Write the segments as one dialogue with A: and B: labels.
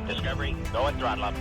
A: Discovery, go and throttle up.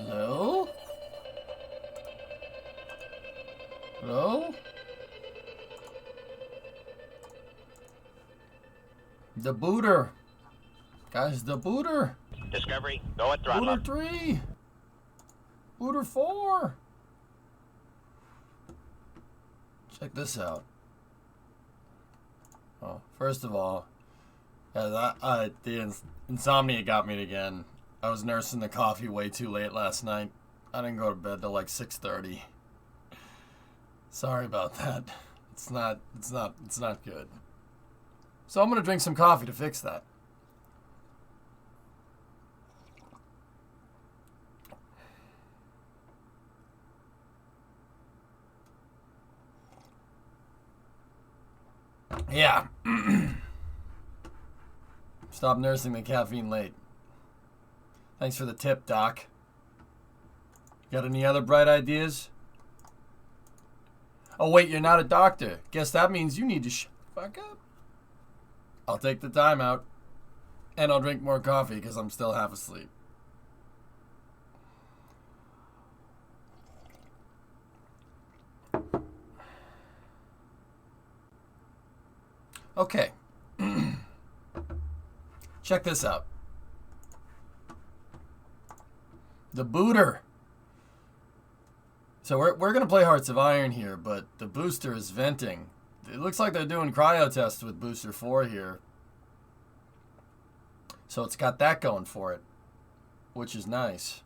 B: Hello? Hello? The booter. Guys, the booter.
A: Discovery, go at throttle
B: Booter
A: up.
B: 3. Booter 4. Check this out. Oh, first of all, the insomnia got me again. I was nursing the coffee way too late last night. I didn't go to bed till like 6:30. Sorry about that. It's not good. So I'm gonna drink some coffee to fix that. Yeah. Stop nursing the caffeine late. Thanks for the tip, Doc. Got any other bright ideas? Oh, wait, you're not a doctor. Guess that means you need to shut the fuck up. I'll take the time out. And I'll drink more coffee because I'm still half asleep. Okay. Check this out. The booter. So we're going to play Hearts of Iron here, but the booster is venting. It looks like they're doing cryo tests with booster 4 here. So it's got that going for it, which is nice.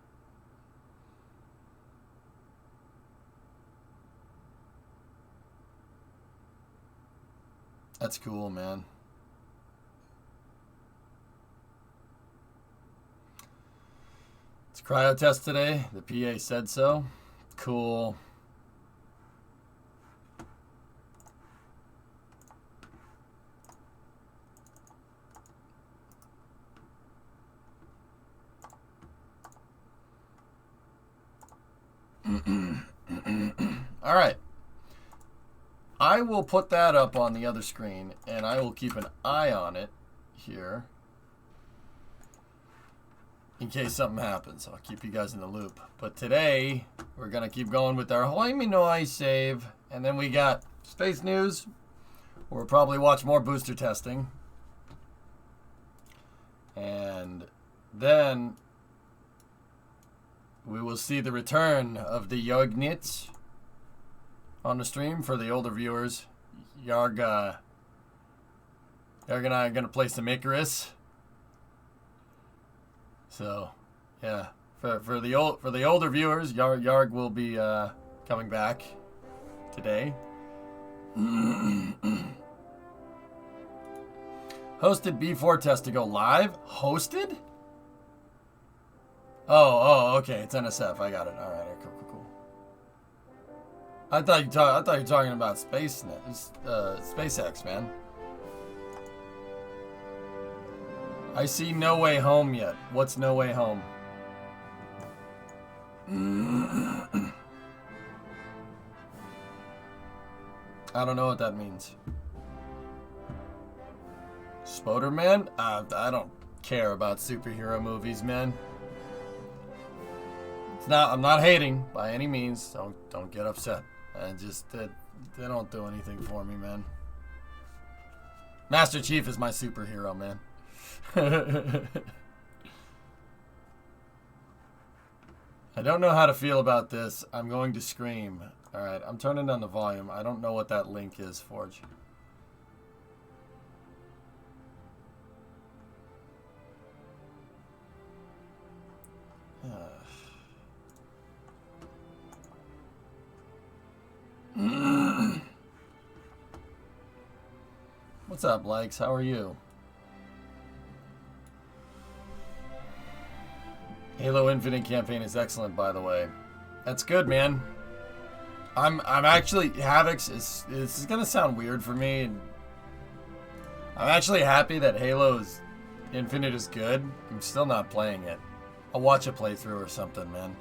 B: That's cool, man. It's cryo test today. The PA said so. Cool. All right. I will put that up on the other screen, and I will keep an eye on it here in case something happens. I'll keep you guys in the loop. But today, we're going to keep going with our Hoi Minoi save, and then we got Space News. We'll probably watch more booster testing. And then we will see the return of the Yognits on the stream for the older viewers. Yarg and I are going to play some Icarus. So, yeah. For the older viewers, Yarg will be coming back today. Hosted B4 test to go live? Hosted? Oh, okay. It's NSF. I got it. All right. Cool. I thought you were talking about SpaceX, man. I see No Way Home yet. What's No Way Home? I don't know what that means. Spoderman? I don't care about superhero movies, man. I'm not hating by any means. Don't get upset. They don't do anything for me, man. Master Chief is my superhero, man. I don't know how to feel about this. I'm going to scream. Alright, I'm turning down the volume. I don't know what that link is, Forge. What's up, Likes? How are you? Halo Infinite campaign is excellent, by the way. That's good, man. I'm actually Havoc's this is gonna sound weird for me, and I'm actually happy that Halo's Infinite is good. I'm still not playing it. I'll watch a playthrough or something, man.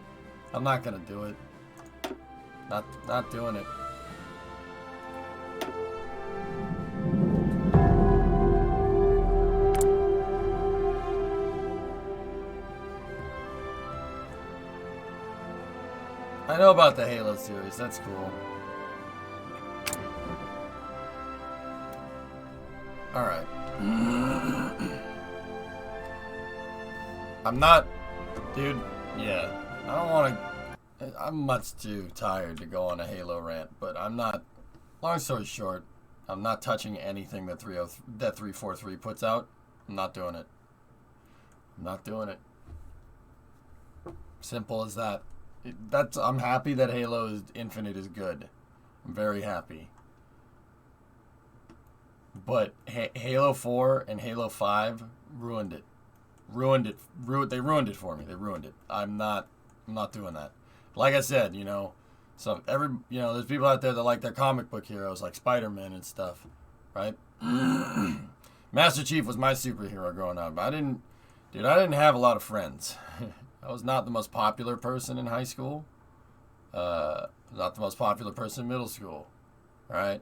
B: I'm not gonna do it. Not doing it. I know about the Halo series. That's cool. Alright. I'm not... Dude, yeah. I don't want to... I'm much too tired to go on a Halo rant, but I'm not... Long story short, I'm not touching anything that 343 puts out. I'm not doing it. I'm not doing it. Simple as that. I'm happy that Halo Infinite is good. I'm very happy. But Halo 4 and Halo 5 ruined it. They ruined it for me. They ruined it. I'm not doing that. Like I said, you know, there's people out there that like their comic book heroes like Spider-Man and stuff, right? Master Chief was my superhero growing up. I didn't have a lot of friends. I was not the most popular person in high school. Not the most popular person in middle school, right?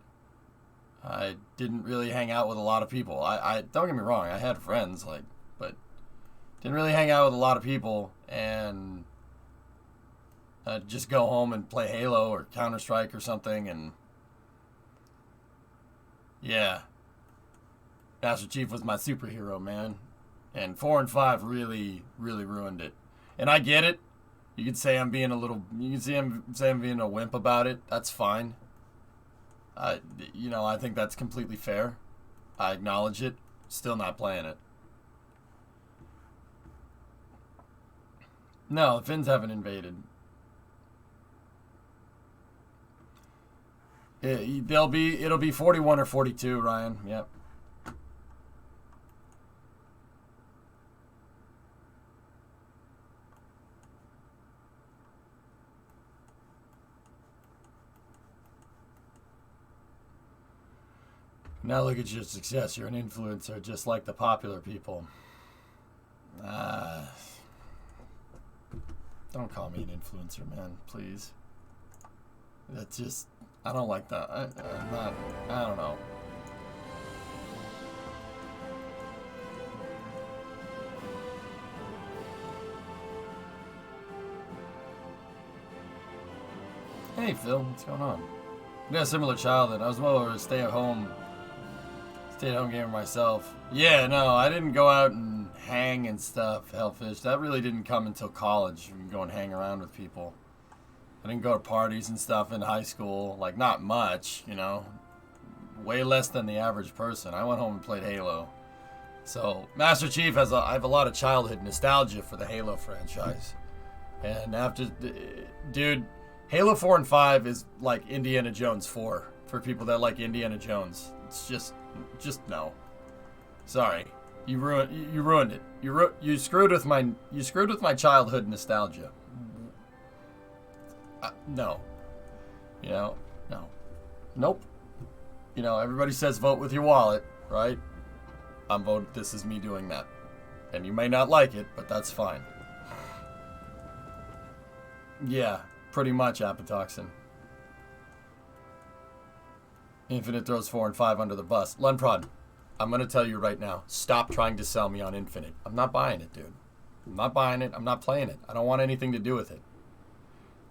B: I didn't really hang out with a lot of people. I don't get me wrong, I had friends, but didn't really hang out with a lot of people, and I'd just go home and play Halo or Counter-Strike or something, and yeah. Master Chief was my superhero, man. And 4 and 5 really, really ruined it. And I get it. You could say I'm being say I'm being a wimp about it. That's fine. I think that's completely fair. I acknowledge it. Still not playing it. No, the Finns haven't invaded. It'll be 41 or 42, Ryan. Yep. Now look at your success. You're an influencer just like the popular people. Don't call me an influencer, man, please. That's just... I don't like that. I don't know. Hey, Phil. What's going on? I had a similar childhood. I was more of a stay-at-home gamer myself. Yeah, no, I didn't go out and hang and stuff, Hellfish. That really didn't come until college. You can go and hang around with people. I didn't go to parties and stuff in high school. Like, not much, you know. Way less than the average person. I went home and played Halo. So, Master Chief I have a lot of childhood nostalgia for the Halo franchise. And dude, Halo 4 and 5 is like Indiana Jones 4 for people that like Indiana Jones. It's just no. Sorry. You ruined it. You screwed with my childhood nostalgia. No. You know, no. Nope. You know, everybody says vote with your wallet, right? This is me doing that. And you may not like it, but that's fine. Yeah, pretty much, Apatoxin. Infinite throws 4 and 5 under the bus. Lunprod, I'm going to tell you right now, stop trying to sell me on Infinite. I'm not buying it, dude. I'm not buying it. I'm not playing it. I don't want anything to do with it.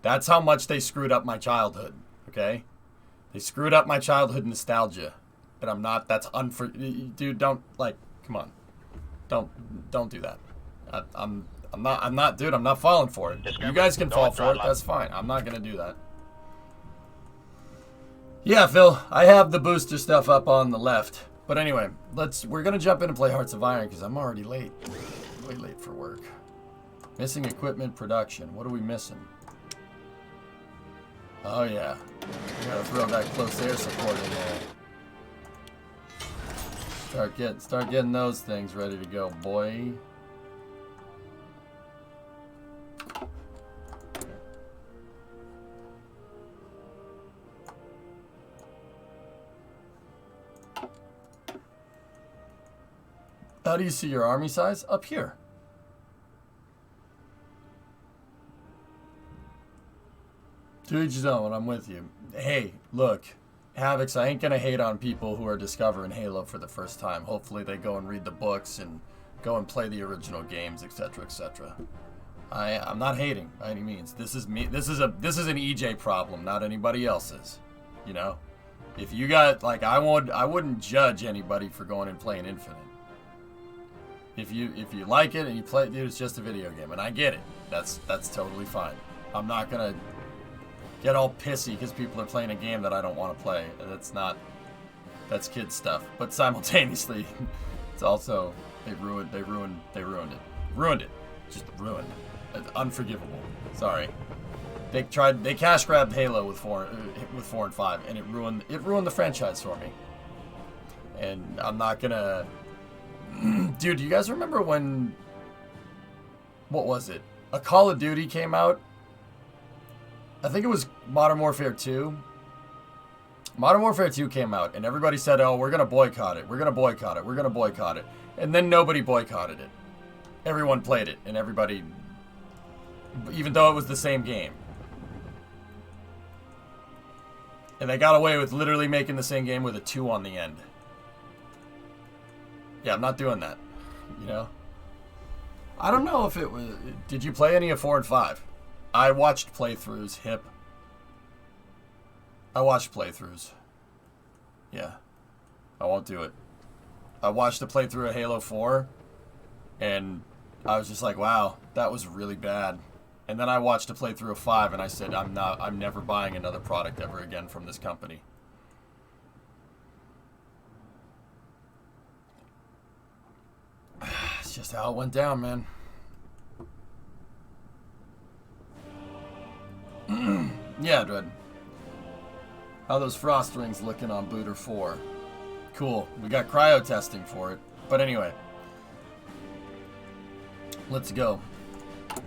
B: That's how much they screwed up my childhood, okay? They screwed up my childhood nostalgia. And I'm not, dude, don't, like, come on. Don't do that. I'm not, dude, I'm not falling for it. You guys can fall for it, that's fine. I'm not going to do that. Yeah, Phil, I have the booster stuff up on the left. But anyway, we're going to jump in and play Hearts of Iron because I'm already late. Way late for work. Missing equipment production. What are we missing? Oh, yeah. We got to throw that close air support in there. Start getting those things ready to go, boy. How do you see your army size? Up here. To each his own, I'm with you. Hey, look. Havocs, I ain't gonna hate on people who are discovering Halo for the first time. Hopefully they go and read the books and go and play the original games, etc., etc. I'm not hating by any means. This is me. This is an EJ problem, not anybody else's. You know, if you got like, I wouldn't judge anybody for going and playing Infinite. If you like it and you play it, dude, it's just a video game, and I get it. That's totally fine. I'm not gonna get all pissy because people are playing a game that I don't want to play. That's kid stuff. But simultaneously, it's also they ruined it. Ruined it. Just ruined. It's unforgivable. Sorry. They cash grabbed Halo with 4 and 5, and it ruined the franchise for me. And I'm not gonna. Dude, do you guys remember when? What was it? A Call of Duty came out. I think it was Modern Warfare 2. Modern Warfare 2 came out, and everybody said, "Oh, we're gonna boycott it. We're gonna boycott it. We're gonna boycott it." And then nobody boycotted it. Everyone played it, and everybody, even though it was the same game. And they got away with literally making the same game with a 2 on the end. Yeah, I'm not doing that. You know? I don't know if it was... Did you play any of 4 and 5? I watched playthroughs, hip. I watched playthroughs. Yeah. I won't do it. I watched a playthrough of Halo 4, and I was just like, wow, that was really bad. And then I watched a playthrough of 5, and I said, I'm never buying another product ever again from this company. It's just how it went down, man. Yeah, Dread. How those frost rings looking on Booter 4? Cool. We got cryo testing for it. But anyway. Let's go.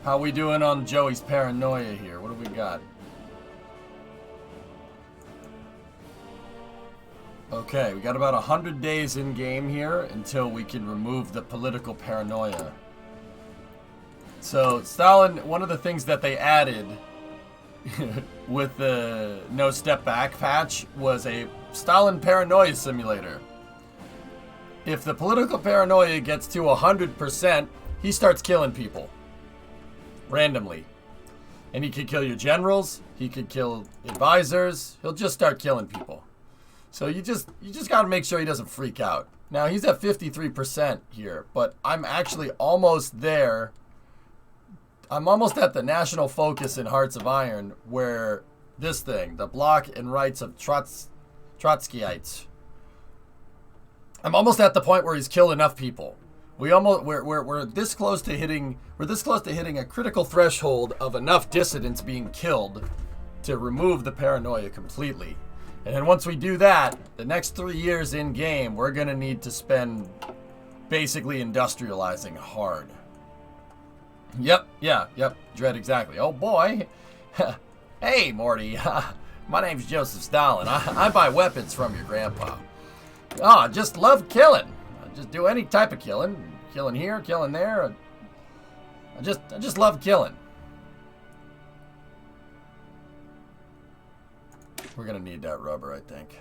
B: How we doing on Joey's Paranoia here? What do we got? Okay, we got about 100 days in game here until we can remove the political paranoia. So, Stalin, one of the things that they added with the No Step Back patch was a Stalin paranoia simulator. If the political paranoia gets to 100%, he starts killing people. Randomly. And he could kill your generals, he could kill advisors, he'll just start killing people. So you just gotta make sure he doesn't freak out. Now he's at 53% here, but I'm actually almost there. I'm almost at the national focus in Hearts of Iron, where this thing, the block and rights of Trotskyites. I'm almost at the point where he's killed enough people. We're this close to hitting a critical threshold of enough dissidents being killed to remove the paranoia completely. And then once we do that, the next 3 years in game, we're gonna need to spend basically industrializing hard. Yep, Dread, exactly. Oh boy. Hey, Morty. My name's Joseph Stalin. I buy weapons from your grandpa. Oh, I just love killing. I just do any type of killing. Killing here, killing there. I just love killing. We're gonna need that rubber, I think.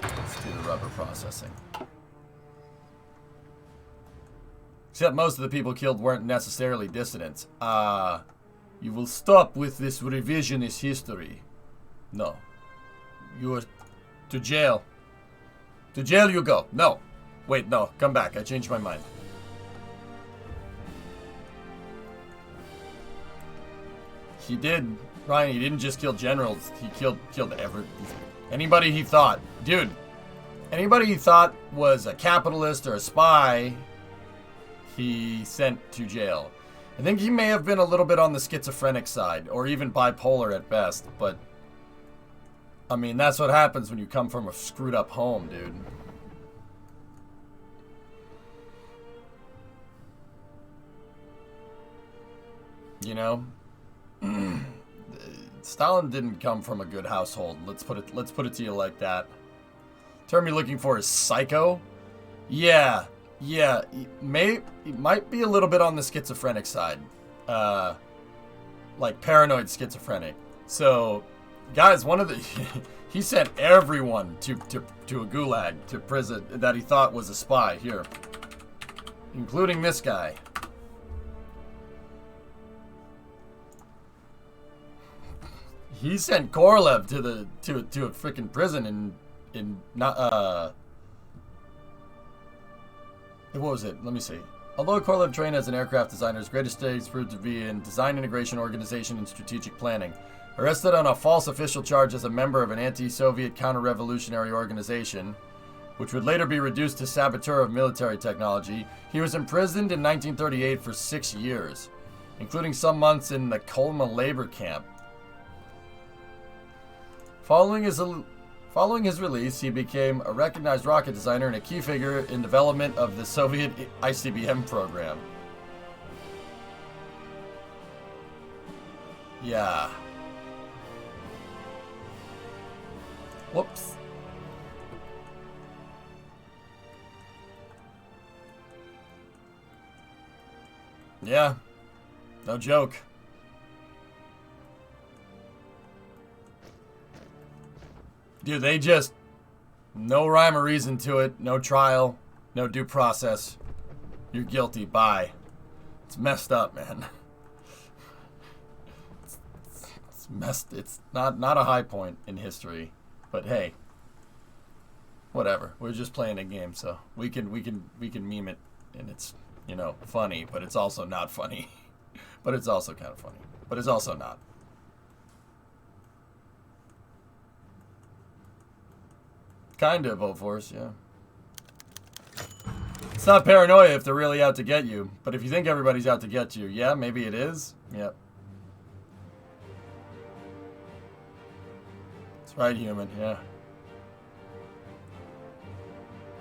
B: Let's do the rubber processing. Except most of the people killed weren't necessarily dissidents. You will stop with this revisionist history. No. You are to jail. To jail you go. No. Wait, no. Come back. I changed my mind. He did. Ryan, he didn't just kill generals. He killed anybody he thought. Dude, anybody he thought was a capitalist or a spy, he sent to jail. I think he may have been a little bit on the schizophrenic side, or even bipolar at best, but I mean, that's what happens when you come from a screwed up home, dude. You know? Stalin didn't come from a good household. Let's put it to you like that. Term you're looking for is psycho? Yeah. He might be a little bit on the schizophrenic side. Like paranoid schizophrenic. So, guys, he sent everyone to a gulag, to prison, that he thought was a spy here. Including this guy. He sent Korolev to a freaking prison in not what was it? Let me see. Although Korolev trained as an aircraft designer, his greatest days proved to be in design, integration, organization, and strategic planning. Arrested on a false official charge as a member of an anti-Soviet counter-revolutionary organization, which would later be reduced to saboteur of military technology, he was imprisoned in 1938 for 6 years, including some months in the Kolma labor camp. Following his release, he became a recognized rocket designer and a key figure in development of the Soviet ICBM program. Yeah. Whoops. Yeah. No joke. Dude, they just... No rhyme or reason to it. No trial. No due process. You're guilty. Bye. It's messed up, man. It's messed... It's not a high point in history. But hey. Whatever. We're just playing a game, so we can meme it, and it's, you know, funny, but it's also not funny. But it's also kind of funny. But it's also not. Kind of, O-Force, yeah. It's not paranoia if they're really out to get you. But if you think everybody's out to get you, yeah, maybe it is. Yep. That's right, human, yeah.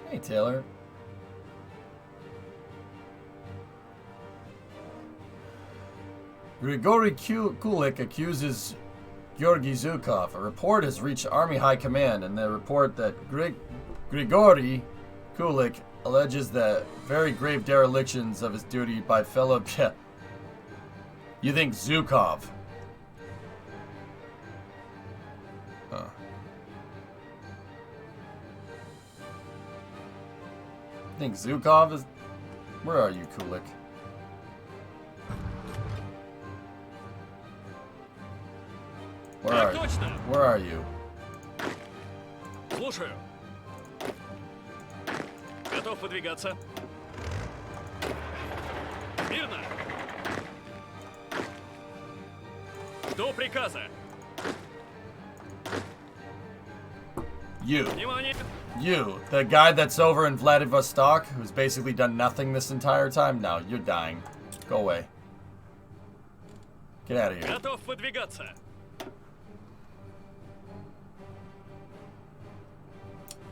B: Hey, Taylor. Grigory Kulik accuses Georgy Zhukov. A report has reached Army High Command, and the report that Grigory Kulik alleges the very grave derelictions of his duty by fellow... You think Zhukov? Huh. You think Zhukov is... Where are you, Kulik? Where are you?
C: Слушаю. Готов выдвигаться. Мирно. Жду приказа.
B: You.
C: Внимание.
B: You. The guy that's over in Vladivostok, who's basically done nothing this entire time? No, you're dying. Go away. Get out of here.
C: Готов выдвигаться.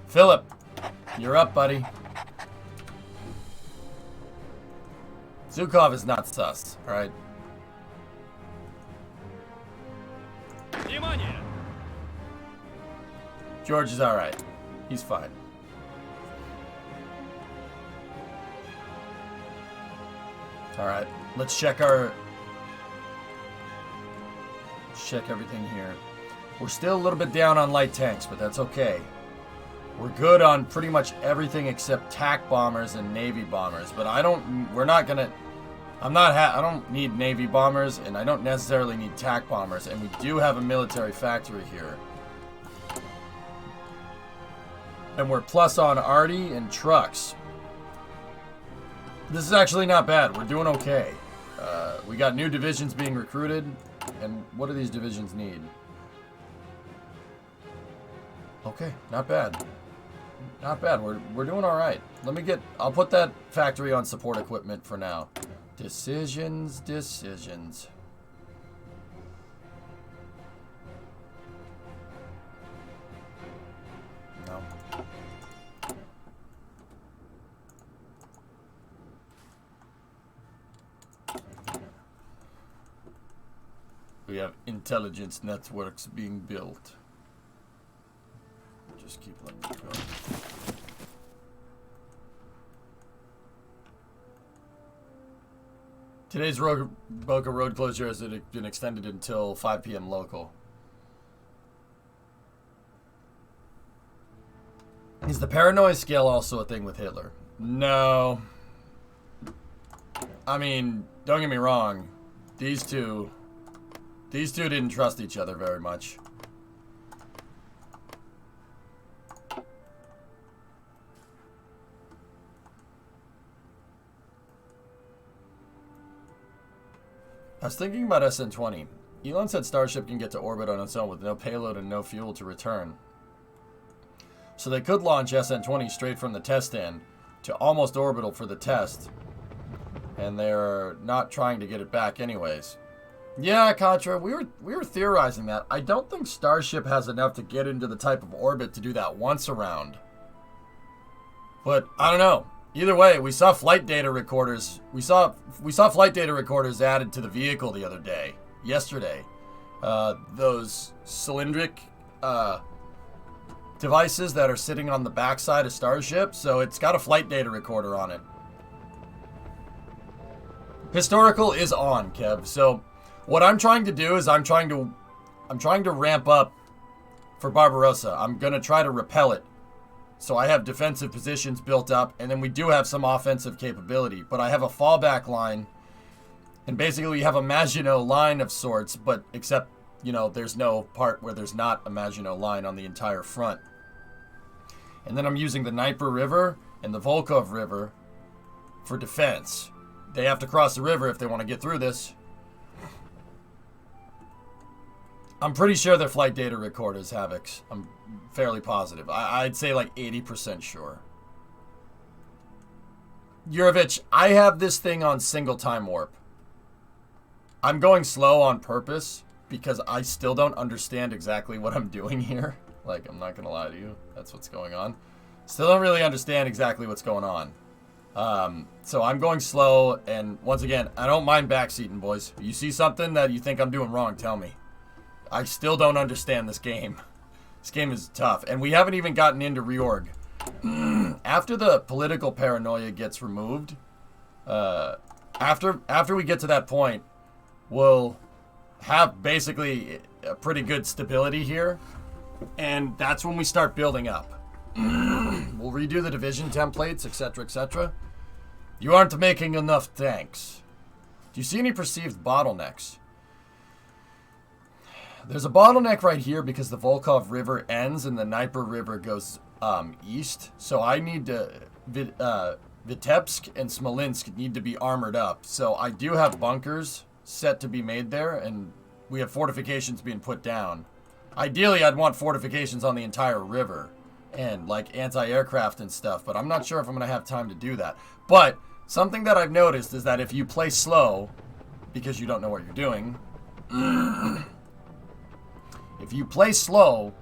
B: Philip, you're up, buddy. Zhukov is not sus, alright?
C: Внимание.
B: George is alright. He's fine. Alright, let's check everything here. We're still a little bit down on light tanks, but that's okay. We're good on pretty much everything except TAC bombers and Navy bombers, but I don't need Navy bombers, and I don't necessarily need TAC bombers, and we do have a military factory here. And we're plus on arty and trucks. This is actually not bad. We're doing okay. We got new divisions being recruited, and what do these divisions need? Okay, not bad. Not bad. We're doing all right. I'll put that factory on support equipment for now. Decisions. No. We have intelligence networks being built. Just keep letting it go. Today's Boca road closure has been extended until 5 p.m. local. Is the paranoia scale also a thing with Hitler? No. I mean, don't get me wrong. These two These two didn't trust each other very much. I was thinking about SN20. Elon said Starship can get to orbit on its own with no payload and no fuel to return. So they could launch SN20 straight from the test stand to almost orbital for the test. And they're not trying to get it back anyways. Yeah, Contra, we were theorizing that. I don't think Starship has enough to get into the type of orbit to do that once around. But I don't know. Either way, we saw flight data recorders. We saw flight data recorders added to the vehicle the other day. Yesterday. Those cylindric devices that are sitting on the backside of Starship. So it's got a flight data recorder on it. Historical is on, Kev. So what I'm trying to do is I'm trying to ramp up for Barbarossa. I'm going to try to repel it. So I have defensive positions built up, and then we do have some offensive capability. But I have a fallback line, and basically we have a Maginot line of sorts, but except, you know, there's no part where there's not a Maginot line on the entire front. And then I'm using the Dnieper River and the Volkhov River for defense. They have to cross the river if they want to get through this. I'm pretty sure they're flight data recorders, Havocs. I'm fairly positive. I'd say like 80% sure. Yurovich, I have this thing on single time warp. I'm going slow on purpose because I still don't understand exactly what I'm doing here. Like, I'm not going to lie to you. That's what's going on. Still don't really understand exactly what's going on. So I'm going slow, and once again, I don't mind backseating, boys. You see something that you think I'm doing wrong, tell me. I still don't understand this game. This game is tough, and we haven't even gotten into reorg. After the political paranoia gets removed, after we get to that point, we'll have basically a pretty good stability here, and that's when we start building up. We'll redo the division templates, etc., etc. You aren't making enough tanks. Do you see any perceived bottlenecks? There's a bottleneck right here because the Volkhov River ends and the Dnieper River goes east. So I need to... Vitebsk and Smolensk need to be armored up. So I do have bunkers set to be made there, and we have fortifications being put down. Ideally, I'd want fortifications on the entire river and like anti-aircraft and stuff, but I'm not sure if I'm going to have time to do that. But something that I've noticed is that if you play slow, because you don't know what you're doing... If you play slow,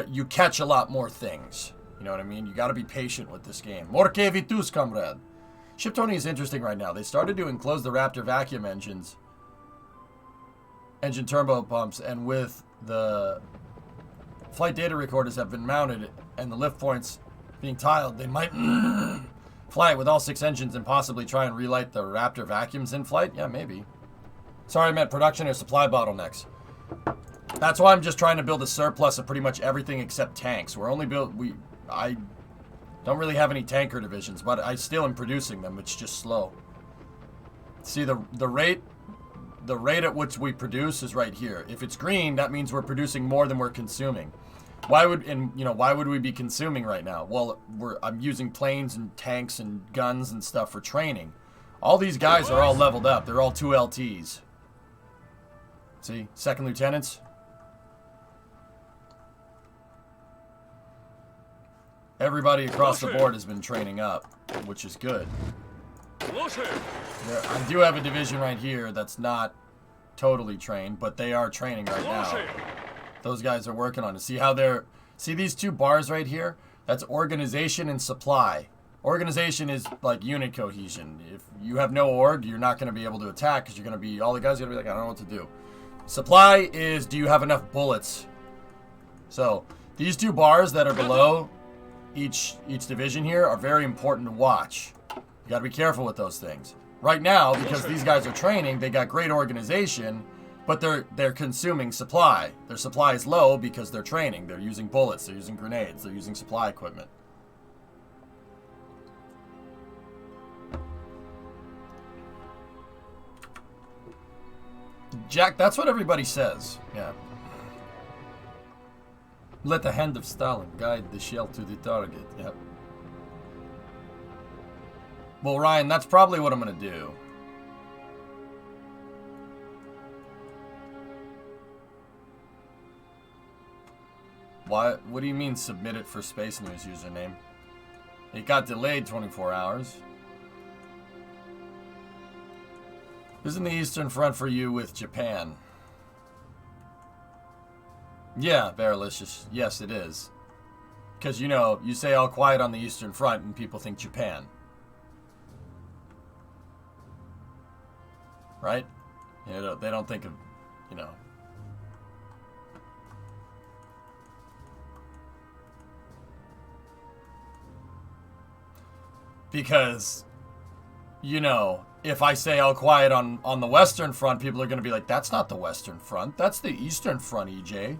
B: you catch a lot more things. You know what I mean? You got to be patient with this game. Morke Vitus, comrade. Ship Tony is interesting right now. They started to enclose the Raptor vacuum engine turbo pumps, and with the flight data recorders have been mounted and the lift points being tiled, they might fly it with all 6 engines and possibly try and relight the Raptor vacuums in flight. Yeah, maybe. Sorry, I meant production or supply bottlenecks. That's why I'm just trying to build a surplus of pretty much everything except tanks. I don't really have any tanker divisions, but I still am producing them. It's just slow. See, the rate at which we produce is right here. If it's green, that means we're producing more than we're consuming. Why would we be consuming right now? Well, I'm using planes and tanks and guns and stuff for training. All these guys are all leveled up. They're all 2 LTs. See, second lieutenants. Everybody across the board has been training up, which is good. I do have a division right here that's not totally trained, but they are training right now. Those guys are working on it. See these 2 bars right here? That's organization and supply. Organization is like unit cohesion. If you have no org, you're not going to be able to attack because you're going to be, all the guys are going to be like, I don't know what to do. Supply is, do you have enough bullets? So these 2 bars that are below each division here are very important to watch. You got to be careful with those things. Right now, because these guys are training, they got great organization, but they're consuming supply. Their supply is low because they're training. They're using bullets, they're using grenades, they're using supply equipment. Jack, that's what everybody says. Yeah. Let the hand of Stalin guide the shell to the target. Yep. Well, Ryan, that's probably what I'm going to do. What do you mean submit it for Space News username? It got delayed 24 hours. Isn't the Eastern Front for you with Japan? Yeah, Bearlicious. Yes, it is. Because, you know, you say all quiet on the Eastern Front and people think Japan. Right? You know, they don't think of, you know. Because, you know, if I say all quiet on the Western Front, people are going to be like, that's not the Western Front. That's the Eastern Front, EJ.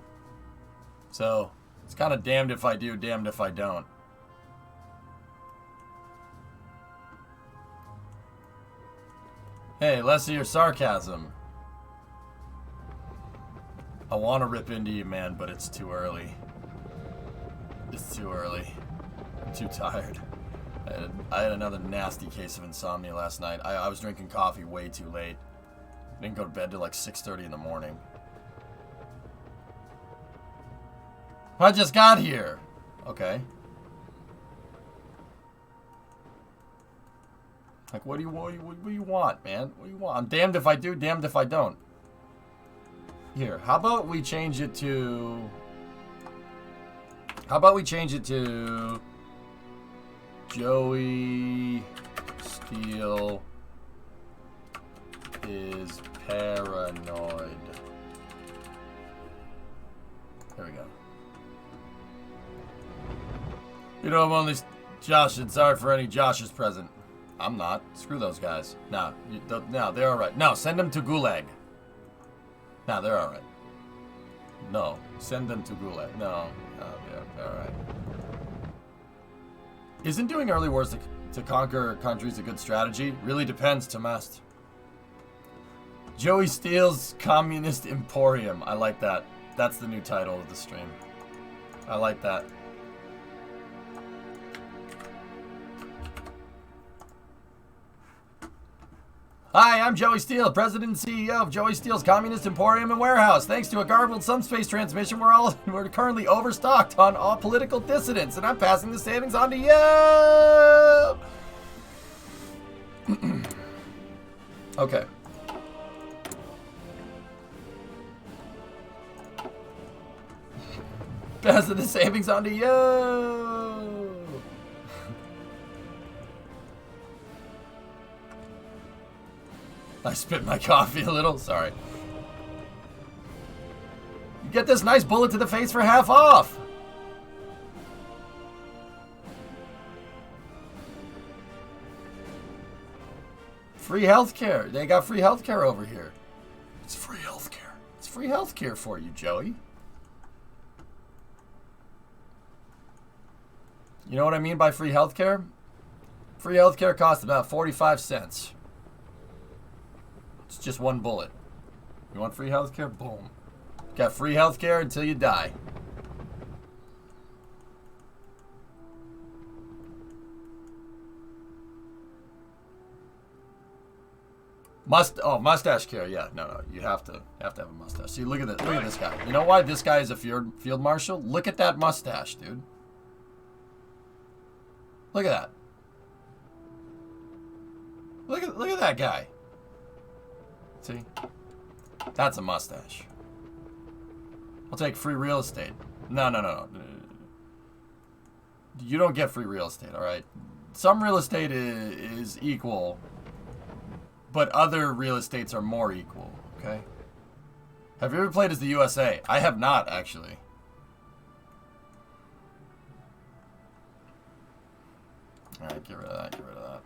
B: So, it's kind of damned if I do, damned if I don't. Hey, less of your sarcasm. I want to rip into you, man, but it's too early. It's too early. I'm too tired. I had another nasty case of insomnia last night. I was drinking coffee way too late. I didn't go to bed till like 6:30 in the morning. I just got here. Okay. Like, what do you want, man? What do you want? I'm damned if I do, damned if I don't. Here, how about we change it to... Joey Steele is paranoid. There we go. You know, I'm only Josh, and sorry for any Joshes present. I'm not. Screw those guys. No, they're alright. No, send them to Gulag. No, they're alright. No, send them to Gulag. No, they're alright. Isn't doing early wars to conquer countries a good strategy? Really depends, Tomast. Joey Steele's Communist Emporium. I like that. That's the new title of the stream. I like that. Hi, I'm Joey Steele, President and CEO of Joey Steele's Communist Emporium and Warehouse. Thanks to a garbled subspace transmission, we're currently overstocked on all political dissidents, and I'm passing the savings on to you! Okay. Passing the savings on to you! I spit my coffee a little. Sorry. You get this nice bullet to the face for half off. Free healthcare. They got free healthcare over here. It's free healthcare. It's free healthcare for you, Joey. You know what I mean by free healthcare? Free healthcare costs about 45 cents. It's just one bullet. You want free healthcare? Boom. Got free healthcare until you die. Mustache care. Yeah, no. You have to have a mustache. See, look at this. Look at this guy. You know why this guy is a field marshal? Look at that mustache, dude. Look at that. Look at that guy. See? That's a mustache. I'll take free real estate. No. You don't get free real estate, alright? Some real estate is equal, but other real estates are more equal, okay? Have you ever played as the USA? I have not, actually. Alright, get rid of that, get rid of that.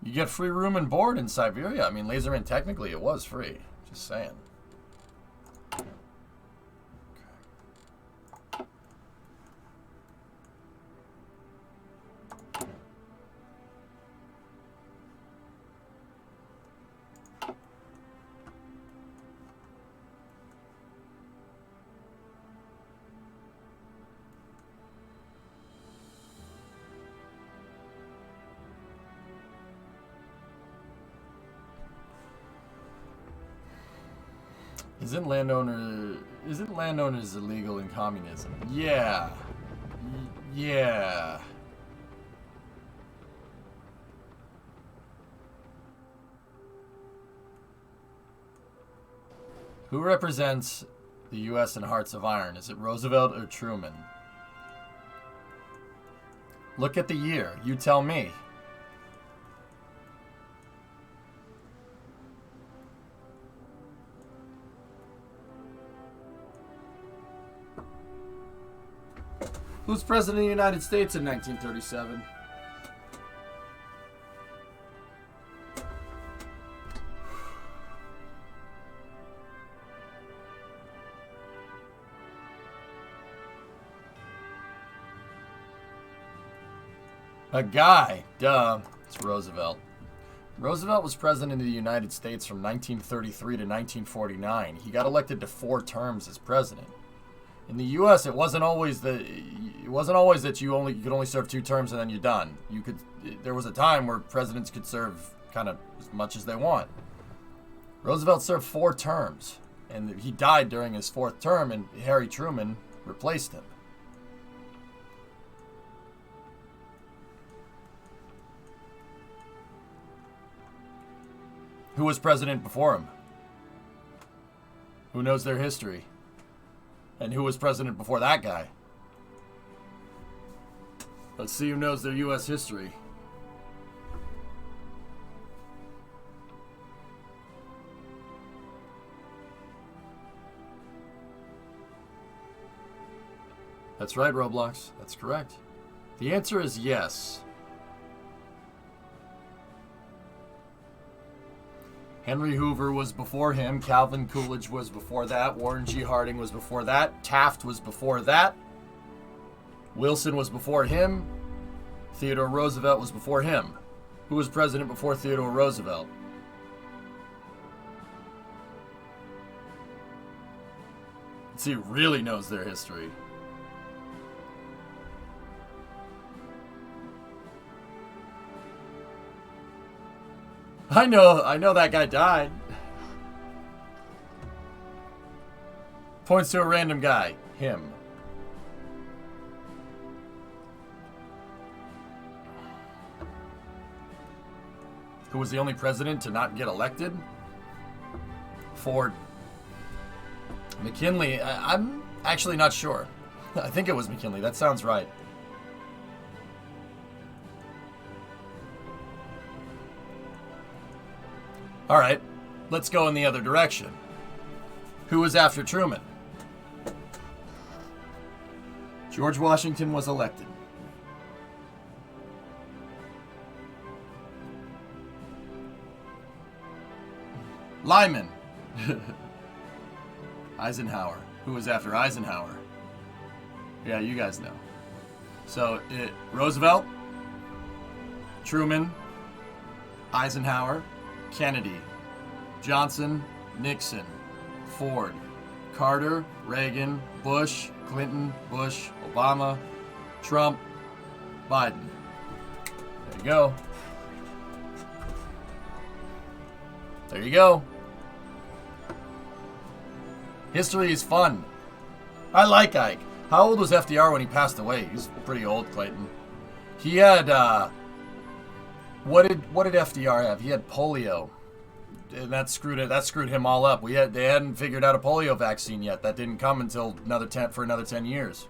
B: You get free room and board in Siberia. I mean, Laserman, technically it was free. Just saying. Isn't landowners illegal in communism? Yeah. Yeah. Who represents the U.S. in Hearts of Iron? Is it Roosevelt or Truman? Look at the year. You tell me. Who's president of the United States in 1937? A guy. Duh. It's Roosevelt. Roosevelt was president of the United States from 1933 to 1949. He got elected to 4 terms as president. In the U.S., it wasn't always that you could only serve 2 terms and then you're done. There was a time where presidents could serve kind of as much as they want. Roosevelt served 4 terms, and he died during his 4th term, and Harry Truman replaced him. Who was president before him? Who knows their history? And who was president before that guy? Let's see who knows their U.S. history. That's right, Roblox. That's correct. The answer is yes. Henry Hoover was before him. Calvin Coolidge was before that. Warren G. Harding was before that. Taft was before that. Wilson was before him. Theodore Roosevelt was before him. Who was president before Theodore Roosevelt? Let's see who really knows their history. I know that guy died. Points to a random guy. Him. Who was the only president to not get elected? Ford. McKinley. I'm actually not sure. I think it was McKinley. That sounds right. All right, let's go in the other direction. Who was after Truman? George Washington was elected. Lyman. Eisenhower. Who was after Eisenhower? Yeah, you guys know. So, Roosevelt, Truman, Eisenhower, Kennedy, Johnson, Nixon, Ford, Carter, Reagan, Bush, Clinton, Bush, Obama, Trump, Biden. There you go. There you go. History is fun. I like Ike. How old was FDR when he passed away? He's pretty old, Clayton. He had, what did FDR have? He had polio. And that screwed him all up. They hadn't figured out a polio vaccine yet. That didn't come until another 10 years.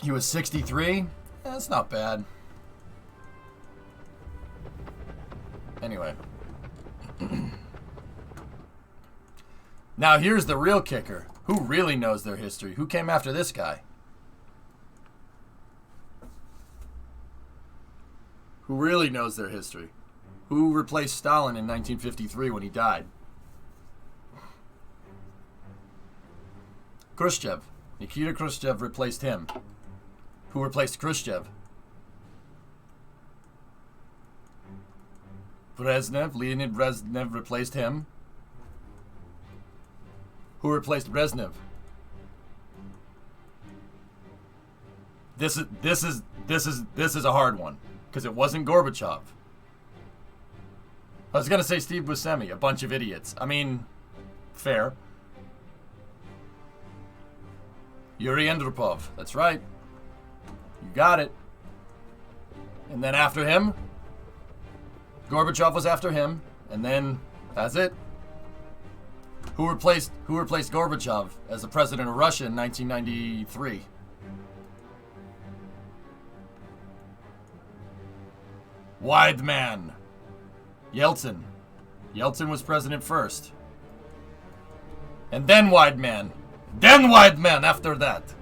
B: He was 63. That's not bad. Anyway. Now here's the real kicker. Who really knows their history? Who came after this guy? Who really knows their history? Who replaced Stalin in 1953 when he died? Khrushchev. Nikita Khrushchev replaced him. Who replaced Khrushchev? Brezhnev. Leonid Brezhnev replaced him. Who replaced Brezhnev? This is a hard one because it wasn't Gorbachev. I was gonna say Steve Buscemi, a bunch of idiots. I mean, fair. Yuri Andropov, that's right. You got it. And then after him, Gorbachev was after him, and then that's it. Who replaced Gorbachev as the president of Russia in 1993? Weidman. Yeltsin. Yeltsin was president first. And then Weidman. Then Weidman after that.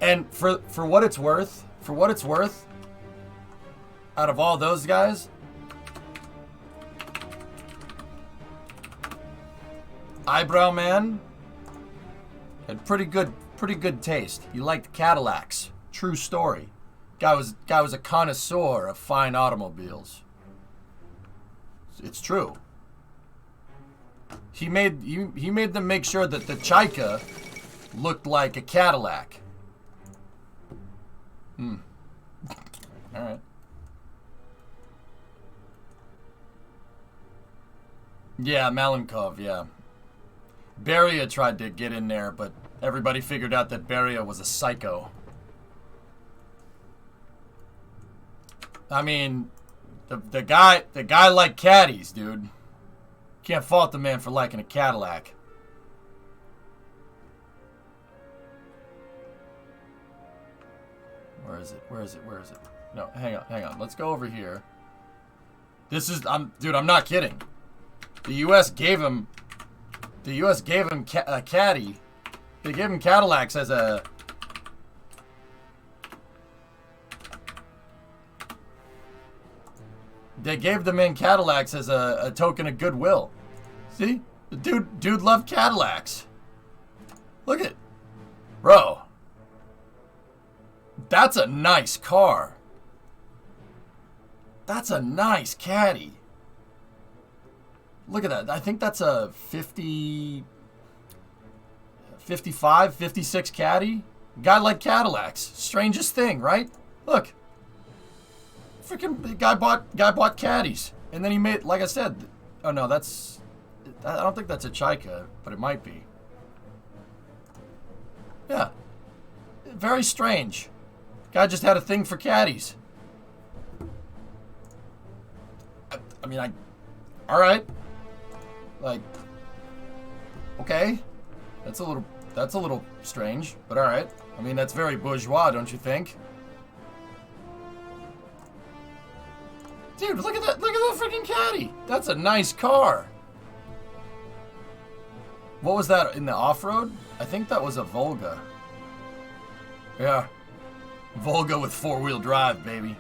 B: And for what it's worth, out of all those guys, Eyebrow Man had pretty good taste. He liked Cadillacs. True story. Guy was a connoisseur of fine automobiles. It's true. He made them make sure that the Chaika looked like a Cadillac. All right. Yeah, Malenkov, yeah. Beria tried to get in there, but everybody figured out that Beria was a psycho. I mean, the guy liked caddies, dude. Can't fault the man for liking a Cadillac. Where is it? No, hang on. Let's go over here. Dude, I'm not kidding. The U.S. gave him a caddy. They gave him Cadillacs as a... They gave the man Cadillacs as a token of goodwill. See? The dude loved Cadillacs. Look at... Bro. That's a nice car. That's a nice caddy. Look at that. I think that's a 55, 56 caddy. Guy like Cadillacs. Strangest thing, right? Look. Freaking guy bought caddies. And then he made, like I said, oh no, I don't think that's a Chaika, but it might be. Yeah. Very strange. Guy just had a thing for caddies. I mean, all right. Like, okay. That's a little strange, but all right. I mean, that's very bourgeois, don't you think? Dude, look at that freaking caddy. That's a nice car. What was that in the off-road? I think that was a Volga. Yeah. Volga with four-wheel drive, baby.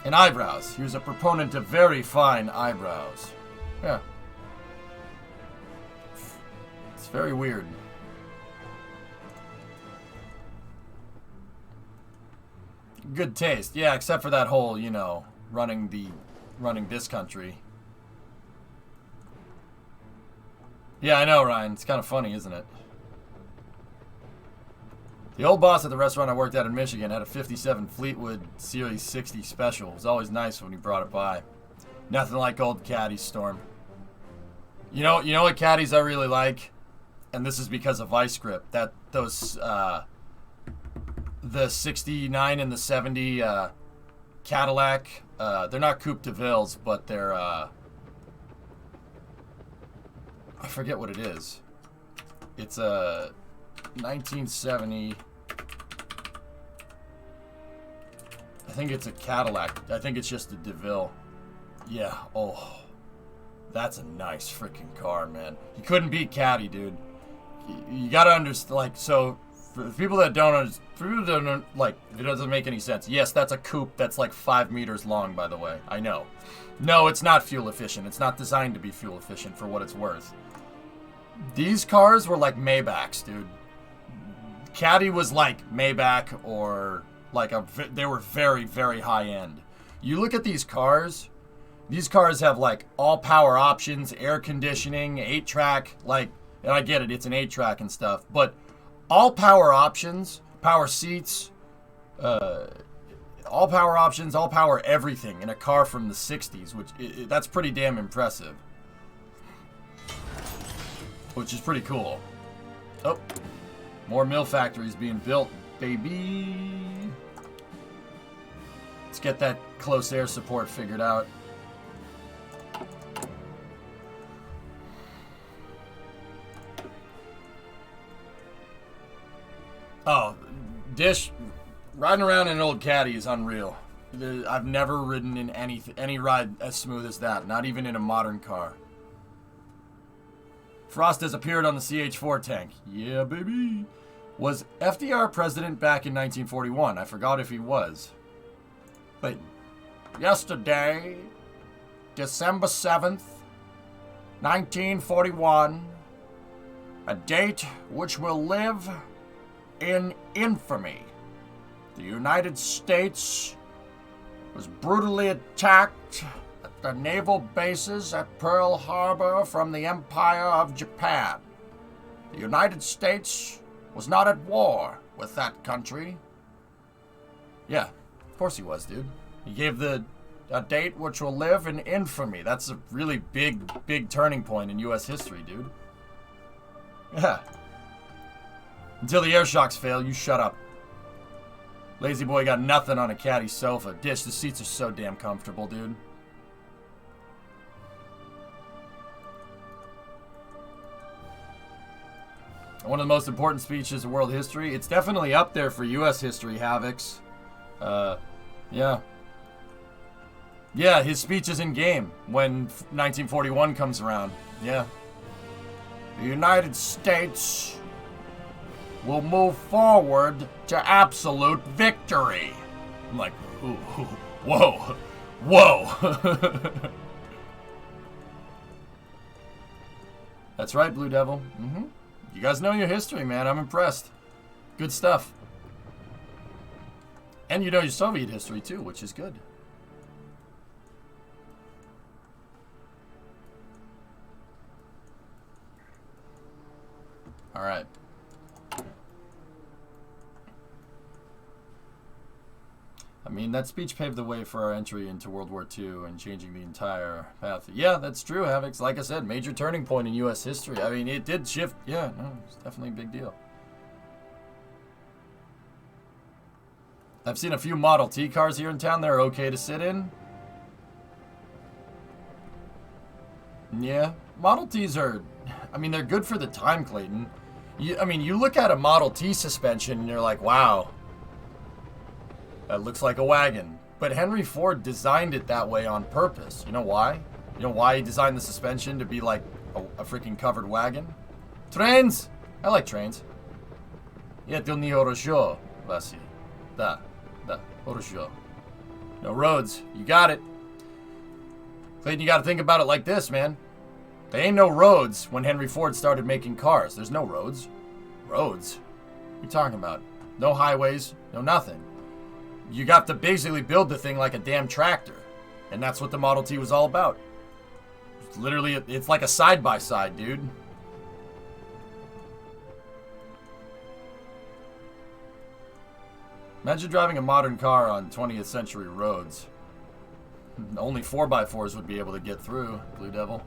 B: And eyebrows. He was a proponent of very fine eyebrows. Yeah. It's very weird. Good taste. Yeah, except for that whole, you know, running this country. Yeah, I know, Ryan. It's kind of funny, isn't it? The old boss at the restaurant I worked at in Michigan had a 57 Fleetwood Series 60 special. It was always nice when he brought it by. Nothing like old caddies, Storm. You know what caddies I really like? And this is because of Vice Grip. Those the 69 and the 70 Cadillac. They're not Coupe de Villes, but they're I forget what it is. It's a 1970. I think it's a Cadillac. I think it's just a DeVille. Yeah. Oh, that's a nice freaking car, man. You couldn't beat Caddy, dude. You gotta understand, like, so for the people that don't understand, for people that don't, like, it doesn't make any sense. Yes, that's a coupe that's like 5 meters long, by the way. I know. No, it's not fuel efficient. It's not designed to be fuel efficient for what it's worth. These cars were like Maybachs, dude. Caddy was like Maybach or like they were very, very high end. You look at these cars have like all power options, air conditioning, 8-track, like, and I get it, it's an 8-track and stuff, but all power options, power seats, all power options, all power everything in a car from the 60s, which that's pretty damn impressive. Which is pretty cool. Oh, more mill factories being built, baby. Let's get that close air support figured out. Oh, Dish, riding around in an old Caddy is unreal. I've never ridden in any ride as smooth as that, not even in a modern car. Frost has appeared on the CH-4 tank. Yeah, baby. Was FDR president back in 1941? I forgot if he was. Wait. Yesterday, December 7th, 1941, a date which will live in infamy. The United States was brutally attacked at the naval bases at Pearl Harbor from the Empire of Japan. The United States was not at war with that country. Yeah, of course he was, dude. He gave a date which will live in infamy. That's a really big turning point in U.S. history, dude. Yeah. Until the air shocks fail, you shut up. Lazy boy got nothing on a Caddy sofa. Dish, the seats are so damn comfortable, dude. One of the most important speeches in world history. It's definitely up there for U.S. history, Havocs. Yeah. Yeah, his speech is in game when 1941 comes around. Yeah. The United States will move forward to absolute victory. I'm like, ooh, whoa, whoa. That's right, Blue Devil. Mm-hmm. You guys know your history, man. I'm impressed. Good stuff. And you know your Soviet history, too, which is good. All right. I mean, that speech paved the way for our entry into World War II and changing the entire path. Yeah, that's true, Havocs. Like I said, major turning point in U.S. history. I mean, it did shift. Yeah, no, it's definitely a big deal. I've seen a few Model T cars here in town that are okay to sit in. Yeah, Model Ts are, I mean, they're good for the time, Clayton. I mean, you look at a Model T suspension and you're like, wow. That looks like a wagon. But Henry Ford designed it that way on purpose. You know why? You know why he designed the suspension to be like a freaking covered wagon? Trains! I like trains. Это не хорошо, Vasi. Da, хорошо. No roads. You got it. Clayton, you gotta think about it like this, man. There ain't no roads when Henry Ford started making cars. There's no roads. Roads? What are you talking about? No highways, no nothing. You got to basically build the thing like a damn tractor. And that's what the Model T was all about. It's literally, it's like a side-by-side, dude. Imagine driving a modern car on 20th century roads. Only 4x4s would be able to get through, Blue Devil.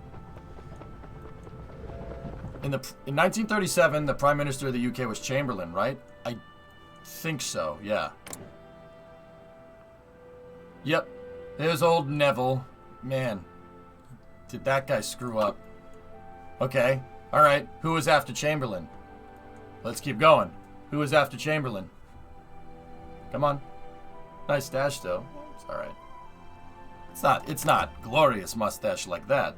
B: In 1937, the Prime Minister of the UK was Chamberlain, right? I think so, yeah. Yep, there's old Neville. Man, did that guy screw up. Okay, alright, who was after Chamberlain? Let's keep going. Who was after Chamberlain? Come on. Nice stash, though. It's all right. It's not glorious mustache like that.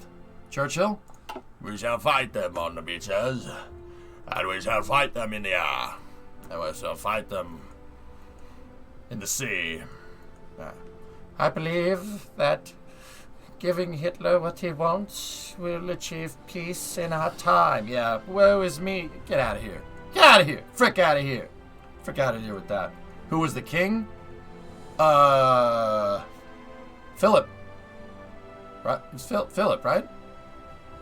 B: Churchill? We shall fight them on the beaches, and we shall fight them in the air, and we shall fight them in the sea. I believe that giving Hitler what he wants will achieve peace in our time. Yeah, woe is me. Get out of here. Get out of here. Frick out of here. Frick out of here with that. Who was the king? Philip. Right? It's Philip, right?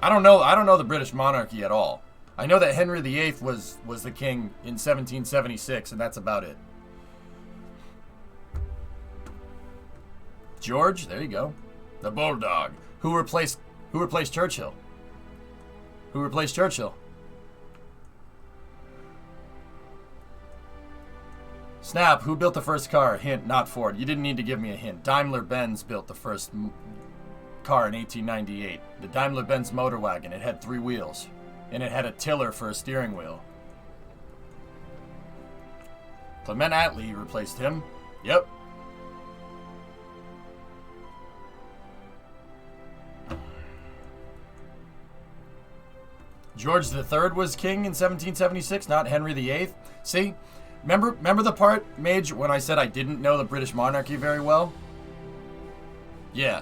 B: I don't know the British monarchy at all. I know that Henry VIII was the king in 1776, and that's about it. George, there you go. The Bulldog. Who replaced Churchill? Who replaced Churchill? Snap, who built the first car? Hint, not Ford. You didn't need to give me a hint. Daimler-Benz built the first car in 1898. The Daimler-Benz motor wagon. It had 3 wheels. And it had a tiller for a steering wheel. Clement Attlee replaced him. Yep. George III was king in 1776, not Henry VIII. See? Remember the part, Mage, when I said I didn't know the British monarchy very well? Yeah.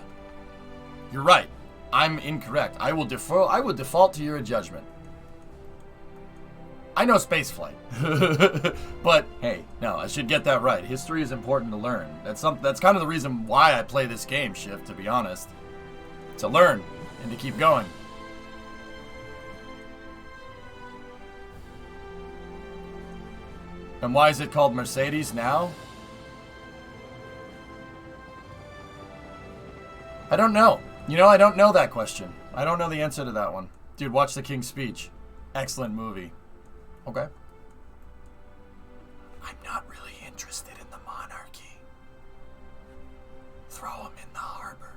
B: You're right. I'm incorrect. I will default to your judgment. I know spaceflight. But hey, no, I should get that right. History is important to learn. That's kind of the reason why I play this game, Shift, to be honest. To learn and to keep going. And why is it called Mercedes now? I don't know. You know, I don't know that question. I don't know the answer to that one. Dude, watch The King's Speech. Excellent movie. Okay. I'm not really interested in the monarchy. Throw him in the harbor.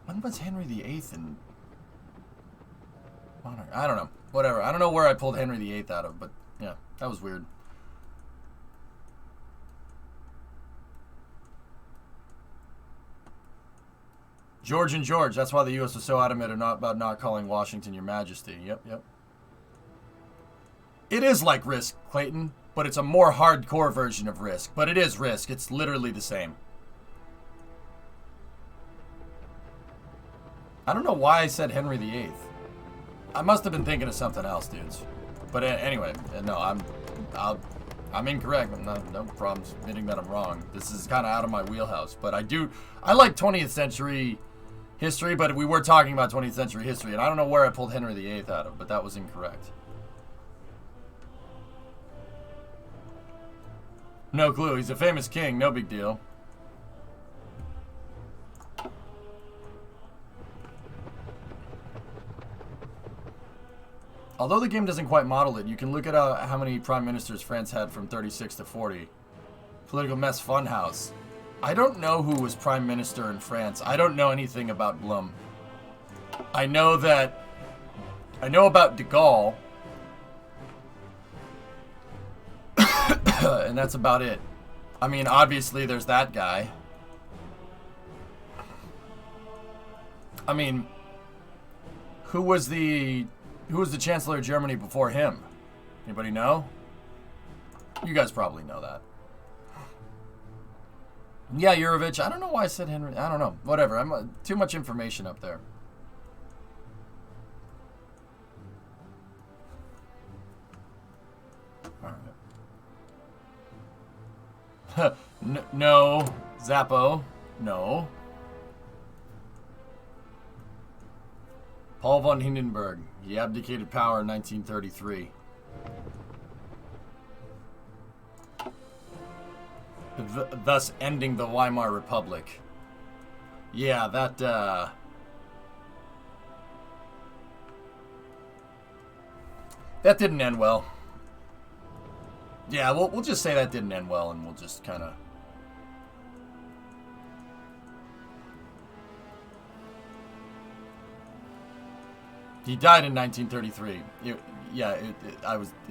B: When was Henry VIII in monarch? I don't know. Whatever. I don't know where I pulled Henry VIII out of, but yeah, that was weird. George and George. That's why the U.S. was so adamant about not calling Washington Your Majesty. Yep. It is like Risk, Clayton, but it's a more hardcore version of Risk. But it is Risk. It's literally the same. I don't know why I said Henry VIII. I must have been thinking of something else, dudes. But anyway, no, I'm incorrect. No problems admitting that I'm wrong. This is kind of out of my wheelhouse. But I like 20th century history, but we were talking about 20th century history, and I don't know where I pulled Henry VIII out of, but that was incorrect. No clue. He's a famous king. No big deal. Although the game doesn't quite model it, you can look at how many prime ministers France had from 36 to 40. Political mess funhouse. I don't know who was prime minister in France. I don't know anything about Blum. I know about de Gaulle. And that's about it. I mean, obviously there's that guy. I mean, who was the Chancellor of Germany before him? Anybody know? You guys probably know that. Yeah, Yurovich. I don't know why I said Henry. I don't know. Whatever. I'm too much information up there. All right. No. Zappo. No. Paul von Hindenburg. He abdicated power in 1933. Thus ending the Weimar Republic. Yeah, that didn't end well. Yeah, we'll just say that didn't end well, and we'll just kind of... He died in 1933. It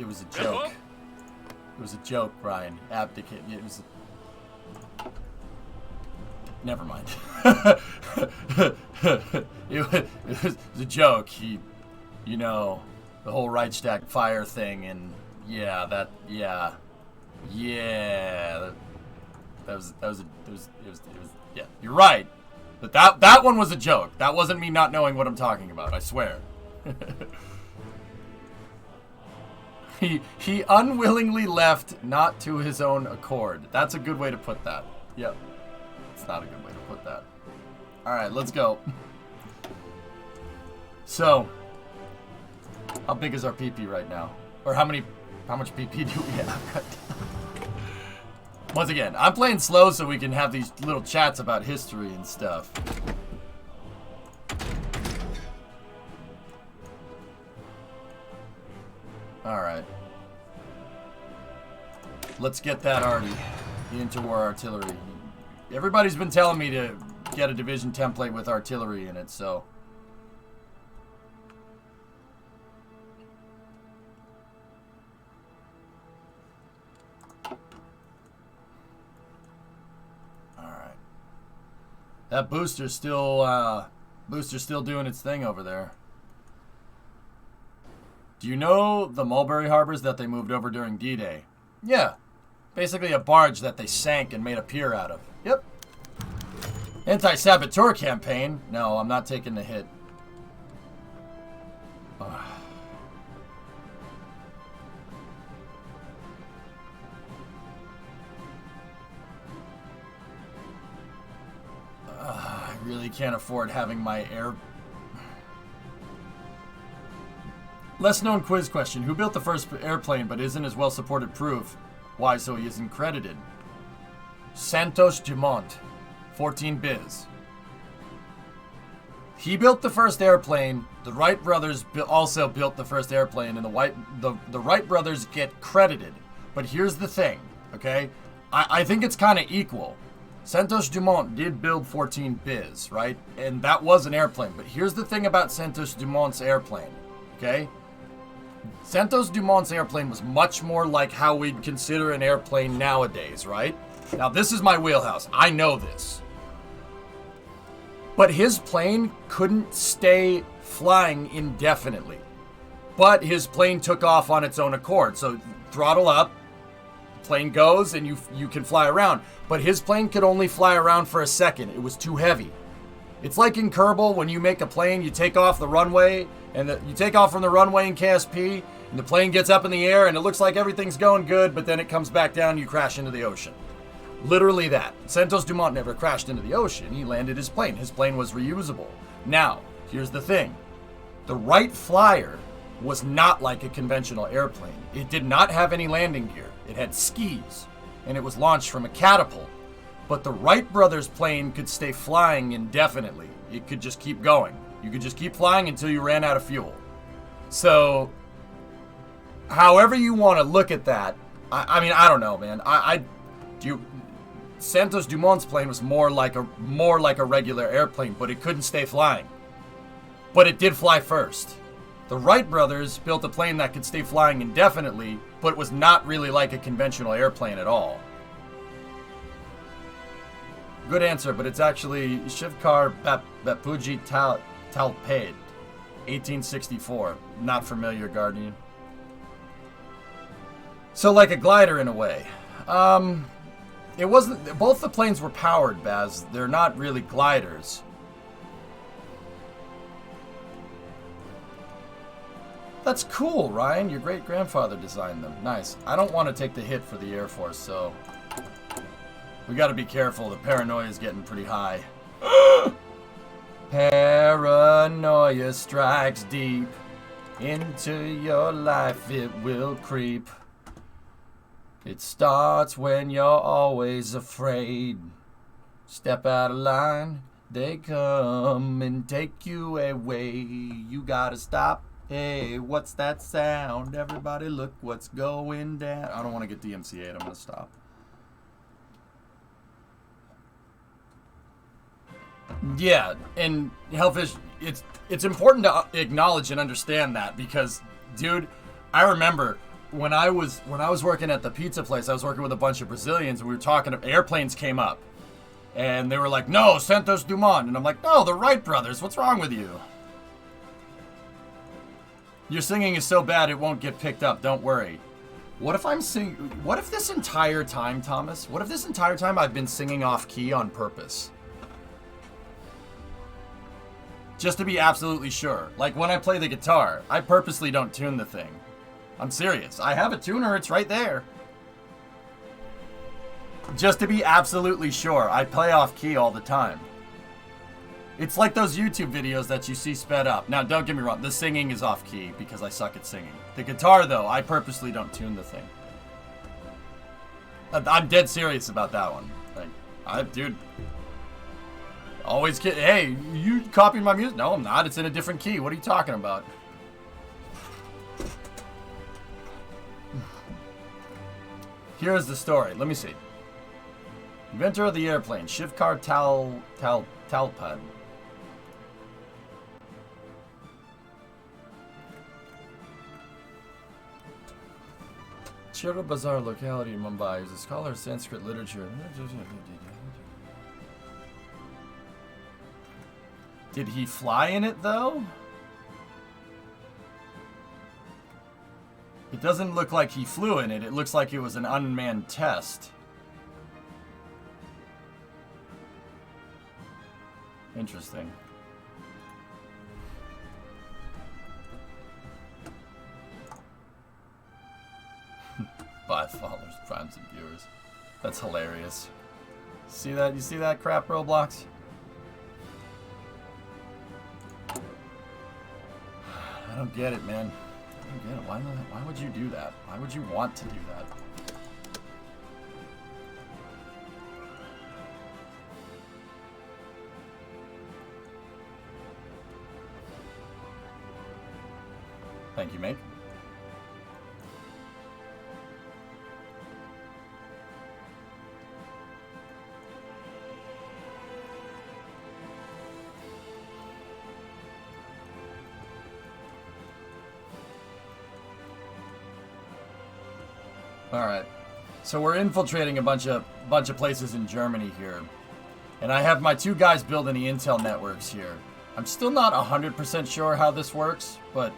B: was a joke. It was a joke, Ryan. Abdicate. It was. Never mind. it was a joke. He, you know, the whole Reichstag fire thing, and yeah. That was yeah. You're right, but that one was a joke. That wasn't me not knowing what I'm talking about. I swear. He unwillingly left, not to his own accord. That's a good way to put that. Yep. It's not a good way to put that. Alright, let's go. So, how big is our PP right now? Or how much PP do we have right now? Once again, I'm playing slow so we can have these little chats about history and stuff. Alright. Let's get that already into our artillery. Everybody's been telling me to get a division template with artillery in it, so. Alright. That booster's still doing its thing over there. Do you know the Mulberry Harbors that they moved over during D-Day? Yeah. Basically a barge that they sank and made a pier out of. Yep. Anti-saboteur campaign? No, I'm not taking the hit. I really can't afford having my air... Less known quiz question. Who built the first airplane but isn't as well supported proof? Why so he isn't credited? Santos Dumont. 14 biz. He built the first airplane. The Wright brothers also built the first airplane, and the Wright brothers get credited. But here's the thing, okay? I think it's kind of equal. Santos Dumont did build 14 biz, right? And that was an airplane. But here's the thing about Santos Dumont's airplane, okay? Santos Dumont's airplane was much more like how we'd consider an airplane nowadays, right? Now, this is my wheelhouse. I know this. But his plane couldn't stay flying indefinitely. But his plane took off on its own accord. So, throttle up, plane goes, and you can fly around. But his plane could only fly around for a second. It was too heavy. It's like in Kerbal, when you make a plane, you take off the runway, and you take off from the runway in KSP, and the plane gets up in the air, and it looks like everything's going good, but then it comes back down, and you crash into the ocean. Literally that. Santos Dumont never crashed into the ocean. He landed his plane. His plane was reusable. Now, here's the thing. The Wright Flyer was not like a conventional airplane. It did not have any landing gear. It had skis, and it was launched from a catapult. But the Wright brothers' plane could stay flying indefinitely. It could just keep going. You could just keep flying until you ran out of fuel. So, however you want to look at that, I mean, I don't know, man. Santos Dumont's plane was more like a regular airplane, but it couldn't stay flying. But it did fly first. The Wright brothers built a plane that could stay flying indefinitely, but was not really like a conventional airplane at all. Good answer, but it's actually Shivkar Bapuji Talped, 1864. Not familiar, Guardian. So like a glider in a way. It wasn't. Both the planes were powered, Baz. They're not really gliders. That's cool, Ryan. Your great-grandfather designed them. Nice. I don't want to take the hit for the Air Force, so we got to be careful. The paranoia is getting pretty high. Paranoia strikes deep. Into your life it will creep. It starts when you're always afraid. Step out of line, they come and take you away. You gotta stop. Hey, what's that sound? Everybody look what's going down. I don't want to get DMCA'd. I'm gonna stop. Yeah, and Hellfish, it's important to acknowledge and understand that because, dude, I remember when I was working at the pizza place, I was working with a bunch of Brazilians, and we were talking. Airplanes came up, and they were like, "No, Santos Dumont," and I'm like, "No, the Wright brothers. What's wrong with you? Your singing is so bad it won't get picked up. Don't worry." What if I'm singing? What if this entire time, Thomas? What if this entire time I've been singing off key on purpose? Just to be absolutely sure. Like when I play the guitar, I purposely don't tune the thing. I'm serious. I have a tuner, it's right there. Just to be absolutely sure, I play off key all the time. It's like those YouTube videos that you see sped up. Now, don't get me wrong, the singing is off key because I suck at singing. The guitar, though, I purposely don't tune the thing. I'm dead serious about that one. Like, dude... Always kid. Hey, you copying my music? No, I'm not. It's in a different key. What are you talking about? Here's the story. Let me see. Inventor of the airplane, Shivkar Talpad. Chira Bazaar locality in Mumbai is a scholar of Sanskrit literature. Did he fly in it, though? It doesn't look like he flew in it. It looks like it was an unmanned test. Interesting. $5 primes and viewers. That's hilarious. See that? You see that crap, Roblox? I don't get it, man. I don't get it. Why would you do that? Why would you want to do that? Thank you, mate. Alright, so we're infiltrating a bunch of places in Germany here. And I have my two guys building the intel networks here. I'm still not 100% sure how this works, but...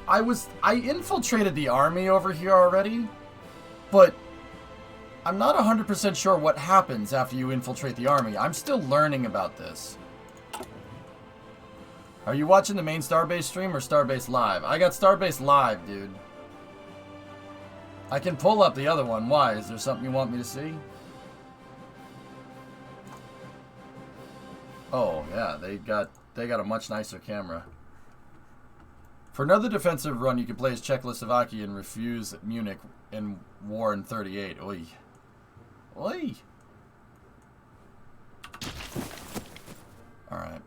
B: I infiltrated the army over here already, but I'm not 100% sure what happens after you infiltrate the army. I'm still learning about this. Are you watching the main Starbase stream or Starbase Live? I got Starbase Live, dude. I can pull up the other one. Why? Is there something you want me to see? Oh, yeah. They got a much nicer camera. For another defensive run, you can play as Czechoslovakia and refuse Munich in war in 38. Oi. Oi. Alright.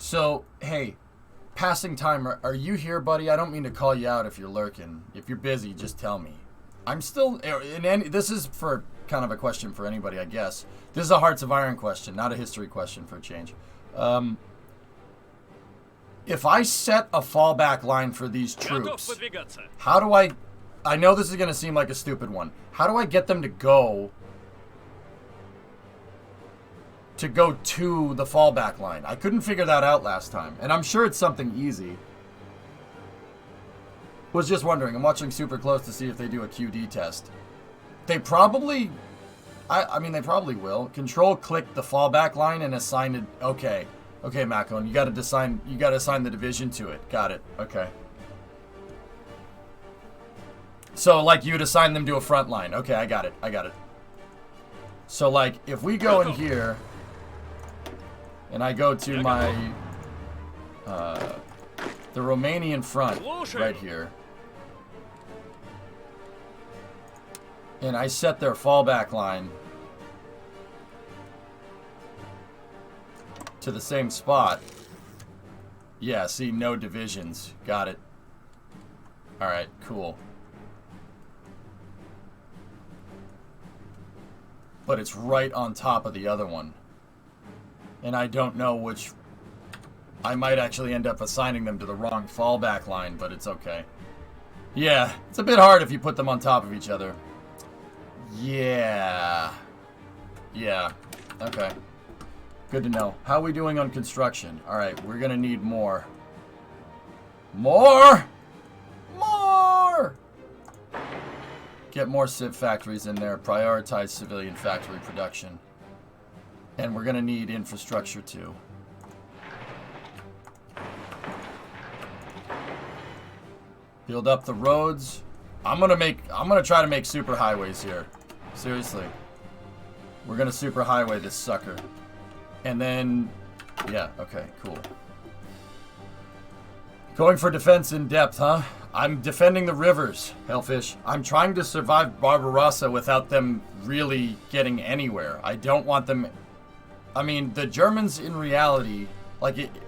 B: So, hey, passing time, are you here, buddy? I don't mean to call you out if you're lurking. If you're busy, just tell me. I'm still, this is for kind of a question for anybody, I guess. This is a Hearts of Iron question, not a history question for a change. If I set a fallback line for these troops, how do I know this is going to seem like a stupid one. How do I get them to go to the fallback line? I couldn't figure that out last time, and I'm sure it's something easy. Was just wondering. I'm watching super close to see if they do a QD test. They probably, I mean, they probably will. Control click the fallback line and assign it. Okay, Macon, you got to assign the division to it. Got it. Okay. So like you'd assign them to a front line. Okay, I got it. So like if we go in here. And I go to my, the Romanian front right here. And I set their fallback line to the same spot. Yeah, see, no divisions. Got it. Alright, cool. but it's right on top of the other one. And I don't know which... I might actually end up assigning them to the wrong fallback line, but it's okay. Yeah, it's a bit hard if you put them on top of each other. Yeah. Yeah. Okay. Good to know. How are we doing on construction? Alright, we're gonna need more. More! More! Get more civ factories in there. Prioritize civilian factory production. And we're gonna need infrastructure too. Build up the roads. I'm gonna try to make super highways here. Seriously. We're gonna super highway this sucker. And then, yeah, okay, cool. Going for defense in depth, huh? I'm defending the rivers, Hellfish. I'm trying to survive Barbarossa without them really getting anywhere. I don't want them... I mean, the Germans in reality,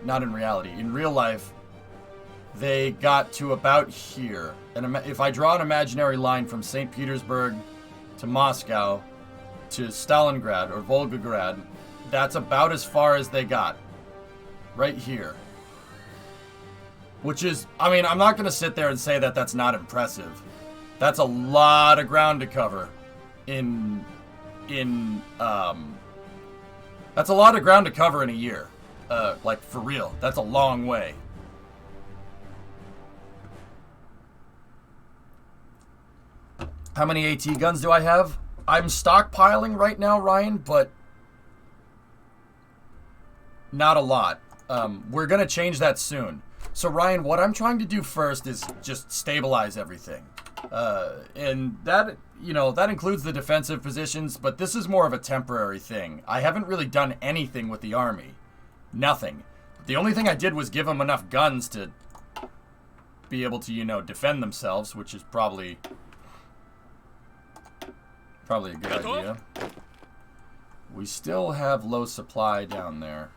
B: not in reality, in real life, they got to about here. And if I draw an imaginary line from St. Petersburg to Moscow to Stalingrad or Volgograd, that's about as far as they got. Right here. Which is, I mean, I'm not going to sit there and say that that's not impressive. That's a lot of ground to cover. That's a lot of ground to cover in a year. Like, for real. That's a long way. How many AT guns do I have? I'm stockpiling right now, Ryan, but not a lot. We're going to change that soon. So, Ryan, what I'm trying to do first is just stabilize everything. And that, you know, that includes the defensive positions, but this is more of a temporary thing. I haven't really done anything with the army. Nothing. The only thing I did was give them enough guns to be able to, you know, defend themselves, which is probably a good idea. We still have low supply down there.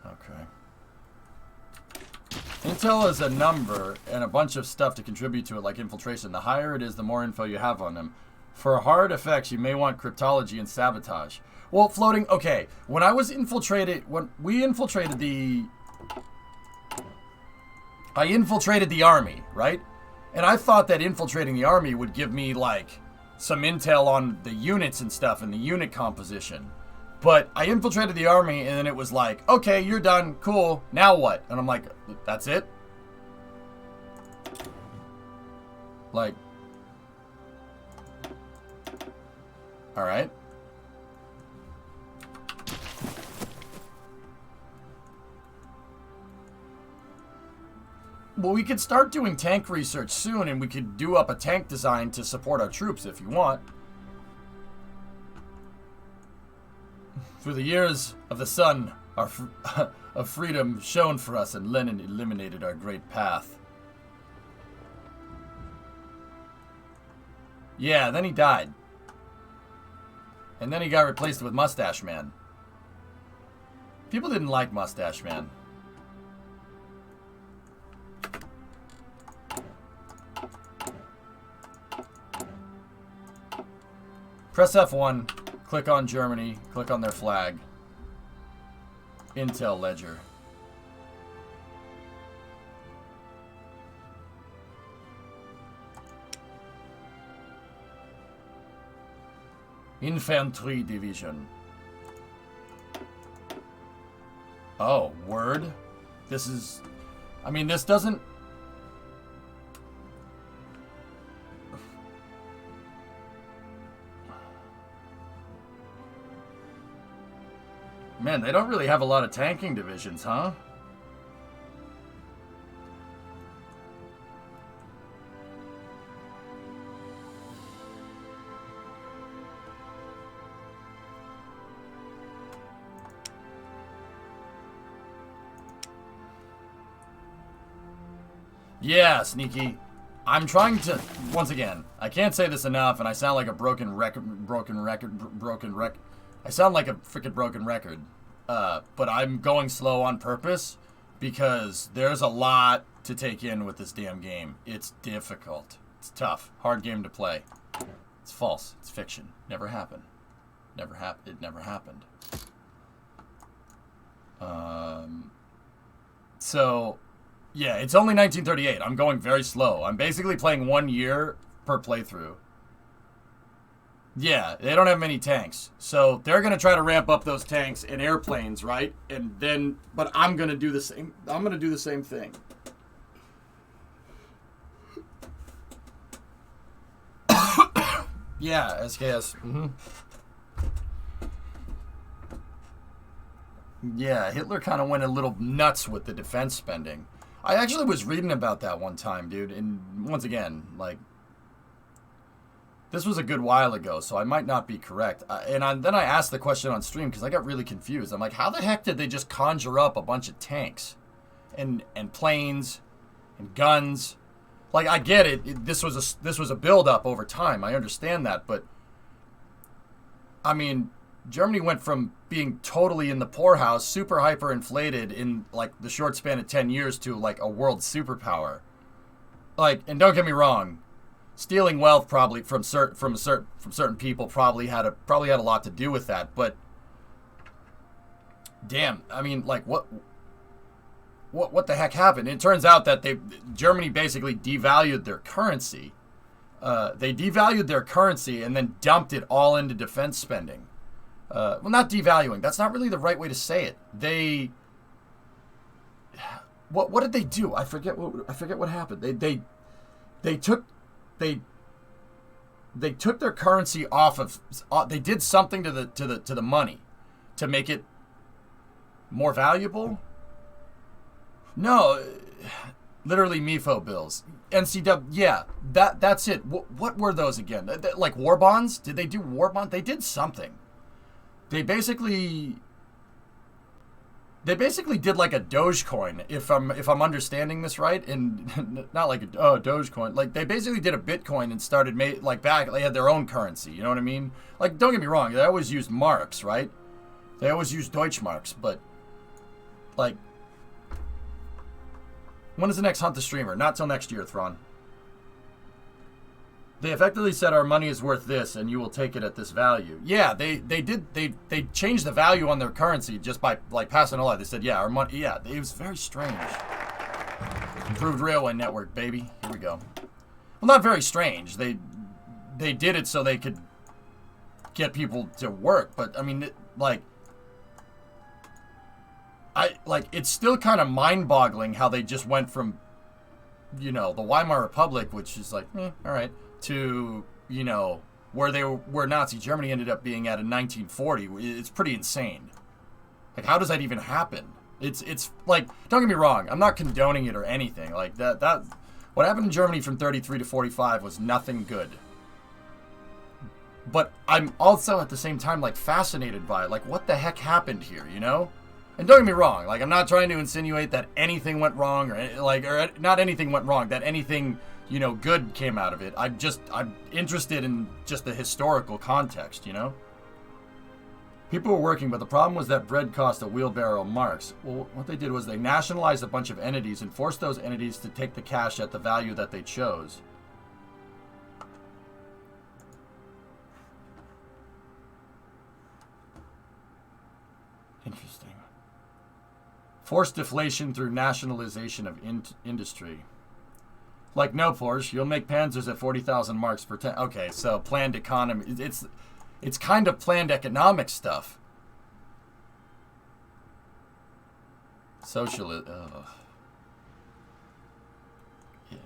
B: Okay. Intel is a number and a bunch of stuff to contribute to it, like infiltration. The higher it is, the more info you have on them. For hard effects, you may want cryptology and sabotage. Well, floating, okay. When I was infiltrated, when we infiltrated I infiltrated the army, right? And I thought that infiltrating the army would give me, like, some intel on the units and stuff and the unit composition. But I infiltrated the army, and then it was like, okay, you're done, cool, now what? And I'm like, that's it? Like, alright. Well, we could start doing tank research soon, and we could do up a tank design to support our troops if you want. Through the years of the sun, our of freedom shone for us, and Lenin eliminated our great path. Yeah, then he died. And then he got replaced with Mustache Man. People didn't like Mustache Man. Press F1, click on Germany, click on their flag. Intel Ledger. Infantry Division. Oh, word? This is... I mean, this doesn't... Man, they don't really have a lot of tanking divisions, huh? Yeah, Sneaky. I'm trying to... Once again, I can't say this enough, and I sound like a broken record. I sound like a freaking broken record. But I'm going slow on purpose because there's a lot to take in with this damn game. It's difficult. It's tough. Hard game to play. It's false. It's fiction. Never happened. It never happened. So, yeah, it's only 1938. I'm going very slow. I'm basically playing 1 year per playthrough. Yeah, they don't have many tanks. So they're going to try to ramp up those tanks and airplanes, right? And then, but I'm going to do the same. I'm going to do the same thing. Yeah, SKS. Yeah, Hitler kind of went a little nuts with the defense spending. I actually was reading about that one time, dude. And once again, like, this was a good while ago, so I might not be correct. Then I asked the question on stream because I got really confused. I'm like, how the heck did they just conjure up a bunch of tanks and planes and guns? Like, I get it. This was a build-up over time. I understand that, but I mean, Germany went from being totally in the poorhouse, super hyper-inflated in like the short span of 10 years to like a world superpower. Like, and don't get me wrong, stealing wealth probably from certain people probably had a lot to do with that. But damn, I mean, like what the heck happened? It turns out that Germany basically devalued their currency. They devalued their currency and then dumped it all into defense spending. Well, not devaluing. That's not really the right way to say it. What did they do? I forget what happened. They took their currency off of. They did something to the money to make it more valuable. No, literally MIFO bills. NCW, yeah, that's it. What were those again? Like war bonds? Did they do war bonds? They did something. They basically did like a Dogecoin, if I'm understanding this right, and not like a Dogecoin. Like they basically did a Bitcoin and started they had their own currency. You know what I mean? Like, don't get me wrong, they always used marks, right? They always used Deutschmarks, but like, when is the next Hunt the Streamer? Not till next year, Thrawn. They effectively said our money is worth this, and you will take it at this value. Yeah, they changed the value on their currency just by like passing a law. They said, yeah, our money. Yeah, it was very strange. Improved railway network, baby. Here we go. Well, not very strange. They did it so they could get people to work, but I mean, it's still kind of mind-boggling how they just went from, the Weimar Republic, which is like, all right, to, where Nazi Germany ended up being at in 1940. It's pretty insane. Like, how does that even happen? It's like, don't get me wrong, I'm not condoning it or anything. Like, that what happened in Germany from 33 to 45 was nothing good. But I'm also at the same time, like, fascinated by it. Like, what the heck happened here, And don't get me wrong, like, I'm not trying to insinuate that anything went wrong, or not anything went wrong, that anything, good came out of it. I'm interested in just the historical context, People were working, but the problem was that bread cost a wheelbarrow of marks. Well, what they did was they nationalized a bunch of entities and forced those entities to take the cash at the value that they chose. Interesting. Forced deflation through nationalization of industry. Like, no, Porsche, you'll make Panzers at 40,000 marks per tank. Okay, so planned economy. It's kind of planned economic stuff. Socialism.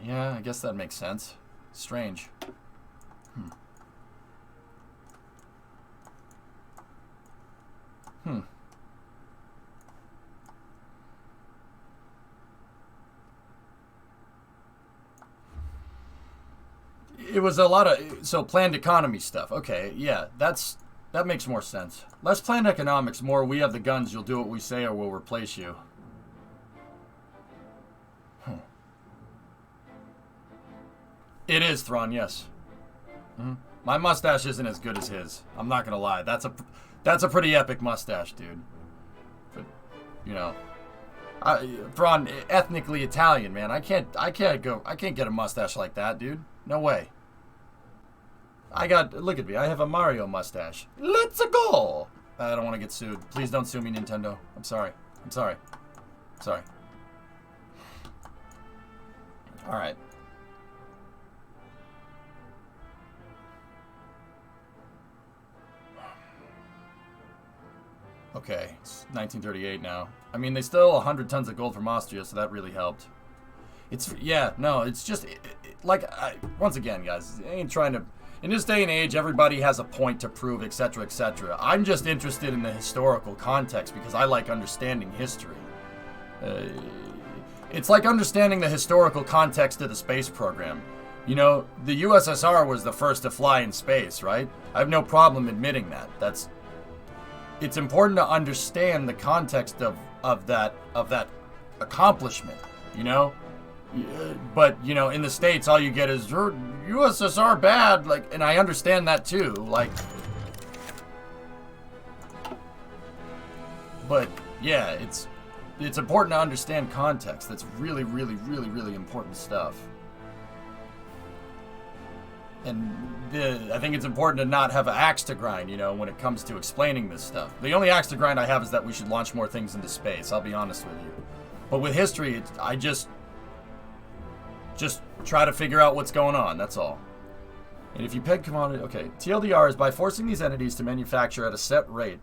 B: Yeah, I guess that makes sense. Strange. It was a lot of planned economy stuff. Okay, yeah, that makes more sense. Less planned economics, more we have the guns, you'll do what we say or we'll replace you. It is, Thrawn, yes. My mustache isn't as good as his. I'm not gonna lie. That's a pretty epic mustache, dude. But Thrawn, ethnically Italian, man. I can't get a mustache like that, dude. No way. Look at me. I have a Mario mustache. Let's go. I don't want to get sued. Please don't sue me, Nintendo. I'm sorry. I'm sorry. Sorry. All right. Okay, it's 1938 now. I mean, they stole 100 tons of gold from Austria, so that really helped. Yeah, no, it's just, once again, guys, I ain't trying to, in this day and age, everybody has a point to prove, etc., etc. I'm just interested in the historical context because I like understanding history. It's like understanding the historical context of the space program. You know, the USSR was the first to fly in space, right? I have no problem admitting that. It's important to understand the context of that accomplishment, you know? But, you know, in the States, all you get is, USSR bad, like, and I understand that too, like, but, yeah, it's important to understand context. That's really, really, really, really important stuff. And I think it's important to not have an axe to grind, you know, when it comes to explaining this stuff. The only axe to grind I have is that we should launch more things into space, I'll be honest with you. But with history, I just try to figure out what's going on, that's all. And if you peg commodity, okay, TLDR is by forcing these entities to manufacture at a set rate,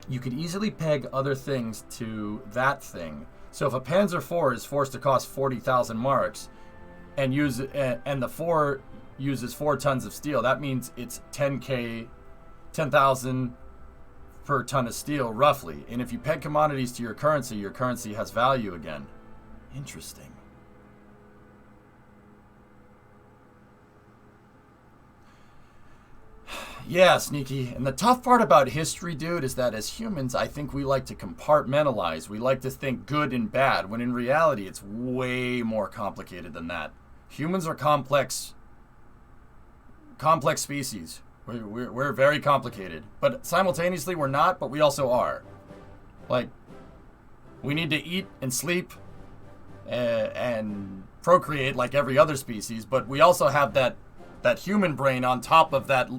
B: you could easily peg other things to that thing. So if a Panzer IV is forced to cost 40,000 marks, and the 4 uses 4 tons of steel, that means it's 10,000 per ton of steel, roughly. And if you peg commodities to your currency has value again. Interesting. Yeah, Sneaky. And the tough part about history, dude, is that as humans, I think we like to compartmentalize. We like to think good and bad, when in reality, it's way more complicated than that. Humans are complex species. We're very complicated. But simultaneously, we're not, but we also are. Like, we need to eat and sleep and procreate like every other species, but we also have that human brain on top of that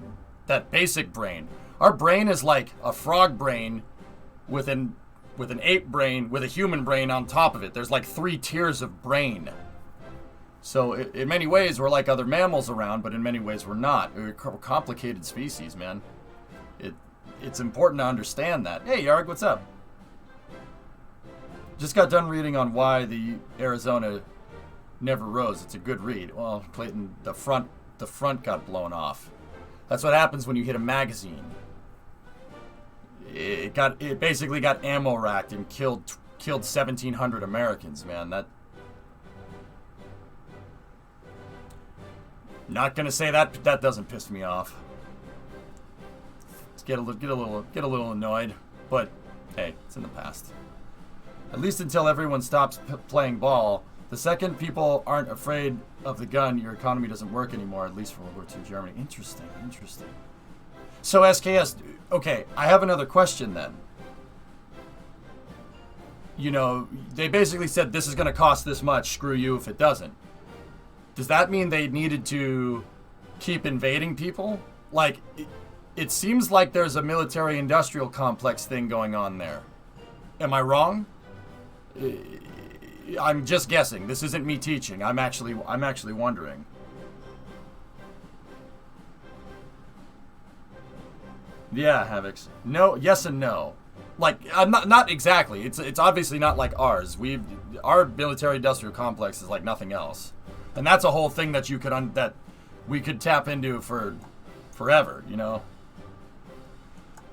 B: basic brain. Our brain is like a frog brain with an ape brain with a human brain on top of it. There's like 3 tiers of brain. So in many ways, we're like other mammals around, but in many ways, we're not. We're a complicated species, man. It's important to understand that. Hey, Yarg, what's up? Just got done reading on why the Arizona never rose. It's a good read. Well, Clayton, the front got blown off. That's what happens when you hit a magazine. It basically got ammo racked and killed 1,700 Americans, man. Not gonna say that doesn't piss me off. Get a little annoyed, but hey, it's in the past. At least until everyone stops playing ball. The second people aren't afraid of the gun, your economy doesn't work anymore. At least for World War II Germany. Interesting. So SKS, okay, I have another question then. You know, they basically said this is gonna cost this much. Screw you if it doesn't. Does that mean they needed to keep invading people? Like, it seems like there's a military-industrial complex thing going on there. Am I wrong? I'm just guessing. This isn't me teaching. I'm actually wondering. Yeah, Havocs. No, yes and no. Like, not exactly. It's obviously not like ours. Our military-industrial complex is like nothing else. And that's a whole thing that that we could tap into for forever, you know?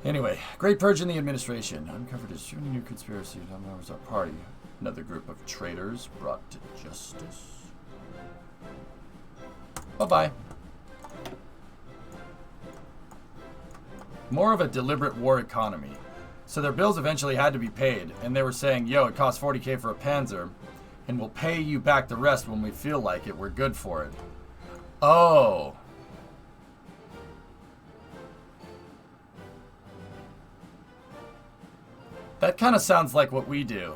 B: Anyway, Great Purge in the administration. Uncovered as shooting new conspiracy. Members of our party. Another group of traitors brought to justice. Bye-bye. More of a deliberate war economy. So their bills eventually had to be paid, and they were saying, yo, it costs 40K for a Panzer, and we'll pay you back the rest when we feel like it. We're good for it. Oh. That kind of sounds like what we do.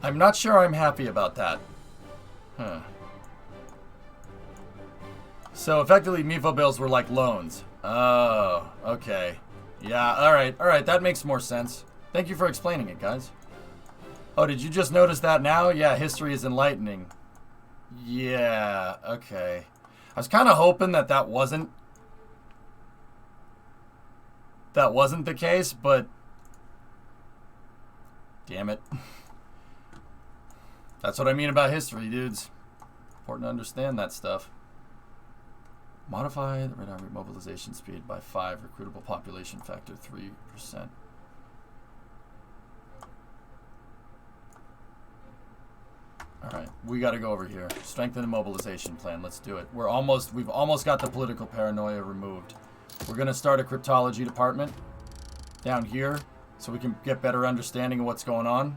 B: I'm not sure I'm happy about that. Huh. So effectively, MIFO bills were like loans. Oh, okay. Yeah, alright, that makes more sense. Thank you for explaining it, guys. Oh, did you just notice that now? Yeah, history is enlightening. Yeah, okay. I was kind of hoping that that wasn't the case, but damn it. That's what I mean about history, dudes. Important to understand that stuff. Modify the radar mobilization speed by 5, recruitable population factor 3%. Alright, we gotta go over here. Strengthen the mobilization plan. Let's do it. We've almost got the political paranoia removed. We're gonna start a cryptology department down here so we can get better understanding of what's going on.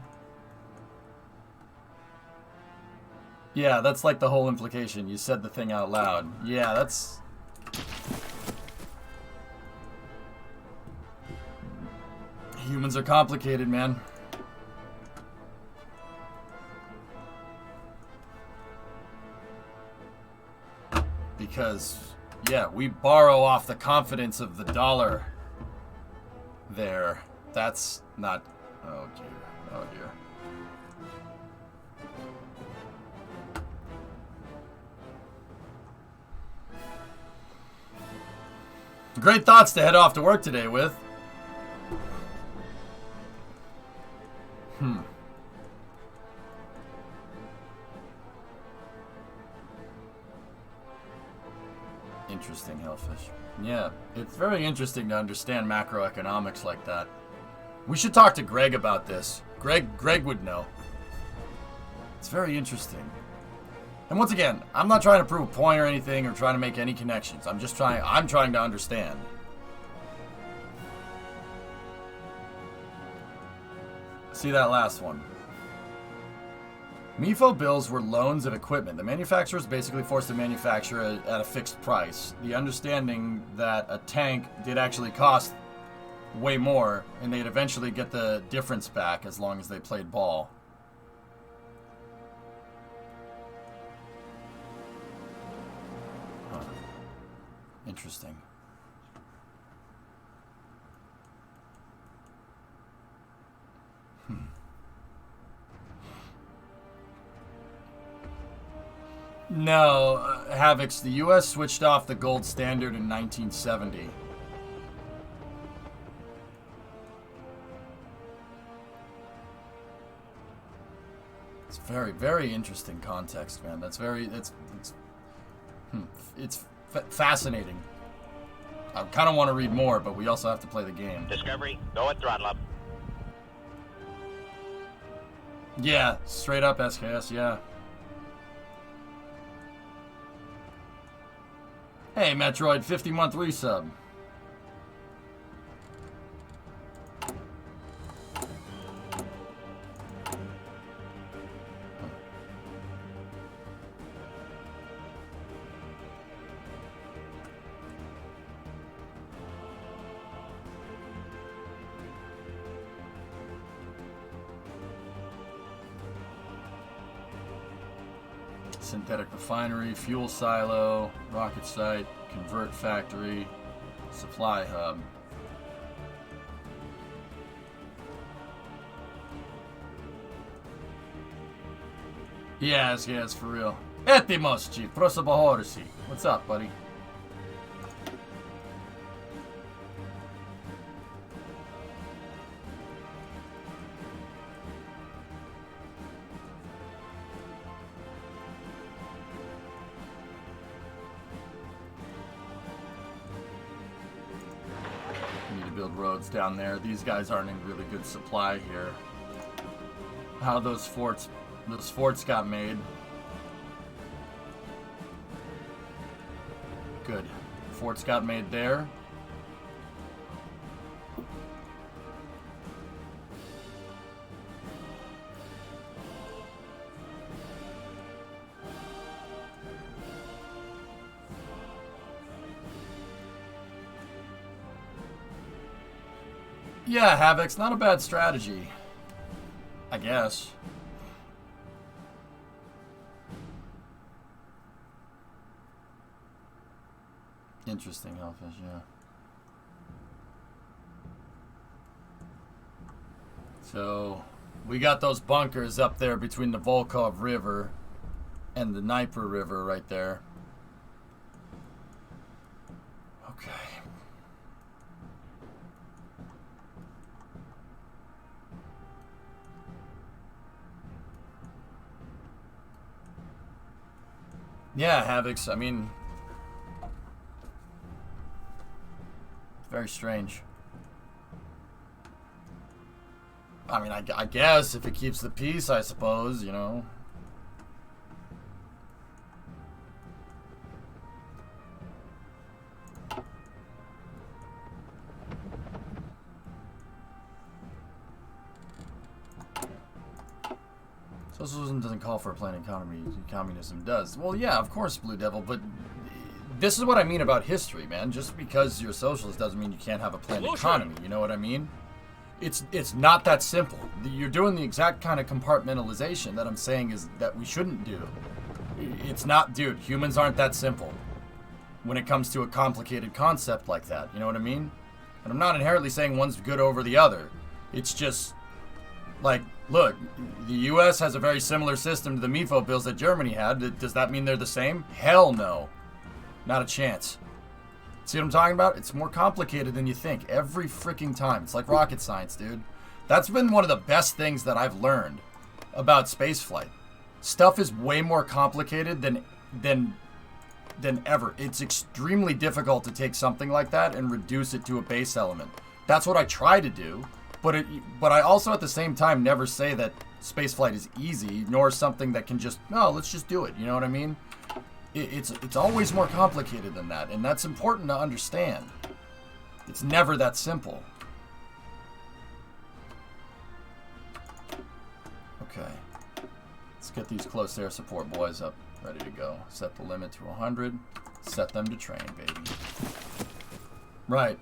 B: Yeah, that's like the whole implication. You said the thing out loud. Yeah, that's... Humans are complicated, man. Because, yeah, we borrow off the confidence of the dollar there. That's not... Oh, dear. Oh, dear. Great thoughts to head off to work today with. Interesting, Hellfish. Yeah, it's very interesting to understand macroeconomics like that. We should talk to Greg about this. Greg would know. It's very interesting. And once again, I'm not trying to prove a point or anything or trying to make any connections. I'm trying to understand. See that last one. MIFO bills were loans of equipment. The manufacturer is basically forced to manufacture at a fixed price. The understanding that a tank did actually cost way more, and they'd eventually get the difference back as long as they played ball. Huh. Interesting. No, Havocs, the U.S. switched off the gold standard in 1970. It's very, very interesting context, man. It's fascinating. I kind of want to read more, but we also have to play the game.
A: Discovery, go at throttle up.
B: Yeah, straight up SKS, yeah. Hey, Metroid, 50-month resub. Synthetic refinery, fuel silo, rocket site, convert factory, supply hub. Yes, for real. Etimoschi, prosobohorsi. What's up, buddy? Roads down there. These guys aren't in really good supply here. How those forts got made. Good. Forts got made there. Yeah, Havoc's not a bad strategy. I guess. Interesting, Hellfish, yeah. So, we got those bunkers up there between the Volkhov River and the Dnieper River right there. Okay. Yeah, Havocs, I mean... very strange. I mean, I guess if it keeps the peace, I suppose, you know. Socialism doesn't call for a planned economy. Communism does. Well, yeah, of course, Blue Devil, but this is what I mean about history, man. Just because you're a socialist doesn't mean you can't have a planned economy. You know what I mean? It's not that simple. You're doing the exact kind of compartmentalization that I'm saying is that we shouldn't do. It's not, dude, humans aren't that simple when it comes to a complicated concept like that. You know what I mean? And I'm not inherently saying one's good over the other. It's just, like, look, the U.S. has a very similar system to the MIFO bills that Germany had. Does that mean they're the same? Hell no. Not a chance. See what I'm talking about? It's more complicated than you think. Every freaking time. It's like rocket science, dude. That's been one of the best things that I've learned about spaceflight. Stuff is way more complicated than ever. It's extremely difficult to take something like that and reduce it to a base element. That's what I try to do. But I also at the same time never say that spaceflight is easy, nor something that can just, no, let's just do it. You know what I mean? It's always more complicated than that, and that's important to understand. It's never that simple. Okay. Let's get these close air support boys up, ready to go. Set the limit to 100. Set them to train, baby. Right.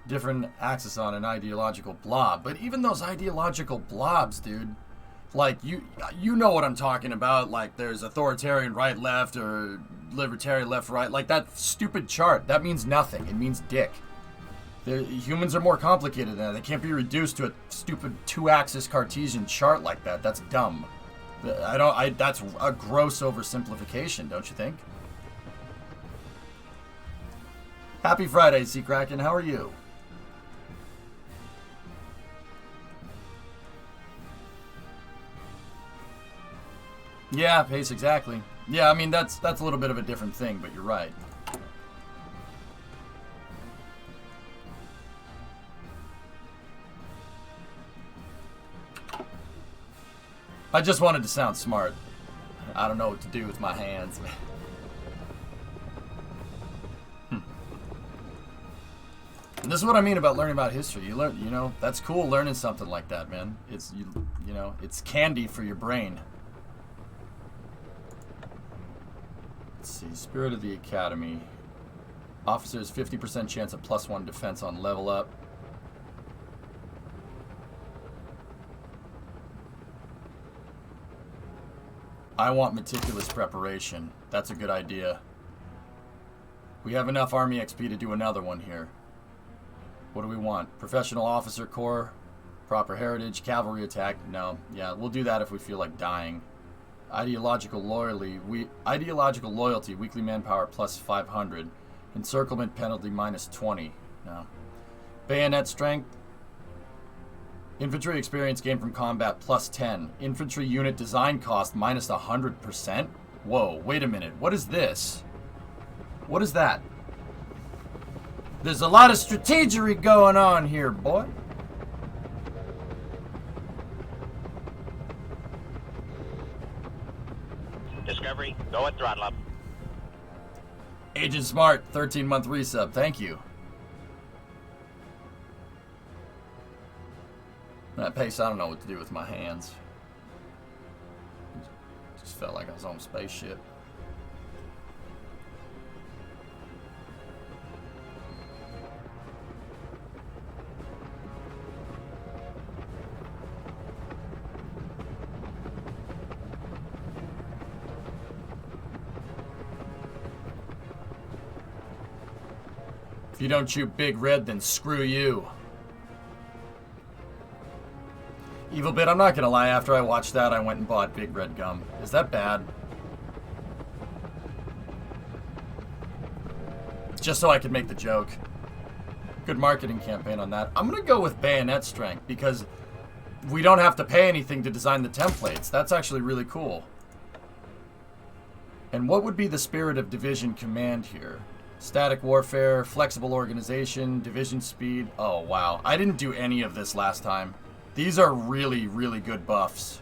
B: Different axis on an ideological blob. But even those ideological blobs, dude, like, you know what I'm talking about. Like, there's authoritarian right-left or libertarian left-right. Like, that stupid chart, that means nothing. It means dick. Humans are more complicated than that. They can't be reduced to a stupid two-axis Cartesian chart like that. That's dumb. That's a gross oversimplification, don't you think? Happy Friday, Sea Kraken. How are you? Yeah, pace, exactly. Yeah, I mean, that's a little bit of a different thing, but you're right. I just wanted to sound smart. I don't know what to do with my hands. And this is what I mean about learning about history. You learn, you know, that's cool learning something like that, man. It's, you know, it's candy for your brain. Let's see, Spirit of the Academy. Officers, 50% chance of +1 defense on level up. I want meticulous preparation. That's a good idea. We have enough Army XP to do another one here. What do we want? Professional Officer Corps, Proper Heritage, Cavalry Attack. No, yeah, we'll do that if we feel like dying. Ideological loyalty, weekly manpower +500. Encirclement penalty -20. No. Bayonet Strength. Infantry experience gained from combat +10. Infantry unit design cost -100%. Whoa, wait a minute. What is this? What is that? There's a lot of strategery going on here, boy.
A: Discovery, go at throttle up.
B: Agent Smart, 13-month resub. Thank you. That pace, I don't know what to do with my hands. Just felt like I was on a spaceship. you don't shoot Big Red, then screw you. Evil Bit, I'm not gonna lie, after I watched that, I went and bought Big Red gum. Is that bad? Just so I could make the joke. Good marketing campaign on that. I'm gonna go with Bayonet Strength because we don't have to pay anything to design the templates. That's actually really cool. And what would be the spirit of division command here? Static warfare, flexible organization, division speed. Oh, wow. I didn't do any of this last time. These are really, really good buffs.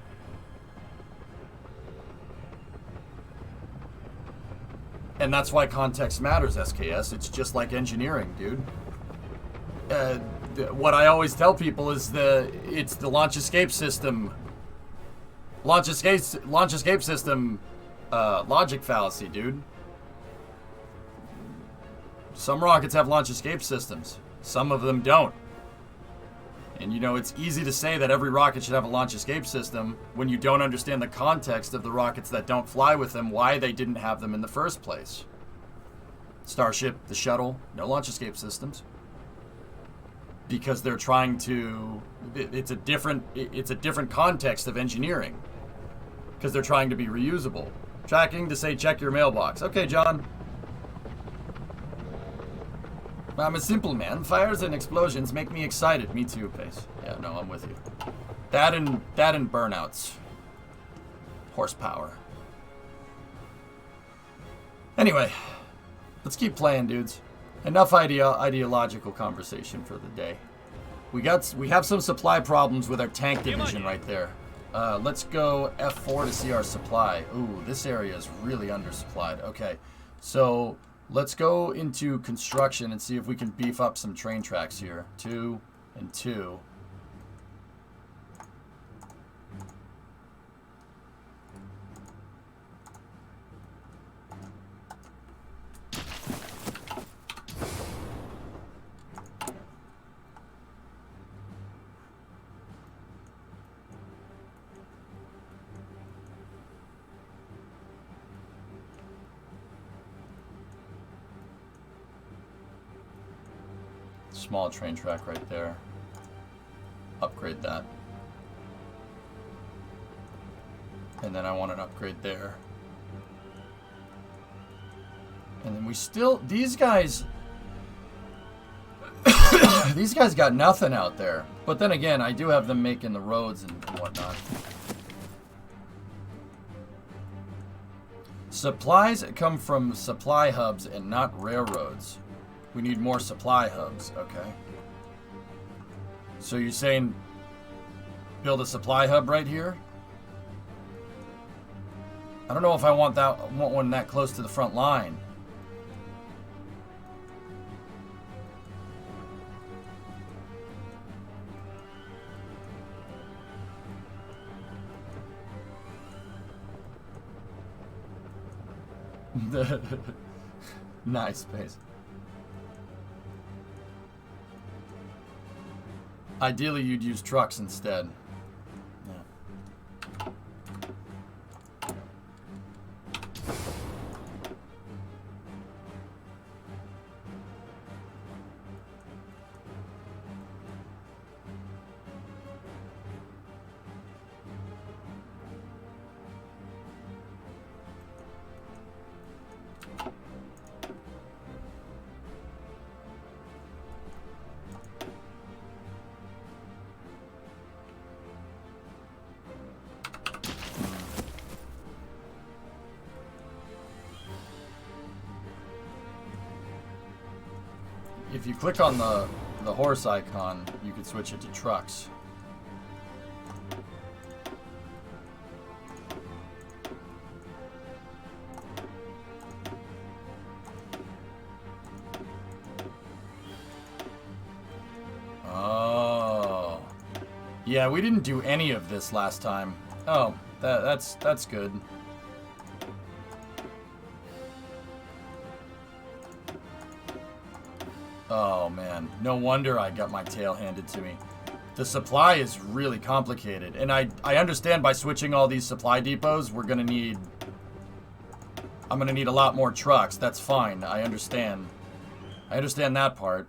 B: And that's why context matters, SKS. It's just like engineering, dude. What I always tell people is it's the launch escape system. Launch escape system logic fallacy, dude. Some rockets have launch escape systems. Some of them don't. And you know, it's easy to say that every rocket should have a launch escape system when you don't understand the context of the rockets that don't fly with them, why they didn't have them in the first place. Starship, the shuttle, no launch escape systems. Because they're trying to, it's a different context of engineering. Because they're trying to be reusable. Tracking to say check your mailbox. Okay, John. I'm a simple man. Fires and explosions make me excited. Me too, Pace. Yeah, no, I'm with you. That and burnouts. Horsepower. Anyway, let's keep playing, dudes. Enough ideological conversation for the day. We have some supply problems with our tank division right there. Let's go F4 to see our supply. Ooh, this area is really undersupplied. Okay, so let's go into construction and see if we can beef up some train tracks here. 2 and 2. Small train track right there. Upgrade that. And then I want an upgrade there. And then we still, these guys these guys got nothing out there. But then again, I do have them making the roads and whatnot. Supplies come from supply hubs and not railroads. We need more supply hubs, okay. So you're saying build a supply hub right here? I don't know if I want one that close to the front line. Nice, Pace. Ideally, you'd use trucks instead. Yeah. If you click on the horse icon, you could switch it to trucks. Oh. Yeah, we didn't do any of this last time. Oh, that's good. Oh man, no wonder I got my tail handed to me. The supply is really complicated, and I understand by switching all these supply depots, I'm gonna need a lot more trucks. That's fine, I understand. I understand that part.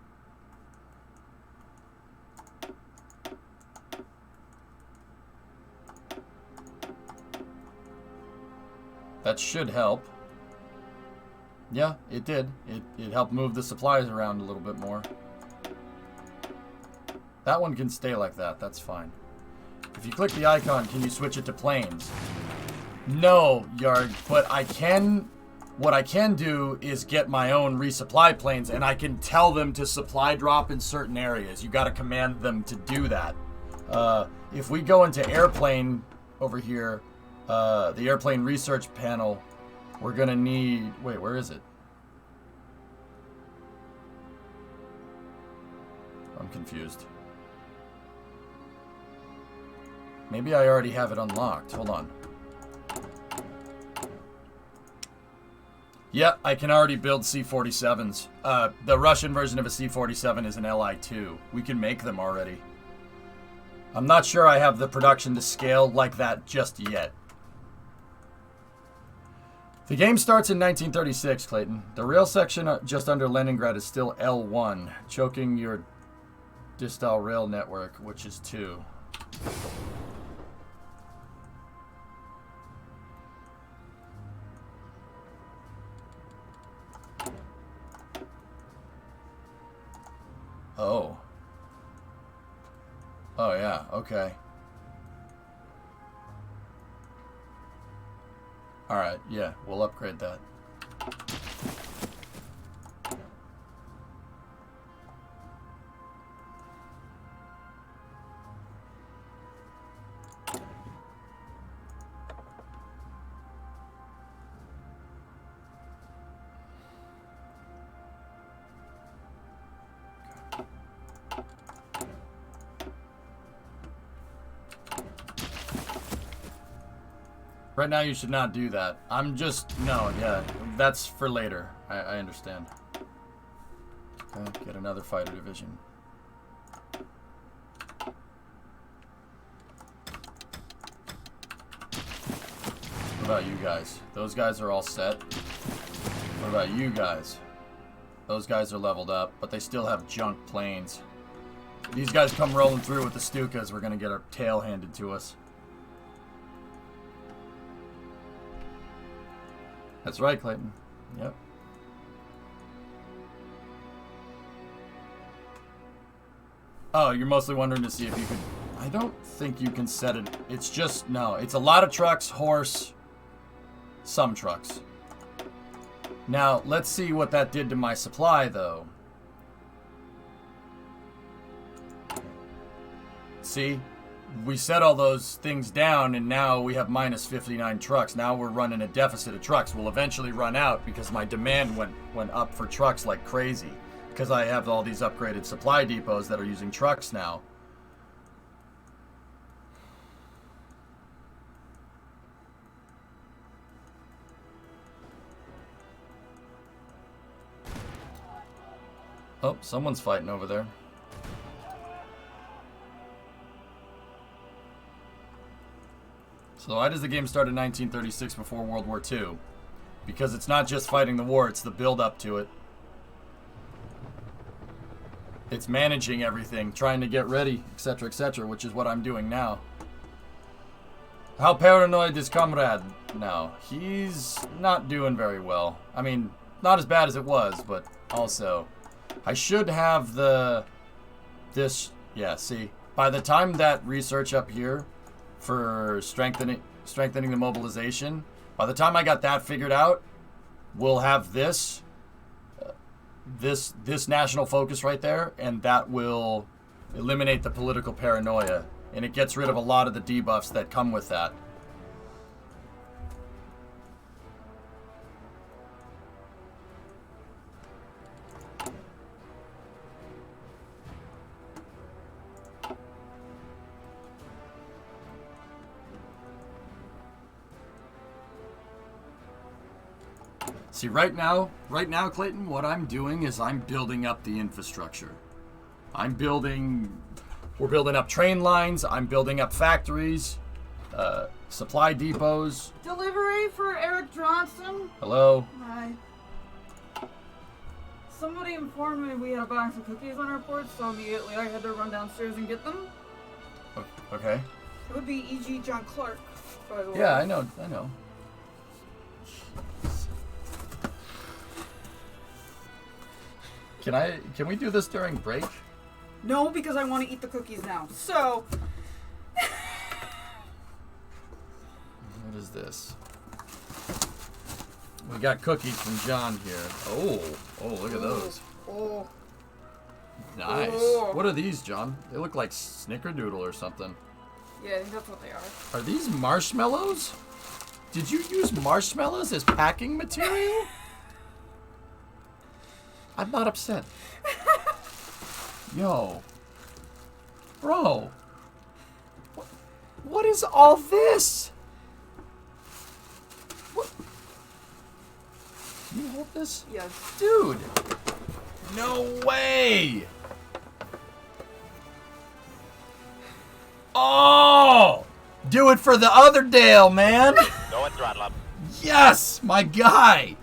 B: That should help. Yeah, it did. It helped move the supplies around a little bit more. That one can stay like that. That's fine. If you click the icon, can you switch it to planes? No, Yard, but I can... What I can do is get my own resupply planes, and I can tell them to supply drop in certain areas. You got to command them to do that. If we go into airplane over here, the airplane research panel, we're going to need... Wait, where is it? I'm confused. Maybe I already have it unlocked. Hold on. Yeah, I can already build C-47s. The Russian version of a C-47 is an Li-2. We can make them already. I'm not sure I have the production to scale like that just yet. The game starts in 1936, Clayton. The rail section just under Leningrad is still L1, choking your distal rail network, which is 2. Oh. Oh, yeah. Okay. Alright, yeah. We'll upgrade that. Right now, you should not do that. I'm just... No, yeah. That's for later. I understand. Okay, get another fighter division. What about you guys? Those guys are all set. What about you guys? Those guys are leveled up, but they still have junk planes. These guys come rolling through with the Stukas, we're gonna get our tail handed to us. That's right, Clayton. Yep. Oh, you're mostly wondering to see if you could... I don't think you can set it. It's just... No, it's a lot of trucks, horse, some trucks. Now, let's see what that did to my supply, though. See? We set all those things down, and now we have minus 59 trucks. Now we're running a deficit of trucks. We'll eventually run out because my demand went up for trucks like crazy. Because I have all these upgraded supply depots that are using trucks now. Oh, someone's fighting over there. So why does the game start in 1936 before World War II? Because it's not just fighting the war, it's the build-up to it. It's managing everything, trying to get ready, etc., which is what I'm doing now. How paranoid is Comrade now? He's not doing very well. I mean, not as bad as it was, but also... I should have yeah, see. By the time that research up here for strengthening the mobilization, by the time I got that figured out, we'll have this national focus right there, and that will eliminate the political paranoia, and it gets rid of a lot of the debuffs that come with that. See, right now, Clayton, what I'm doing is I'm building up the infrastructure. We're building up train lines, I'm building up factories, supply depots.
D: Delivery for Eric Johnson.
B: Hello?
D: Hi. somebody informed me we had a box of cookies on our porch, so immediately I had to run downstairs and get them.
B: Okay.
D: It would be E.G. John Clark, by the way.
B: Yeah, I know. Can we do this during break?
D: No, because I want to eat the cookies now. So...
B: What is this? We got cookies from John here. Oh, look at those.
D: Oh.
B: Nice.
D: Oh.
B: What are these, John? They look like snickerdoodle or something.
D: Yeah, I think that's what they are.
B: Are these marshmallows? Did you use marshmallows as packing material? I'm not upset. Yo. Bro. What is all this? What? Can you hold this?
D: Yes.
B: Dude. No way. Oh! Do it for the other Dale, man.
A: Go and throttle up.
B: Yes, my guy.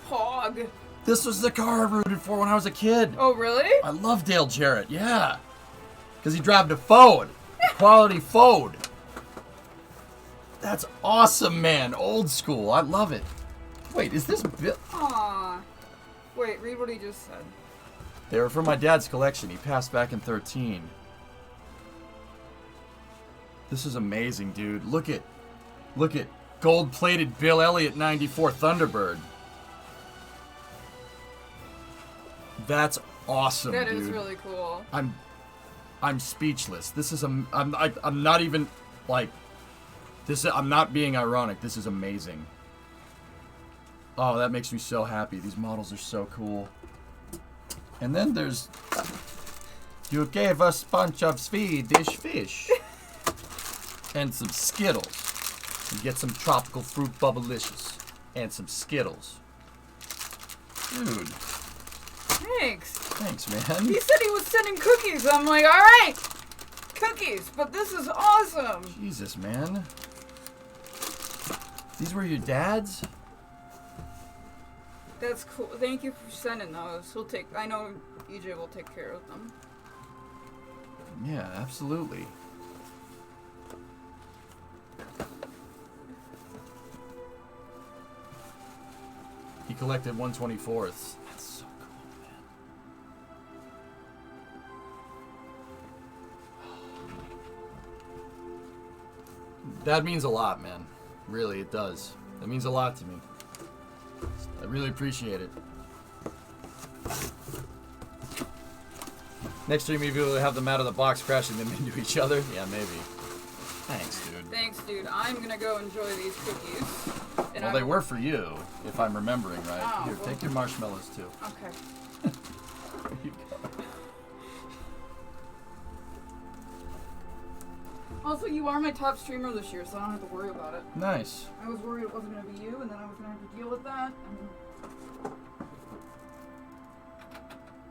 D: Hog.
B: This was the car I rooted for when I was a kid.
D: Oh, really?
B: I love Dale Jarrett, yeah. Because he drive a Ford. Quality Ford. That's awesome, man. Old school. I love it. Wait, is this Bill?
D: Aww. Wait, read what he just said.
B: They were from my dad's collection. He passed back in 13. This is amazing, dude. Look at gold-plated Bill Elliott 94 Thunderbird. That's awesome,
D: That
B: dude.
D: is really cool.
B: I'm speechless. This is I'm not even like this. I'm not being ironic. This is amazing. Oh, that makes me so happy. These models are so cool. And then there's you gave us a bunch of Swedish fish and some Skittles. You get some tropical fruit bubblicious and some Skittles. Dude.
D: Thanks.
B: Thanks, man.
D: He said he was sending cookies. I'm like, all right, cookies. But this is awesome.
B: Jesus, man. These were your dad's?
D: That's cool. Thank you for sending those. I know EJ will take care of them.
B: Yeah, absolutely. He collected 1/24ths. That's so cool, man. That means a lot, man. Really, it does. That means a lot to me. I really appreciate it. Next stream, maybe we'll have them out of the box crashing them into each other. Yeah, maybe. Thanks, dude.
D: Thanks, dude. I'm gonna go enjoy these cookies. And
B: Well, they were for you, if I'm remembering right.
D: Oh,
B: Here,
D: well.
B: take your marshmallows, too.
D: Okay.
B: There you go.
D: Also, you are my top streamer this year, so I don't have to worry about it.
B: Nice.
D: I was worried it wasn't gonna be you, and then I was gonna have to deal with that.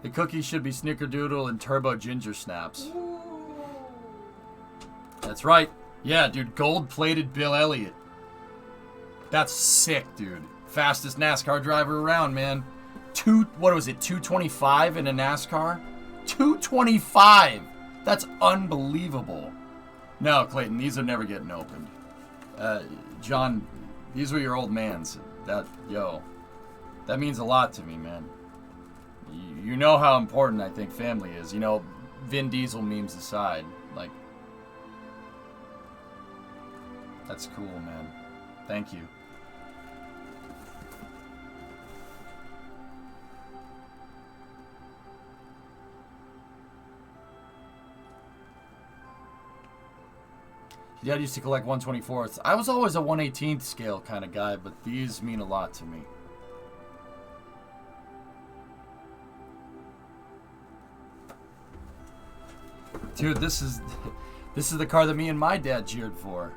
B: The cookies should be Snickerdoodle and Turbo Ginger Snaps.
D: Ooh.
B: That's right. Yeah, dude, gold-plated Bill Elliott. That's sick, dude. Fastest NASCAR driver around, man. 225 in a NASCAR? 225! That's unbelievable. No, Clayton, these are never getting opened. John, these were your old man's. That means a lot to me, man. You know how important I think family is. You know, Vin Diesel memes aside. Like, that's cool, man. Thank you. Dad used to collect 1/24ths. I was always a 1/18th scale kind of guy, but these mean a lot to me. Dude, this is the car that me and my dad cheered for.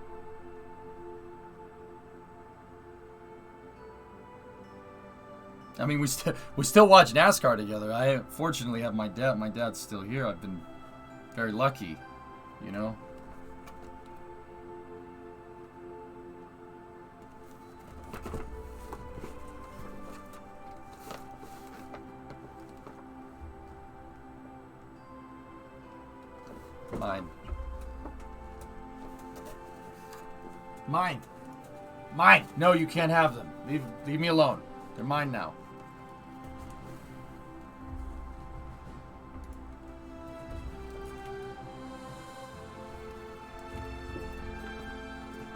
B: I mean, we still watch NASCAR together. I fortunately have my dad. My dad's still here. I've been very lucky, you know. Mine. Mine. Mine. No, you can't have them. Leave me alone. They're mine now.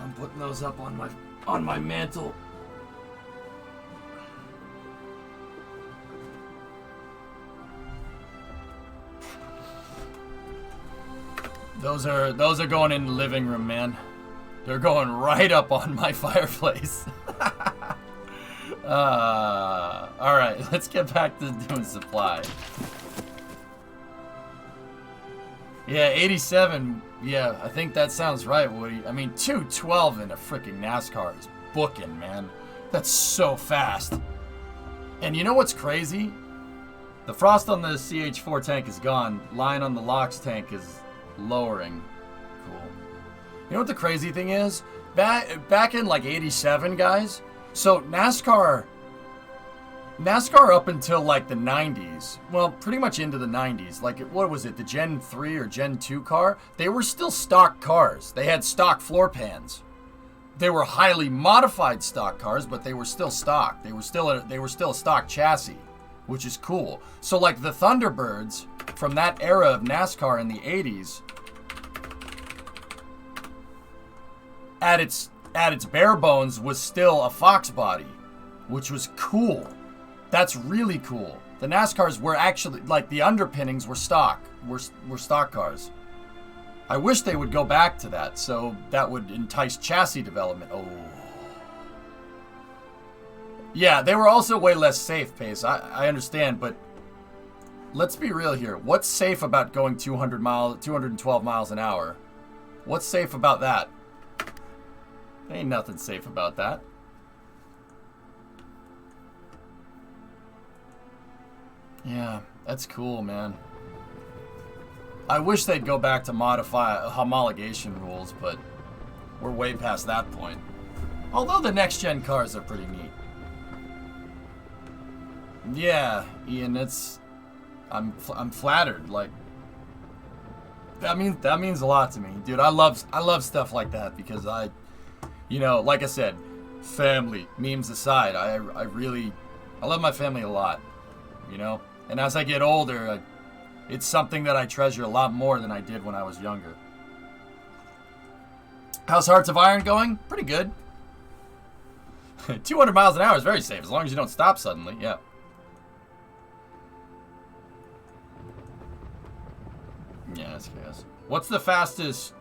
B: I'm putting those up on my mantle. Those are going in the living room, man. They're going right up on my fireplace. All right, let's get back to doing supply. Yeah, 87. Yeah, I think that sounds right, Woody. I mean, 212 in a freaking NASCAR is booking, man. That's so fast. And you know what's crazy? The frost on the CH4 tank is gone. Line on the LOX tank is lowering. Cool. You know what the crazy thing is? Back in like 87, guys. So NASCAR up until like the 90s, well, pretty much into the 90s, like what was it, the Gen 3 or Gen 2 car? They were still stock cars. They had stock floor pans. They were highly modified stock cars, but they were still stock. They were still a stock chassis, which is cool. So like the Thunderbirds from that era of NASCAR in the 80s, at its bare bones was still a Fox body, which was cool. That's really cool. The NASCARs were actually, like, the underpinnings were stock, were stock cars. I wish they would go back to that, so that would entice chassis development. Oh. Yeah, they were also way less safe, Pace. I understand, but let's be real here. What's safe about going 212 miles an hour? What's safe about that? Ain't nothing safe about that. Yeah, that's cool, man. I wish they'd go back to modify homologation rules, but we're way past that point. Although the next-gen cars are pretty neat. Yeah, Ian, I'm flattered. Like, that means a lot to me, dude. I love stuff like that because you know, like I said, family, memes aside, I love my family a lot, you know? And as I get older, it's something that I treasure a lot more than I did when I was younger. How's Hearts of Iron going? Pretty good. 200 miles an hour is very safe, as long as you don't stop suddenly, yeah. Yeah, that's chaos. What's the fastest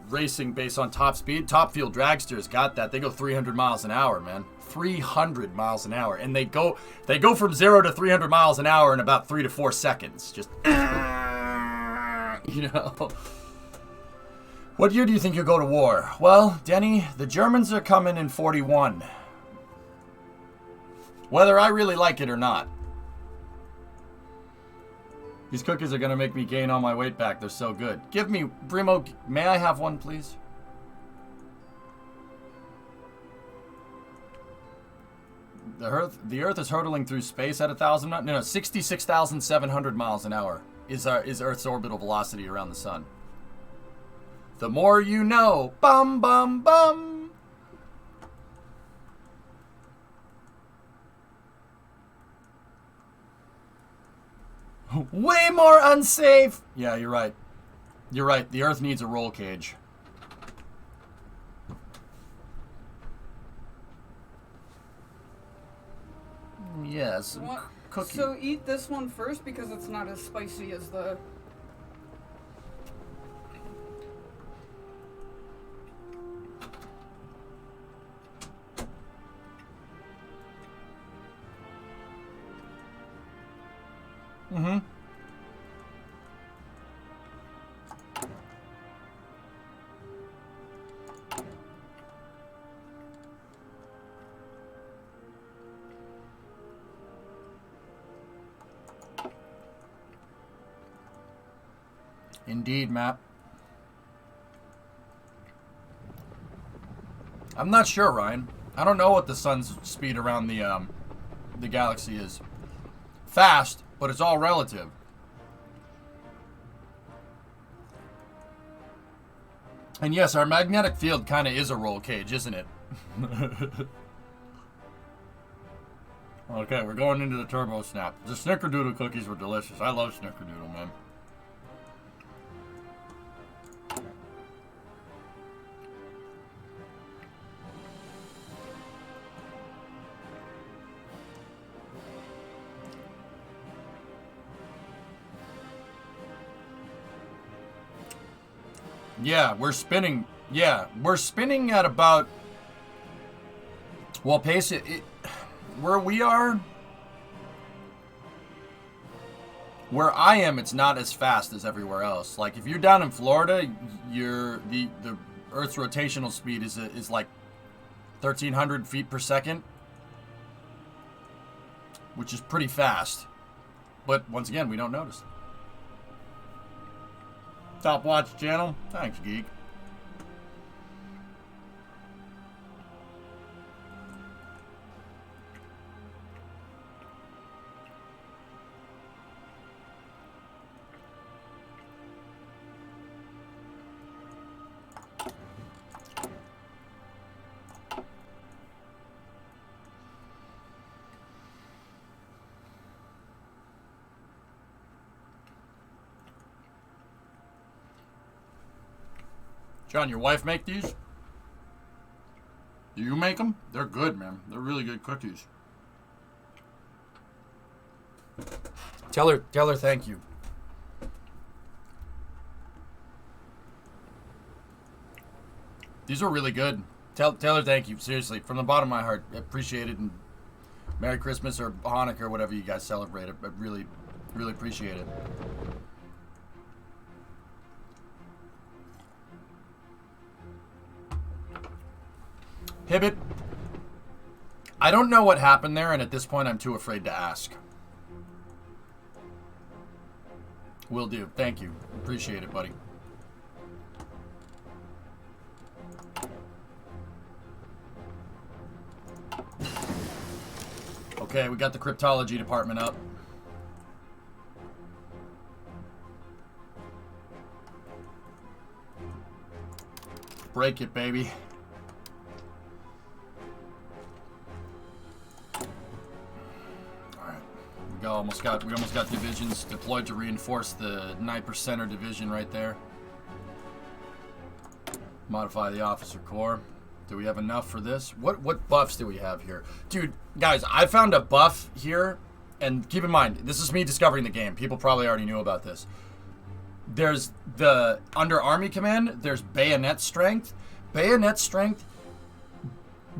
B: racing based on top speed? Top Fuel Dragsters got that. They go 300 miles an hour, man. 300 miles an hour. And they go from 0 to 300 miles an hour in about 3 to 4 seconds. Just, you know. What year do you think you'll go to war? Well, Denny, the Germans are coming in 41. Whether I really like it or not. These cookies are going to make me gain all my weight back. They're so good. Give me, Brimo, may I have one, please? The Earth is hurtling through space at 66,700 miles an hour is Earth's orbital velocity around the sun. The more you know. Bum, bum, bum. Way more unsafe. Yeah, you're right. You're right. The Earth needs a roll cage. Yes. Cookie.
D: So eat this one first because it's not as spicy as the...
B: Mm-hmm. Indeed, Matt. I'm not sure, Ryan. I don't know what the sun's speed around the galaxy is. Fast, but it's all relative. And yes, our magnetic field kind of is a roll cage, isn't it? Okay, we're going into the turbo snap. The snickerdoodle cookies were delicious. I love snickerdoodle, man. Yeah, we're spinning. Yeah, we're spinning at about. Well, pace it. Where we are, where I am, it's not as fast as everywhere else. Like if you're down in Florida, the Earth's rotational speed is like 1,300 feet per second, which is pretty fast. But once again, we don't notice. Top Watch channel, thanks, geek. John, your wife make these? Do you make them? They're good, man. They're really good cookies. Tell her thank you. These are really good. Tell her thank you. Seriously, from the bottom of my heart. I appreciate it, and Merry Christmas or Hanukkah or whatever you guys celebrate. I really, really appreciate it. Hibbit, I don't know what happened there, and at this point I'm too afraid to ask. Will do. Thank you. Appreciate it, buddy. Okay, we got the cryptology department up. Break it, baby. We almost got divisions deployed to reinforce the 9%er division right there. Modify the officer corps. Do we have enough for this? What buffs do we have here? Dude, guys, I found a buff here, and keep in mind, this is me discovering the game. People probably already knew about this. There's under Army Command, there's Bayonet Strength. Bayonet Strength,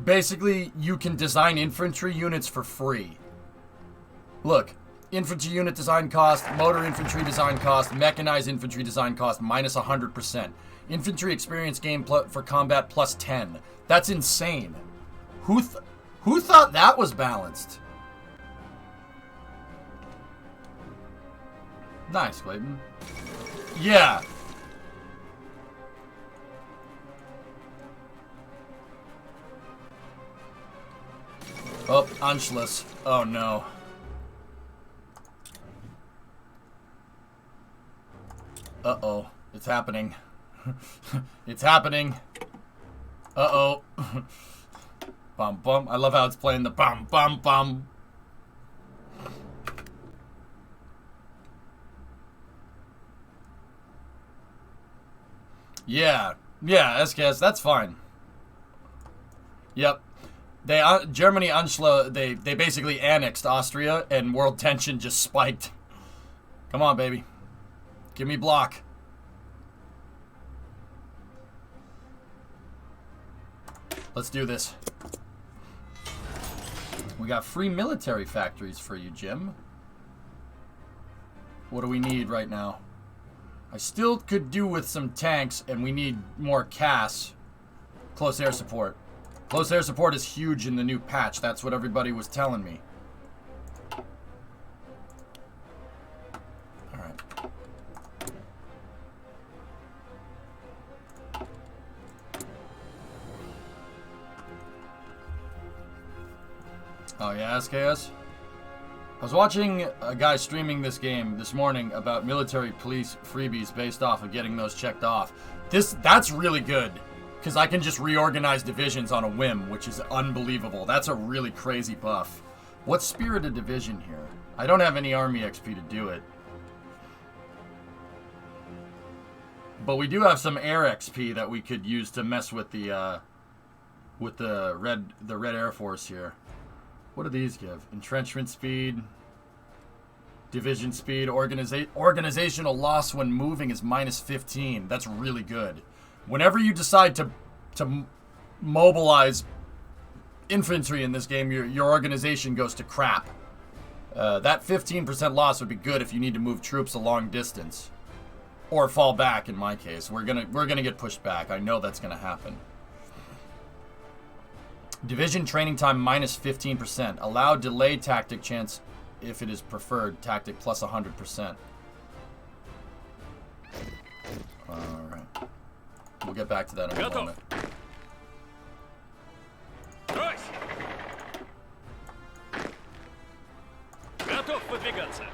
B: basically, you can design infantry units for free. Look, infantry unit design cost, motor infantry design cost, mechanized infantry design cost minus 100%. Infantry experience gain for combat plus 10. That's insane. Who thought that was balanced? Nice, Clayton. Yeah. Oh, Anschluss. Oh no. Uh-oh. It's happening. It's happening. Uh-oh. Bum bum. I love how it's playing the bum bum bum. Yeah. Yeah, SKS, that's fine. Yep. Germany they basically annexed Austria, and world tension just spiked. Come on, baby. Give me block. Let's do this. We got free military factories for you, Jim. What do we need right now? I still could do with some tanks, and we need more CAS. Close air support. Close air support is huge in the new patch. That's what everybody was telling me. Alright. Oh yeah, SKS? I was watching a guy streaming this game this morning about military police freebies based off of getting those checked off. That's really good, because I can just reorganize divisions on a whim, which is unbelievable. That's a really crazy buff. What's Spirit of Division here? I don't have any Army XP to do it. But we do have some Air XP that we could use to mess with the Red Air Force here. What do these give? Entrenchment speed, division speed, organizational loss when moving is -15. That's really good. Whenever you decide to mobilize infantry in this game, your organization goes to crap. That 15% loss would be good if you need to move troops a long distance, or fall back. In my case, we're gonna get pushed back. I know that's gonna happen. Division training time -15%. Allow delay tactic chance if it is preferred. Tactic plus 100%. Alright. We'll get back to that in a moment.
C: Брось! Готов выдвигаться.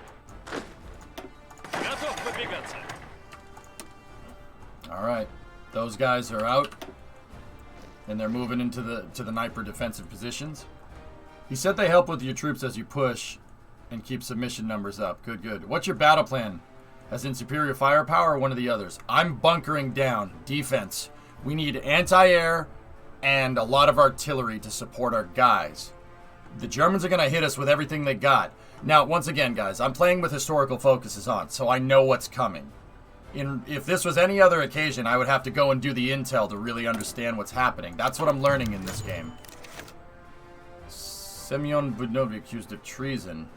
C: Готов выдвигаться.
B: Alright. Those guys are out. And they're moving into the Sniper defensive positions. He said they help with your troops as you push and keep submission numbers up. Good, good. What's your battle plan? As in superior firepower or one of the others? I'm bunkering down. Defense. We need anti-air and a lot of artillery to support our guys. The Germans are going to hit us with everything they got. Now, once again, guys, I'm playing with historical focuses on, so I know what's coming. If this was any other occasion, I would have to go and do the intel to really understand what's happening. That's what I'm learning in this game. Semyon Budnovy accused of treason.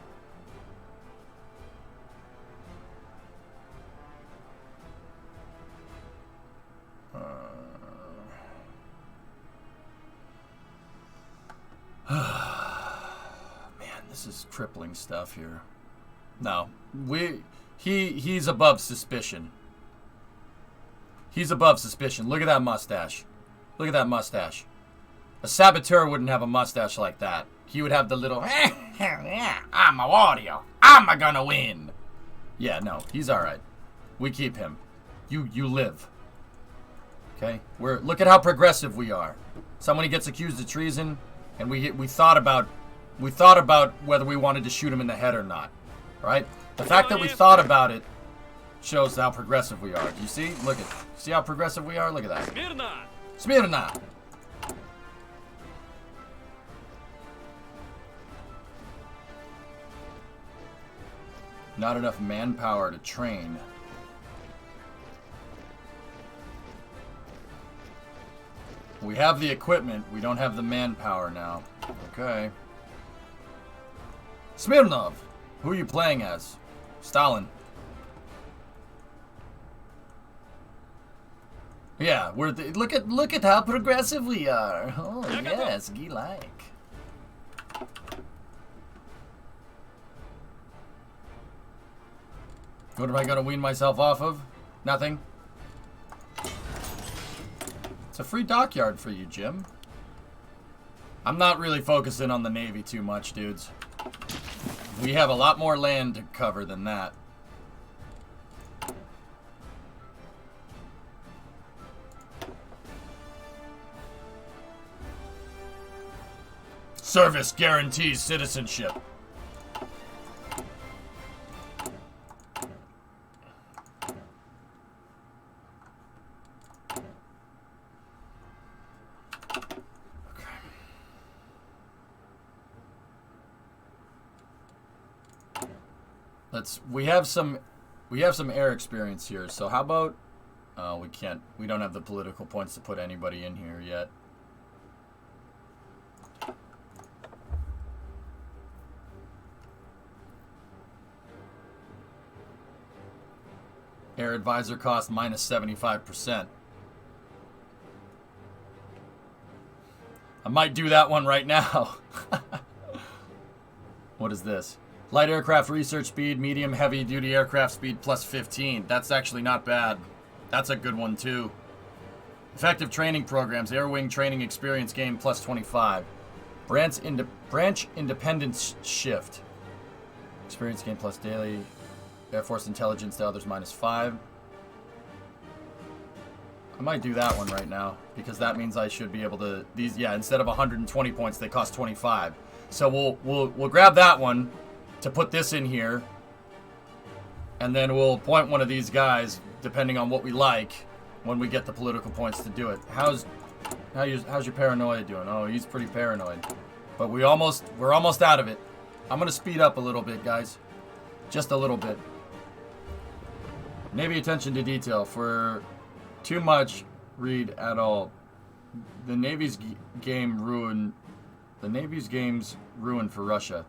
B: Man, this is crippling stuff here. No, he's above suspicion. He's above suspicion. Look at that mustache. Look at that mustache. A saboteur wouldn't have a mustache like that. He would have the little, I'm a warrior. I'm gonna win. Yeah, no, he's alright. We keep him. You live. Okay? Look at how progressive we are. Somebody gets accused of treason, and we thought about whether we wanted to shoot him in the head or not. Right? The fact that we thought about it shows how progressive we are. Do you see? See how progressive we are? Look at that.
C: Смирно!
B: Smyrna! Not enough manpower to train. We have the equipment. We don't have the manpower now. Okay. Smirnov! Who are you playing as? Stalin. Yeah, look at how progressive we are. Oh yes, we like. What am I gonna wean myself off of? Nothing. It's a free dockyard for you, Jim. I'm not really focusing on the Navy too much, dudes. We have a lot more land to cover than that. Service guarantees citizenship. We have some air experience here, so how about we don't have the political points to put anybody in here yet. Air advisor cost minus 75%. I might do that one right now. What is this? Light aircraft research speed, medium heavy duty aircraft speed plus 15. That's actually not bad. That's a good one too. Effective training programs, air wing training experience gain plus 25. Branch independence shift. Experience gain plus daily. Air Force intelligence to others -5. I might do that one right now, because that means I should be able to, these, yeah, instead of 120 points, they cost 25. So we'll grab that one to put this in here, and then we'll point one of these guys, depending on what we like, when we get the political points to do it. How's your paranoia doing? Oh, he's pretty paranoid. But we're almost out of it. I'm gonna speed up a little bit, guys. Just a little bit. Navy attention to detail. For too much read at all. The Navy's game's ruined for Russia.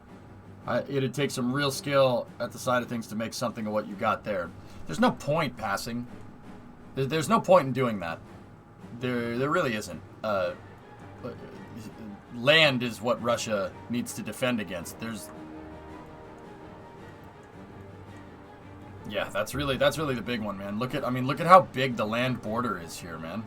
B: It'd take some real skill at the side of things to make something of what you got there. There's no point passing. There's no point in doing that. There really isn't. Land is what Russia needs to defend against. Yeah, that's really the big one, man. Look at how big the land border is here, man.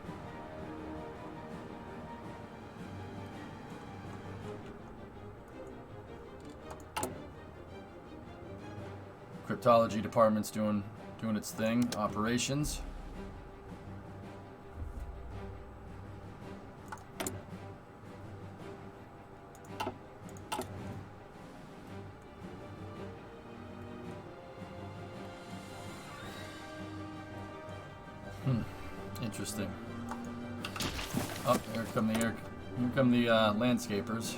B: Cryptology department's doing its thing. Operations. Interesting. Oh, here come the landscapers.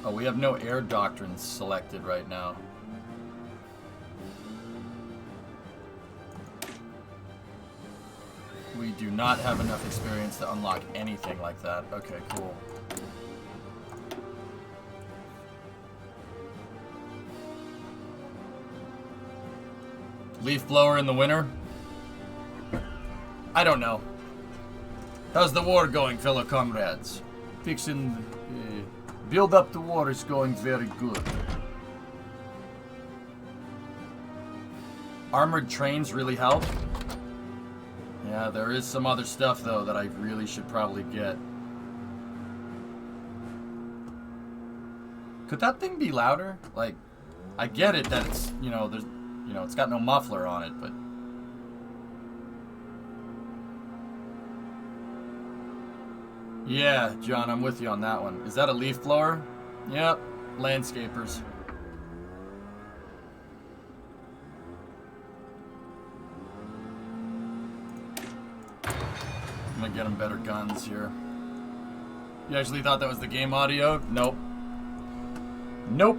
B: Oh, we have no air doctrines selected right now. We do not have enough experience to unlock anything like that. Okay, cool. Leaf blower in the winter? I don't know. How's the war going, fellow comrades? Build up the war is going very good. Armored trains really help. Yeah, there is some other stuff, though, that I really should probably get. Could that thing be louder? Like, I get it that it's, it's got no muffler on it, but... Yeah, John, I'm with you on that one. Is that a leaf blower? Yep, landscapers. I'm gonna get them better guns here. You actually thought that was the game audio? Nope. Nope.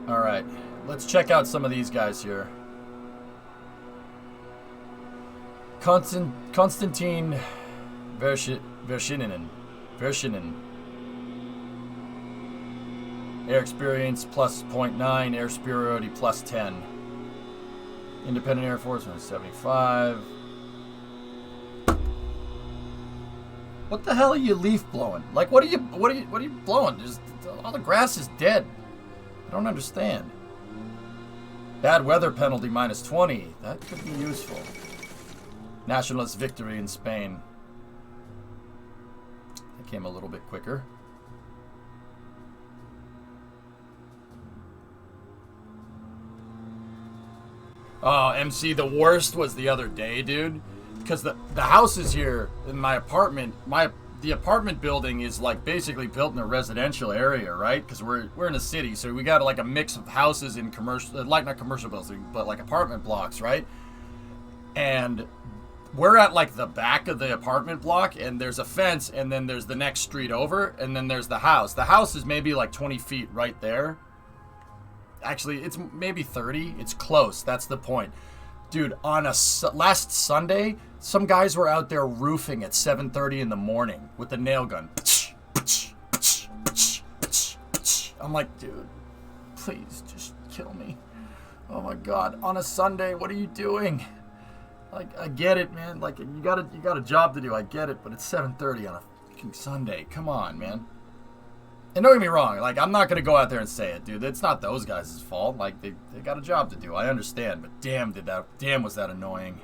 B: Alright, let's check out some of these guys here. Konstantin Vershinin. Air experience plus 0.9, air superiority plus 10. Independent Air Force 75. What the hell are you leaf blowing? Like, what are you blowing? Just all the grass is dead. I don't understand. Bad weather penalty -20. That could be useful. Nationalist victory in Spain. That came a little bit quicker. Oh, MC, the worst was the other day, dude. Because the houses here in my apartment, the apartment building is like basically built in a residential area, right? Because we're in a city, so we got like a mix of houses in commercial, like not commercial buildings, but like apartment blocks, right? And we're at like the back of the apartment block, and there's a fence, and then there's the next street over, and then there's the house. The house is maybe like 20 feet right there. Actually, it's maybe 30. It's close. That's the point. Dude, on last Sunday, some guys were out there roofing at 7:30 in the morning with a nail gun. I'm like, dude, please just kill me. Oh my God, on a Sunday, what are you doing? Like, I get it, man. Like, you got a job to do. I get it, but it's 7:30 on a fucking Sunday. Come on, man. And don't get me wrong, like, I'm not going to go out there and say it, dude. It's not those guys' fault. Like, they got a job to do. I understand, but damn was that annoying.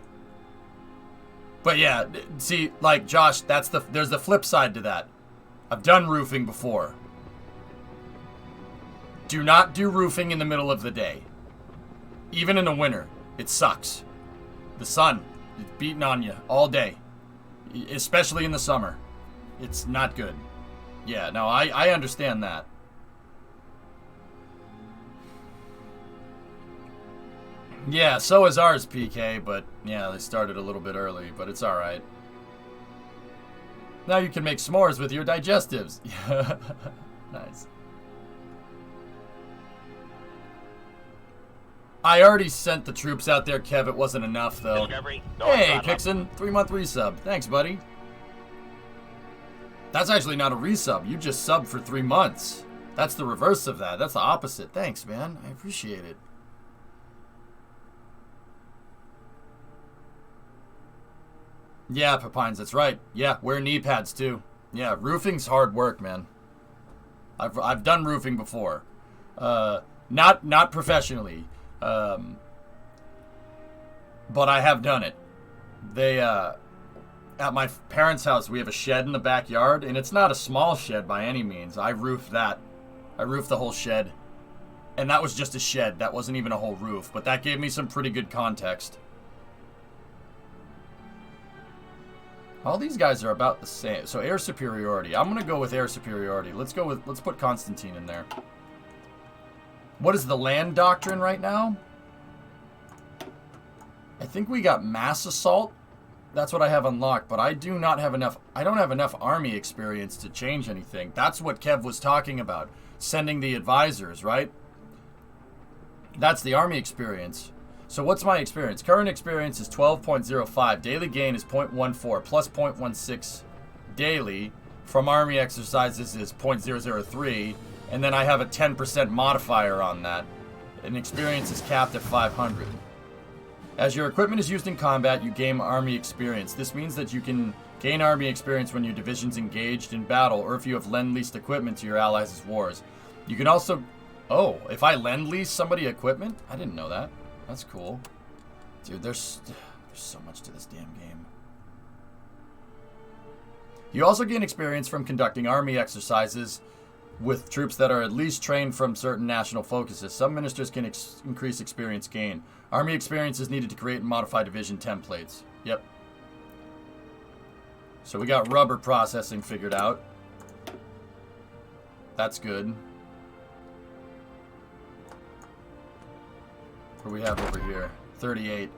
B: But yeah, see, like, Josh, there's the flip side to that. I've done roofing before. Do not do roofing in the middle of the day. Even in the winter, it sucks. The sun is beating on you all day. Especially in the summer. It's not good. Yeah, no, I understand that. Yeah, so is ours, PK, but yeah, they started a little bit early, but it's alright. Now you can make s'mores with your digestives. Nice. I already sent the troops out there, Kev. It wasn't enough, though.
A: Discovery, go
B: Hey,
A: at throttle up.
B: Pixon, 3-month resub. Thanks, buddy. That's actually not a resub. You just subbed for 3 months. That's the reverse of that. That's the opposite. Thanks, man. I appreciate it. Yeah, Pepines, that's right. Yeah, wear knee pads, too. Yeah, roofing's hard work, man. I've done roofing before. Not professionally. But I have done it. They, at my parents' house, we have a shed in the backyard, and it's not a small shed by any means. I roofed that. I roofed the whole shed. And that was just a shed. That wasn't even a whole roof, but that gave me some pretty good context. All these guys are about the same. So air superiority. I'm going to go with air superiority. Let's put Constantine in there. What is the land doctrine right now? I think we got mass assault. That's what I have unlocked, but I do not have enough. I don't have enough army experience to change anything. That's what Kev was talking about. Sending the advisors, right? That's the army experience. So what's my experience? Current experience is 12.05. Daily gain is 0.14 plus 0.16 daily. From army exercises is 0.003. And then I have a 10% modifier on that. And experience is capped at 500. As your equipment is used in combat, you gain army experience. This means that you can gain army experience when your division's engaged in battle, or if you have lend-leased equipment to your allies' wars. You can also... Oh, if I lend-lease somebody equipment? I didn't know that. That's cool. Dude, there's so much to this damn game. You also gain experience from conducting army exercises with troops that are at least trained from certain national focuses. Some ministers can increase experience gain. Army experience is needed to create and modify division templates. Yep. So we got rubber processing figured out. That's good. What do we have over here? 38.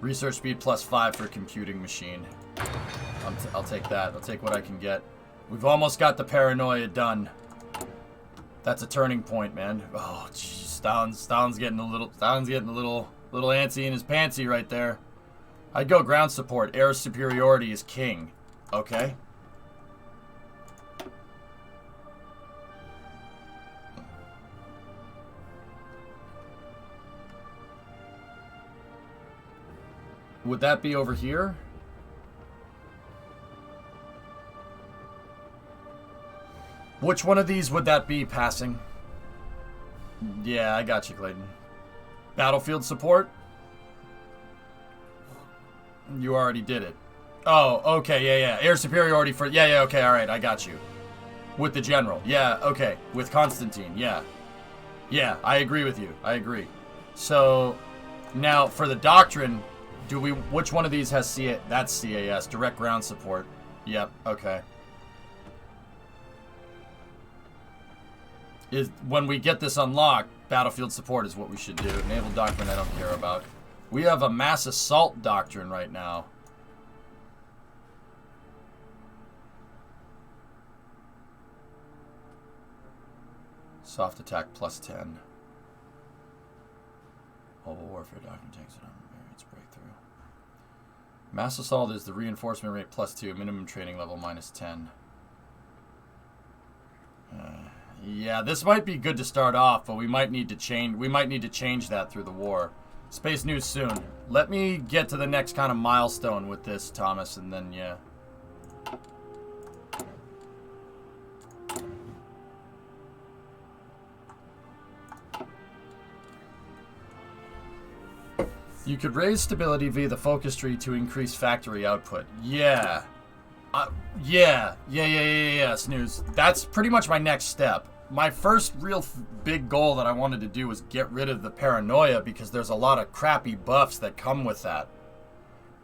B: Research speed plus 5 for computing machine. I'll take that. I'll take what I can get. We've almost got the Paranoia done. That's a turning point, man. Oh, jeez. Stalin's getting a little antsy in his pantsy right there. I'd go ground support. Air superiority is king. Okay. Would that be over here? Which one of these would that be passing? Yeah, I got you, Clayton. Battlefield support? You already did it. Oh, okay, yeah. Air superiority for... Yeah, okay, alright, I got you. With the general. Yeah, okay. With Constantine, yeah. Yeah, I agree with you. I agree. So, now, for the doctrine, which one of these has CA... That's CAS, direct ground support. Yep, okay. When we get this unlocked, battlefield support is what we should do. Naval doctrine I don't care about. We have a mass assault doctrine right now. Soft attack plus 10. Mobile warfare doctrine takes it on variance breakthrough. Mass assault is the reinforcement rate plus 2, minimum training level minus 10. Yeah, this might be good to start off, but we might need to change that through the war. Space news soon. Let me get to the next kind of milestone with this, Thomas, and then yeah. You could raise stability via the focus tree to increase factory output. Yeah. Yeah, Snooze. That's pretty much my next step. my first real big goal that I wanted to do was get rid of the paranoia, because there's a lot of crappy buffs that come with that.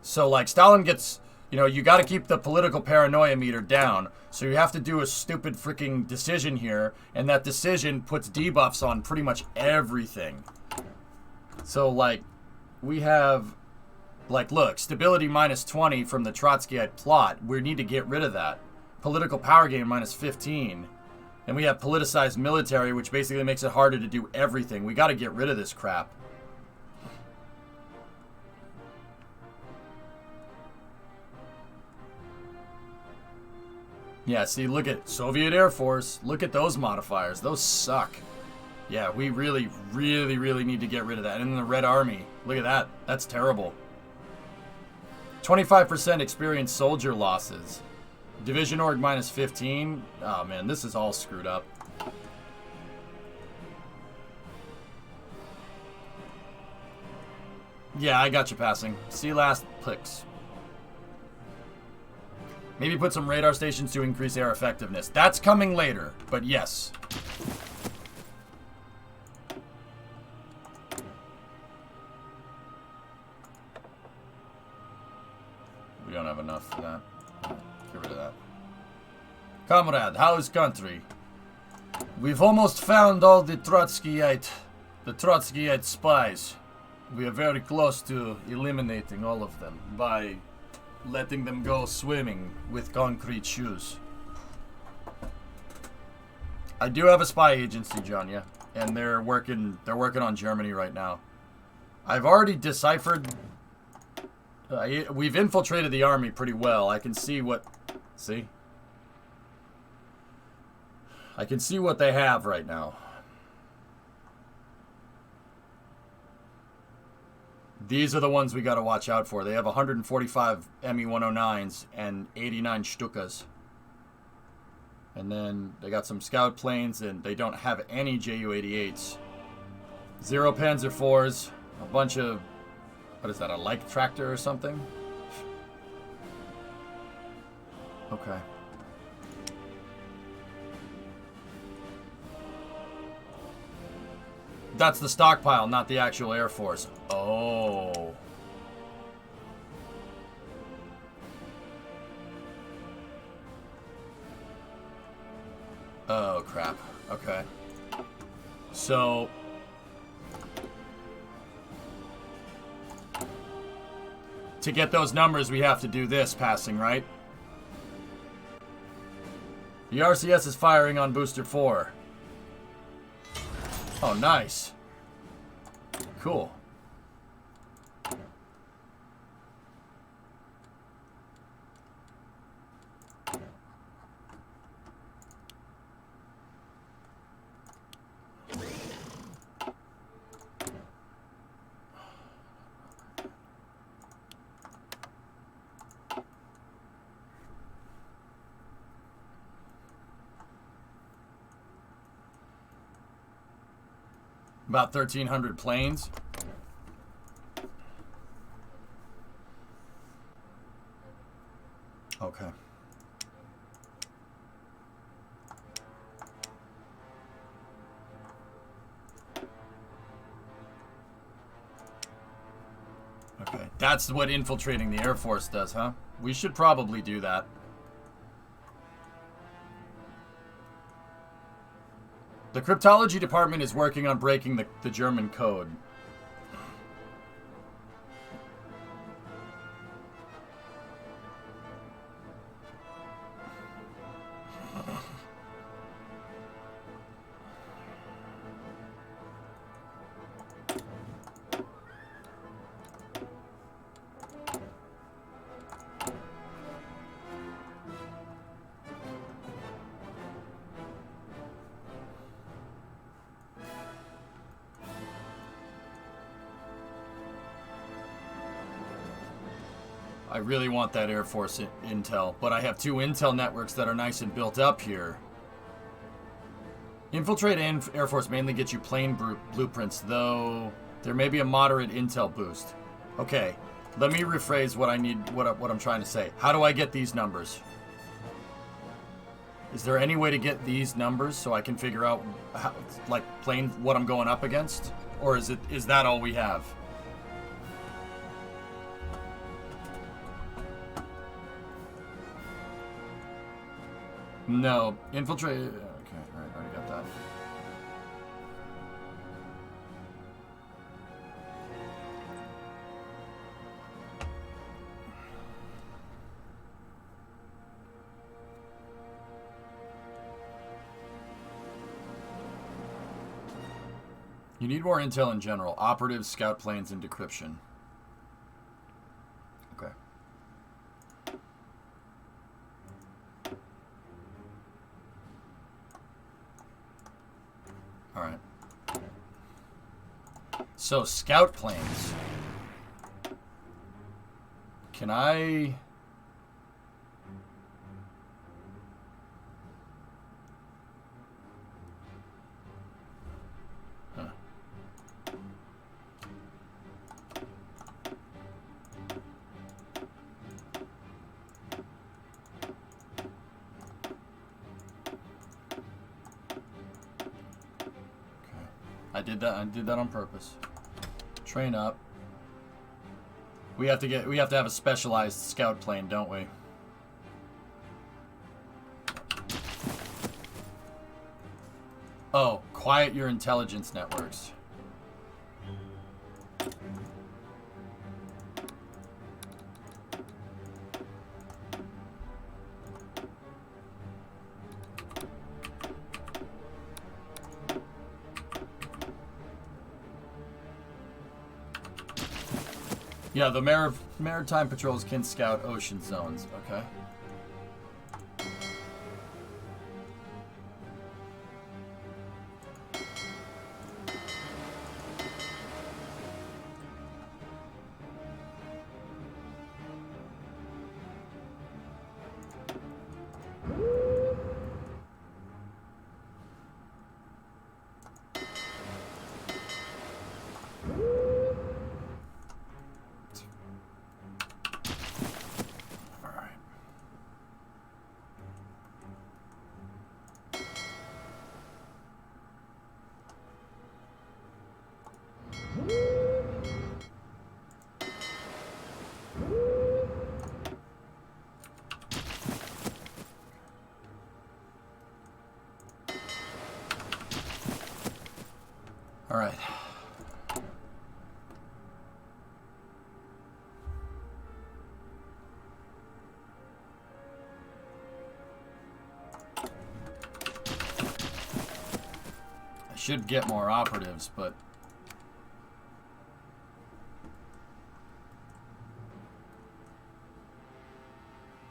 B: So, like, Stalin gets, you know, you got to keep the political paranoia meter down. So you have to do a stupid freaking decision here, and that decision puts debuffs on pretty much everything. So, like, we have, like, look, stability minus 20 from the Trotskyite plot. We need to get rid of that. Political power gain minus 15. And we have politicized military, which basically makes it harder to do everything. We got to get rid of this crap. Yeah, see, look at Soviet Air Force. Look at those modifiers. Those suck. Yeah, we really, really, really need to get rid of that. And then the Red Army. Look at that. That's terrible. 25% experienced soldier losses. Division org minus 15. Oh, man, this is all screwed up. Yeah, I got you passing. See last clicks. Maybe put some radar stations to increase air effectiveness. That's coming later, but yes. We don't have enough for that. Get rid of that. Comrade, how's country? We've almost found all the Trotskyite spies. We are very close to eliminating all of them by letting them go swimming with concrete shoes. I do have a spy agency, John, yeah, and they're working on Germany right now. I've already deciphered. We've infiltrated the army pretty well. I can see what. See. I can see what they have right now. These are the ones we got to watch out for. They have 145 Me-109s and 89 Stukas. And then they got some scout planes, and they don't have any Ju-88s. 0 Panzer IVs, a bunch of, what is that, a light tractor or something? Okay. That's the stockpile, not the actual Air Force. Oh. Oh, crap. Okay. So. To get those numbers, we have to do this passing, right? The RCS is firing on Booster 4. Oh, nice. Cool. About 1,300 planes. Okay. Okay, that's what infiltrating the Air Force does, huh? We should probably do that. The cryptology department is working on breaking the German code. I really want that Air Force intel, but I have 2 intel networks that are nice and built up here. Infiltrate and Air Force mainly get you plane blueprints, though there may be a moderate intel boost. Okay, let me rephrase what I need, what I'm trying to say. How do I get these numbers? Is there any way to get these numbers so I can figure out how, like, plane what I'm going up against? Or is that all we have? No. Infiltrate. Okay, alright, already got that. You need more intel in general. Operatives, scout planes, and decryption. Okay. Alright. So, scout planes. Can I... I did that on purpose. Train up. We have to have a specialized scout plane, don't we? Oh, quiet your intelligence networks. Yeah, the maritime patrols can scout ocean zones, okay? All right. I should get more operatives, but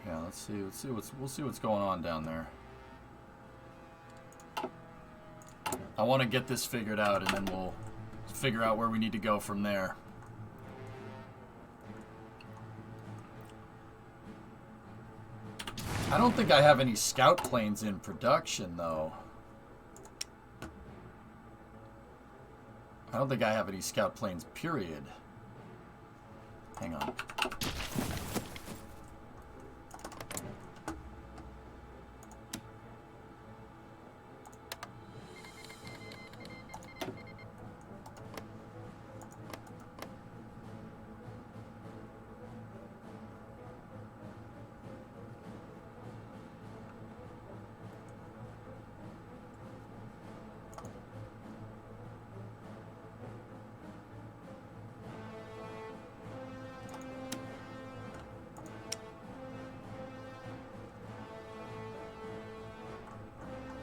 B: yeah, let's see what's going on down there. I want to get this figured out, and then we'll figure out where we need to go from there. I don't think I have any scout planes in production, though. I don't think I have any scout planes, period. Hang on.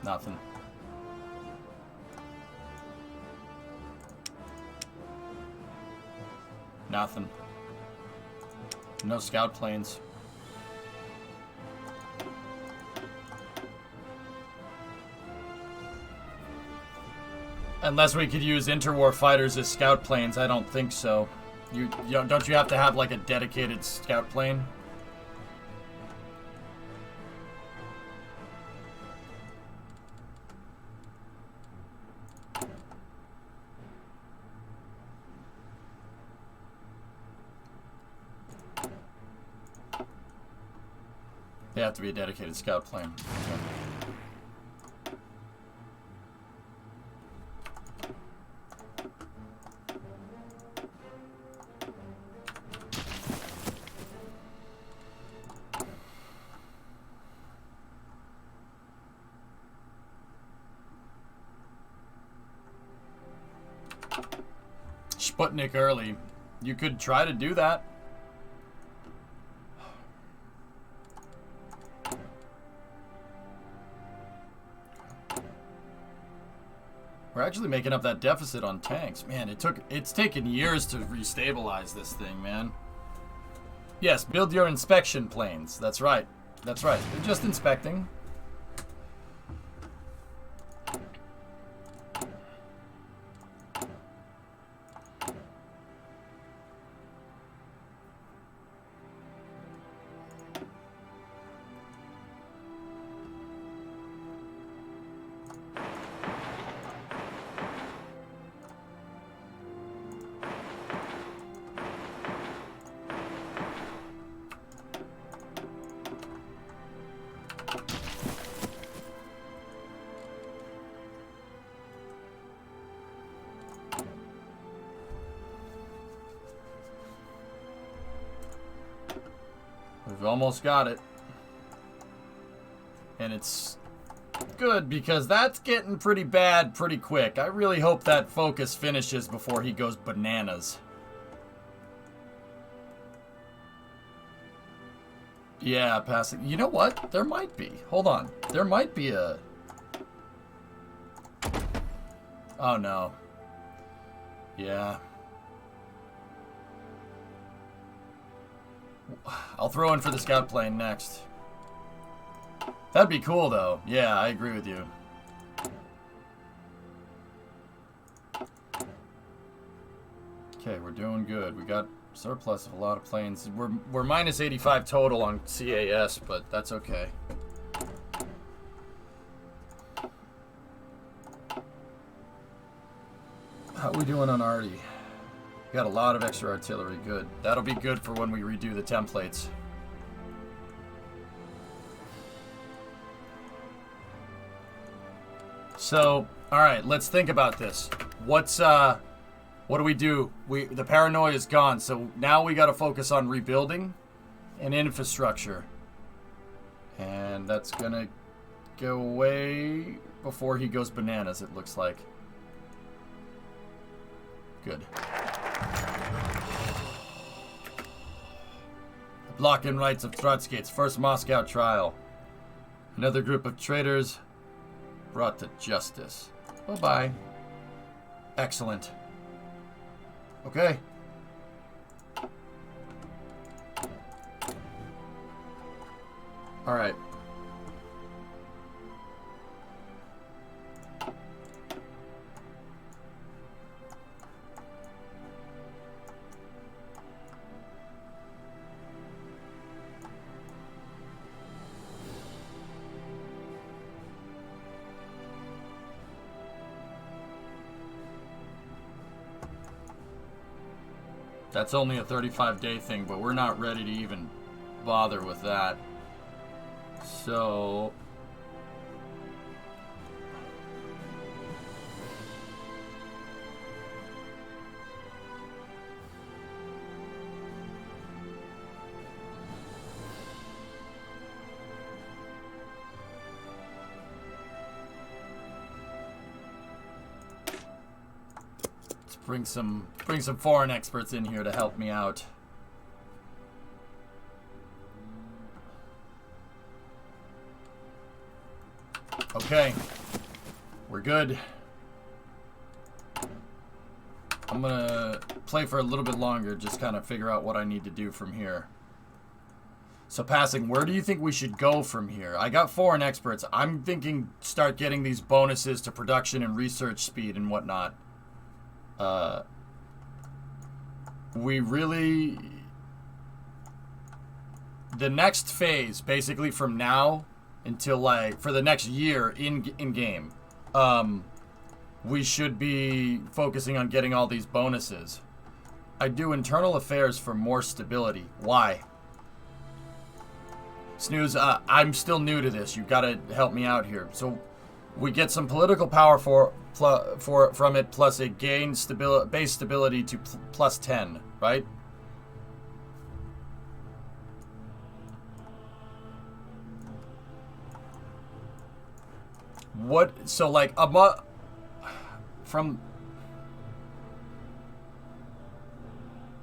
B: Nothing. Nothing. No scout planes. Unless we could use interwar fighters as scout planes, I don't think so. Don't you have to have like a dedicated scout plane? They have to be a dedicated scout plane. Okay. Sputnik early. You could try to do that. We're actually making up that deficit on tanks. Man, it's taken years to restabilize this thing, man. Yes, build your inspection planes. That's right. That's right. They're just inspecting. We've almost got it. And it's good because that's getting pretty bad pretty quick. I really hope that focus finishes before he goes bananas. Yeah, passing. You know what? There might be. Hold on. There might be a... Oh, no. Yeah. I'll throw in for the scout plane next. That'd be cool, though. Yeah, I agree with you. Okay, we're doing good. We got surplus of a lot of planes. We're minus 85 total on CAS, but that's okay. How are we doing on Arty? Got a lot of extra artillery. Good. That'll be good for when we redo the templates. So, all right, let's think about this. What do we do? The Paranoia is gone, so now we got to focus on rebuilding and infrastructure. And that's gonna go away before he goes bananas, it looks like. Good. The block-in rights of Trotsky, its first Moscow trial. Another group of traitors brought to justice. Bye-bye. Excellent. Okay. All right. That's only a 35-day thing, but we're not ready to even bother with that. So... Bring some foreign experts in here to help me out. Okay. We're good. I'm gonna play for a little bit longer, just kind of figure out what I need to do from here. So passing, where do you think we should go from here? I got foreign experts. I'm thinking start getting these bonuses to production and research speed and whatnot. We really... The next phase, basically from now until, like, for the next year in-game, we should be focusing on getting all these bonuses. I do internal affairs for more stability. Why? Snooze, I'm still new to this. You've got to help me out here. So we get some political power from it, plus it gains base stability to plus 10, right? What? So like from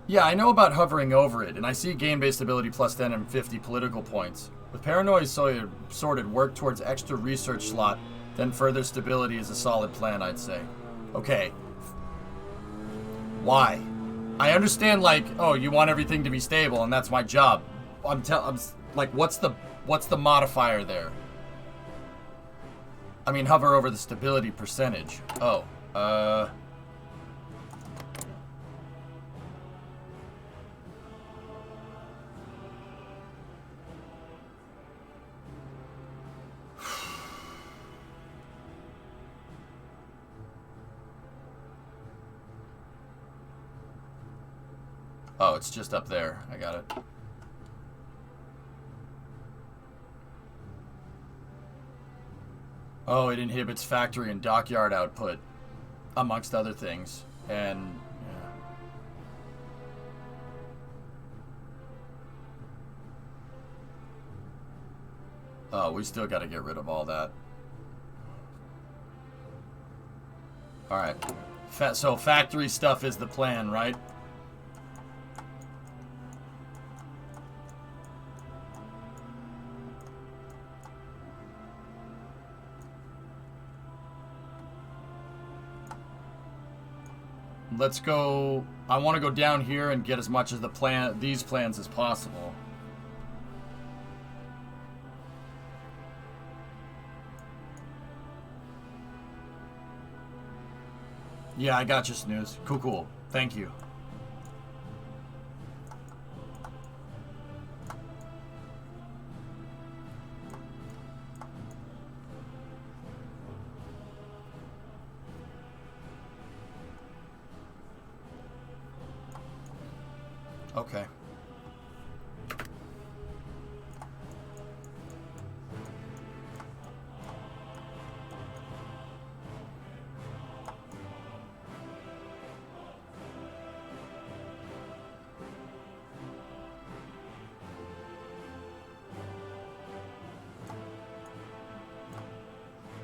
B: Yeah, I know about hovering over it, and I see game-based ability plus 10 and 50 political points. With Paranoia sorted, work towards extra research slot, then further stability is a solid plan, I'd say. Okay. Why? I understand, like, oh, you want everything to be stable, and that's my job. I'm like, what's the modifier there? I mean, hover over the stability percentage. Oh, Oh, it's just up there. I got it. Oh, it inhibits factory and dockyard output, amongst other things. And, yeah. Oh, we still got to get rid of all that. Alright. So factory stuff is the plan, right? Let's go. I want to go down here and get as much of these plans as possible. Yeah, I got you, Snooze. Cool. Thank you. Okay.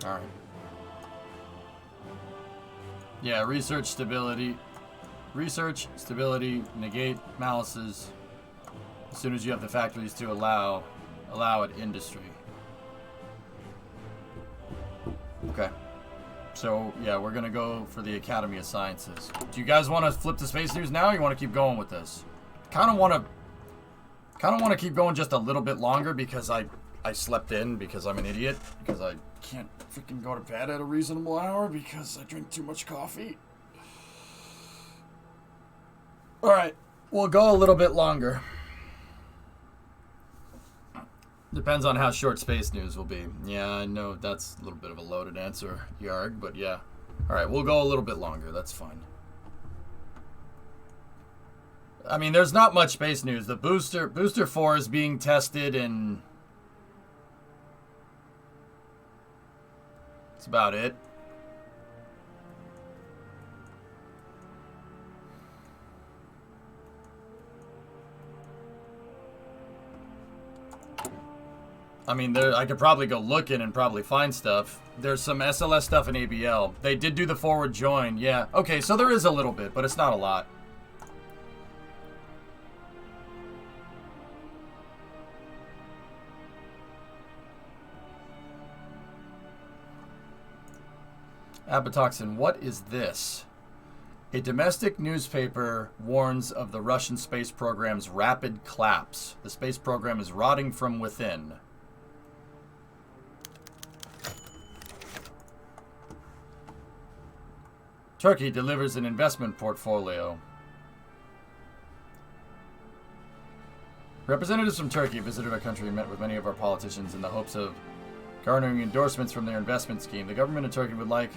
B: All right. Yeah, research stability. Research, stability, negate malices. As soon as you have the factories to allow it industry. Okay. So, yeah, we're gonna go for the Academy of Sciences. Do you guys want to flip to space news now, or you want to keep going with this? Kind of want to keep going just a little bit longer because I slept in because I'm an idiot. Because I can't freaking go to bed at a reasonable hour because I drink too much coffee. Alright, we'll go a little bit longer. Depends on how short space news will be. Yeah, I know that's a little bit of a loaded answer, Yarg, but yeah. Alright, we'll go a little bit longer, that's fine. I mean, there's not much space news. The Booster 4 is being tested and... that's about it. I mean, I could probably go looking and probably find stuff. There's some SLS stuff in ABL. They did do the forward join, yeah. Okay, so there is a little bit, but it's not a lot. Abatoxin, what is this? A domestic newspaper warns of the Russian space program's rapid collapse. The space program is rotting from within. Turkey delivers an investment portfolio. Representatives from Turkey visited our country and met with many of our politicians in the hopes of garnering endorsements from their investment scheme. The government of Turkey would like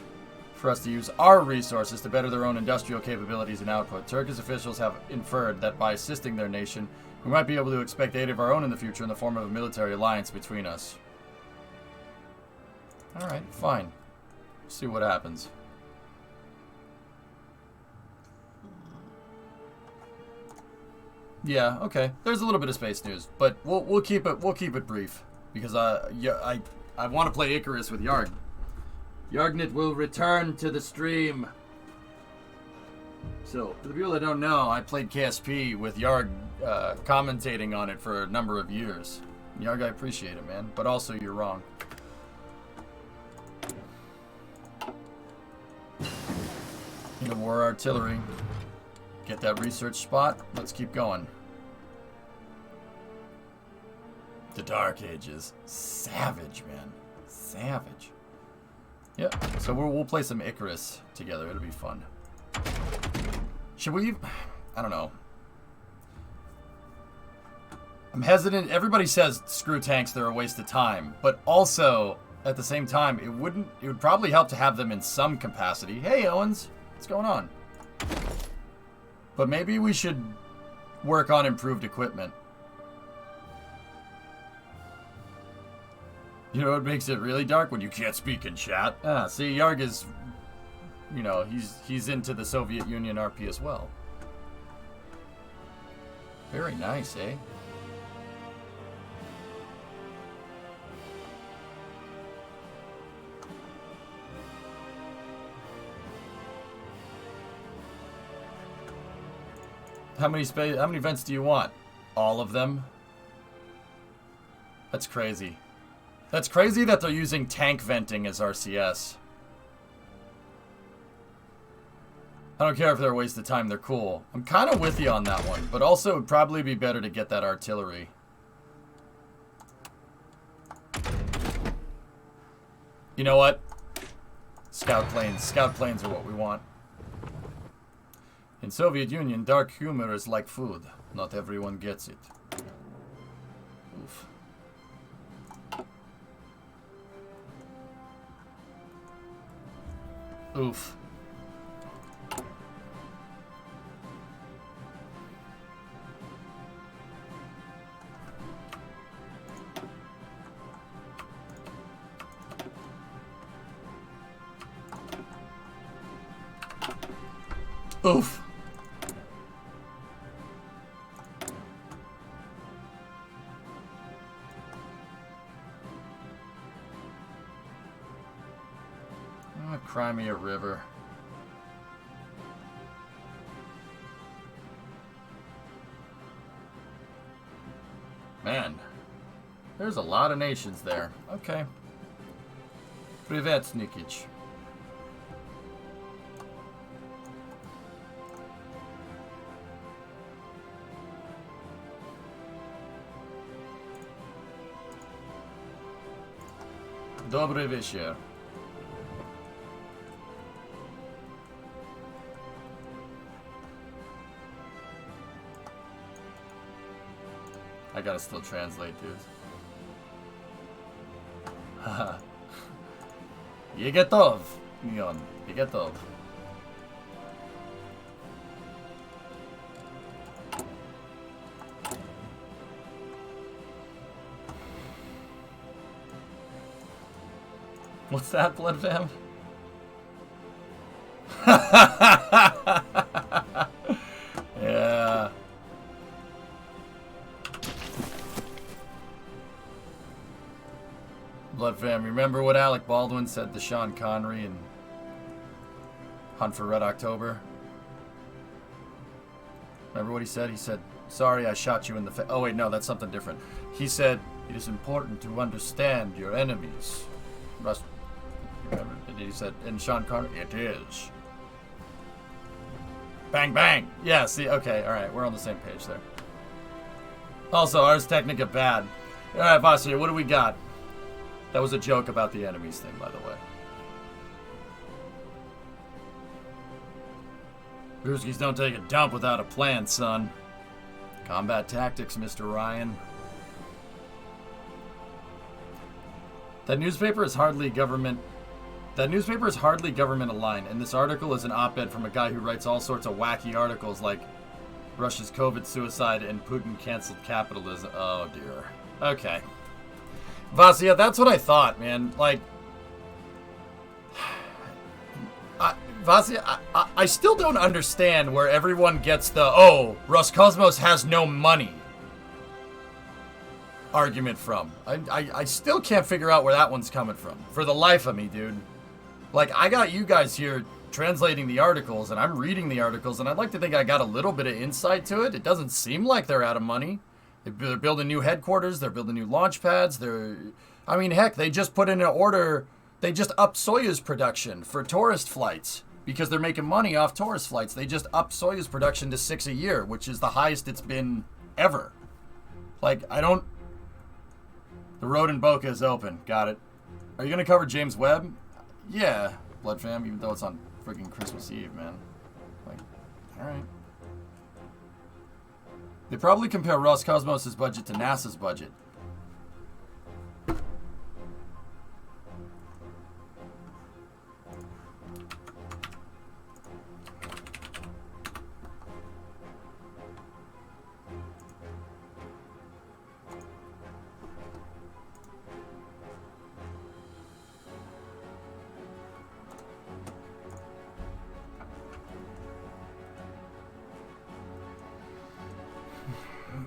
B: for us to use our resources to better their own industrial capabilities and output. Turkish officials have inferred that by assisting their nation, we might be able to expect aid of our own in the future in the form of a military alliance between us. Alright, fine. See what happens. Yeah, okay. There's a little bit of space news, but we'll keep it brief because I want to play Icarus with Yarg. Yargnit will return to the stream. So, for the people that don't know, I played KSP with Yarg commentating on it for a number of years. Yarg, I appreciate it, man. But also, you're wrong. The war artillery. Get that research spot. Let's keep going. The Dark Ages. Savage, man. Savage. Yep. So we'll play some Icarus together. It'll be fun. Should we? I don't know. I'm hesitant. Everybody says screw tanks, they're a waste of time. But also, at the same time, it would probably help to have them in some capacity. Hey, Owens. What's going on? But maybe we should work on improved equipment. You know what makes it really dark? When you can't speak in chat. Ah, see, Yarg is, you know, he's into the Soviet Union RP as well. Very nice, eh? How many vents do you want? All of them? That's crazy. That's crazy that they're using tank venting as RCS. I don't care if they're a waste of time, they're cool. I'm kind of with you on that one, but also it would probably be better to get that artillery. You know what? Scout planes. Scout planes are what we want. In Soviet Union, dark humor is like food. Not everyone gets it. Oof. Oof. Oof. Crimea River. Man, there's a lot of nations there. Okay. Privet, Nikic. Dobry wieczór. I gotta still translate, dude. Haha. Yegetov, Neon. Yegetov. What's that, Blood Fam? Yeah. Blood Fam, remember what Alec Baldwin said to Sean Connery in Hunt for Red October? Remember what he said? He said, sorry I shot you in the face. Oh wait, no, that's something different. He said, it is important to understand your enemies. Remember, he said, and Sean Connery, it is. Bang, bang. Yeah, see, okay, alright, we're on the same page there. Also, Ars Technica bad. Alright, Vasir, what do we got? That was a joke about the enemies thing, by the way. Brewskis don't take a dump without a plan, son. Combat tactics, Mr. Ryan. That newspaper is hardly government aligned, and this article is an op-ed from a guy who writes all sorts of wacky articles like Russia's COVID suicide and Putin canceled capitalism. Oh dear. Okay. Vasia, that's what I thought, man. Like, Vasia, I still don't understand where everyone gets the, oh, Roscosmos has no money argument from. I still can't figure out where that one's coming from. For the life of me, dude. Like, I got you guys here translating the articles, and I'm reading the articles, and I'd like to think I got a little bit of insight to it. It doesn't seem like they're out of money. They're building new headquarters. They're building new launch pads. I mean, heck, they just put in an order. They just upped Soyuz production for tourist flights because they're making money off tourist flights. They just upped Soyuz production to 6 a year, which is the highest it's been ever. Like, the road in Boca is open. Got it. Are you going to cover James Webb? Yeah, Blood Fam, even though it's on freaking Christmas Eve, man. Like, alright. They probably compare Roscosmos' budget to NASA's budget.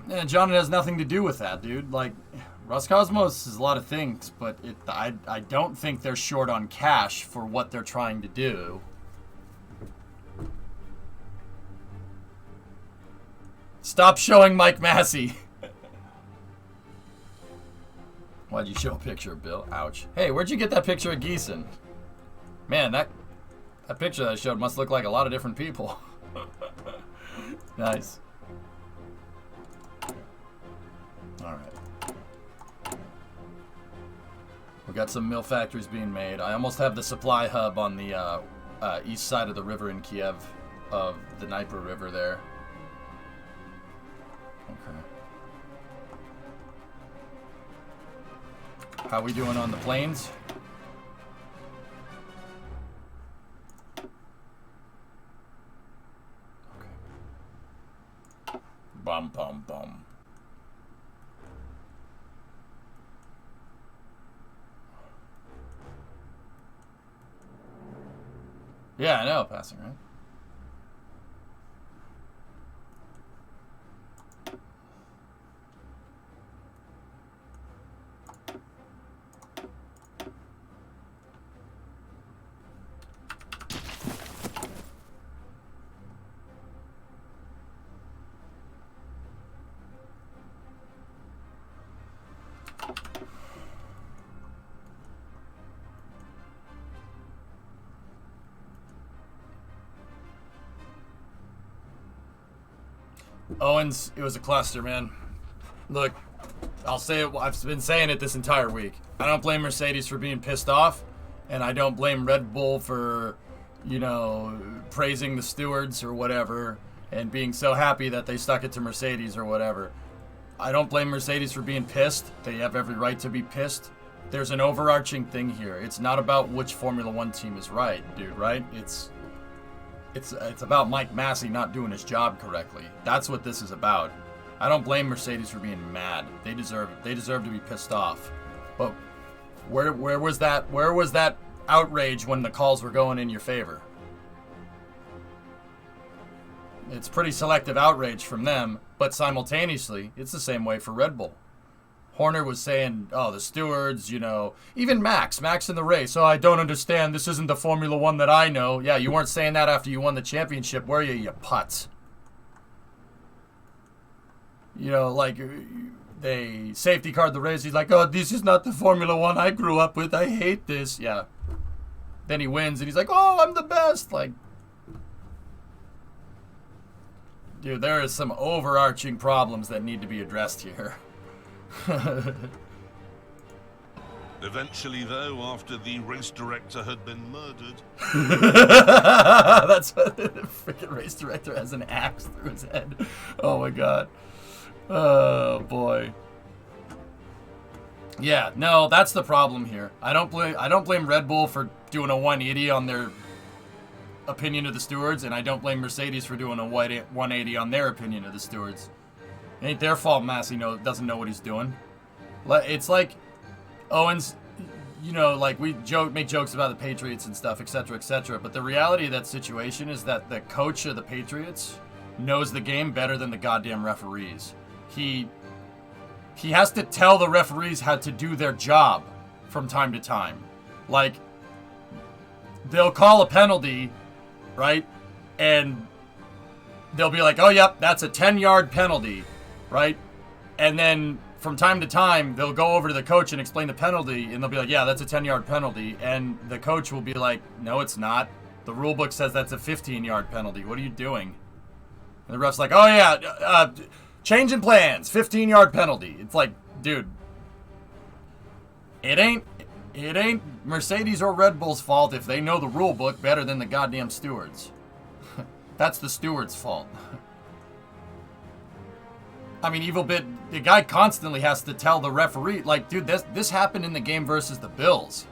B: Yeah, John, it has nothing to do with that, dude. Like, Roscosmos is a lot of things, but I don't think they're short on cash for what they're trying to do. Stop showing Mike Massey. Why'd you show a picture, Bill? Ouch. Hey, where'd you get that picture of Geeson? Man, that picture that I showed must look like a lot of different people. Nice. Alright. We got some mill factories being made. I almost have the supply hub on the east side of the river in Kiev, of the Dnieper River there. Okay. How we doing on the planes? Okay. Bum, bum, bum. Yeah, I know, passing, right? Owens, it was a cluster, man. Look, I'll say it. I've been saying it this entire week. I don't blame Mercedes for being pissed off, and I don't blame Red Bull for, you know, praising the stewards or whatever, and being so happy that they stuck it to Mercedes or whatever. I don't blame Mercedes for being pissed. They have every right to be pissed. There's an overarching thing here. It's not about which Formula One team is right, dude, right? It's about Mike Massey not doing his job correctly. That's what this is about. I don't blame Mercedes for being mad. They deserve it. They deserve to be pissed off. But where was that outrage when the calls were going in your favor? It's pretty selective outrage from them, but simultaneously, it's the same way for Red Bull. Horner was saying, oh, the stewards, you know, even Max in the race. Oh, I don't understand. This isn't the Formula One that I know. Yeah, you weren't saying that after you won the championship, were you putz? You know, like, they safety card the race. He's like, oh, this is not the Formula One I grew up with. I hate this. Yeah. Then he wins, and he's like, oh, I'm the best. Like, dude, there is some overarching problems that need to be addressed here.
E: Eventually, though, after the race director had been murdered...
B: That's what the freaking race director has an axe through his head. Oh my god. Oh boy. Yeah, no, that's the problem here. I don't blame Red Bull for doing a 180 on their opinion of the stewards, and I don't blame Mercedes for doing a 180 on their opinion of the stewards. It ain't their fault Massey doesn't know what he's doing. It's like Owens, you know, like we make jokes about the Patriots and stuff, etc., but the reality of that situation is that the coach of the Patriots knows the game better than the goddamn referees. He has to tell the referees how to do their job from time to time. Like, they'll call a penalty right? And they'll be like, oh, yep, that's a 10-yard penalty, right? And then from time to time, they'll go over to the coach and explain the penalty, and they'll be like, yeah, that's a 10-yard penalty. And the coach will be like, no, it's not. The rule book says that's a 15-yard penalty. What are you doing? And the ref's like, oh, yeah, change in plans, 15-yard penalty. It's like, dude, it ain't Mercedes or Red Bull's fault if they know the rule book better than the goddamn stewards. That's the steward's fault. I mean, Evil Bit, the guy constantly has to tell the referee, like, dude, this happened in the game versus the Bills.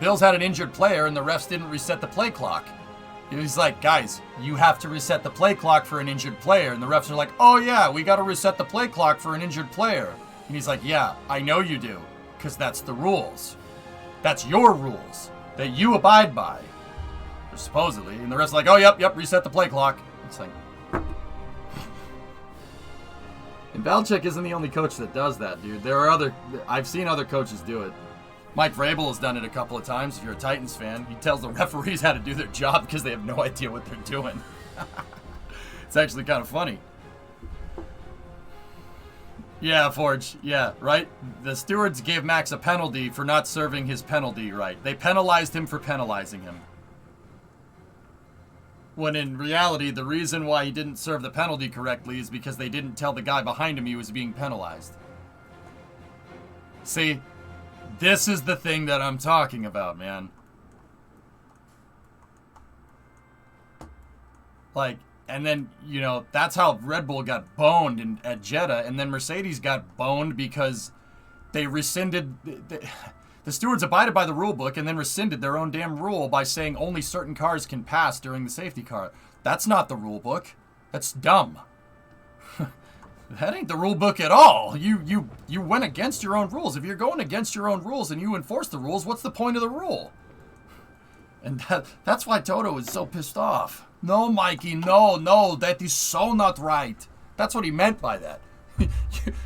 B: Bills had an injured player and the refs didn't reset the play clock. He's like, guys, you have to reset the play clock for an injured player. And the refs are like, oh yeah, we got to reset the play clock for an injured player. And he's like, yeah, I know you do, because that's the rules. That's your rules that you abide by. Or supposedly. And the refs are like, oh, yep, reset the play clock. It's like... And Belichick isn't the only coach that does that, dude. There are I've seen other coaches do it. Mike Vrabel has done it a couple of times. If you're a Titans fan, he tells the referees how to do their job because they have no idea what they're doing. It's actually kind of funny. Yeah, Forge. Yeah, right? The stewards gave Max a penalty for not serving his penalty right. They penalized him for penalizing him. When in reality, the reason why he didn't serve the penalty correctly is because they didn't tell the guy behind him he was being penalized. See, this is the thing that I'm talking about, man. Like, and then, you know, that's how Red Bull got boned at Jeddah, and then Mercedes got boned because they rescinded... The stewards abided by the rule book and then rescinded their own damn rule by saying only certain cars can pass during the safety car. That's not the rule book. That's dumb. That ain't the rule book at all. You went against your own rules. If you're going against your own rules and you enforce the rules, what's the point of the rule? And that's why Toto is so pissed off. No, Mikey, no, that is so not right. That's what he meant by that.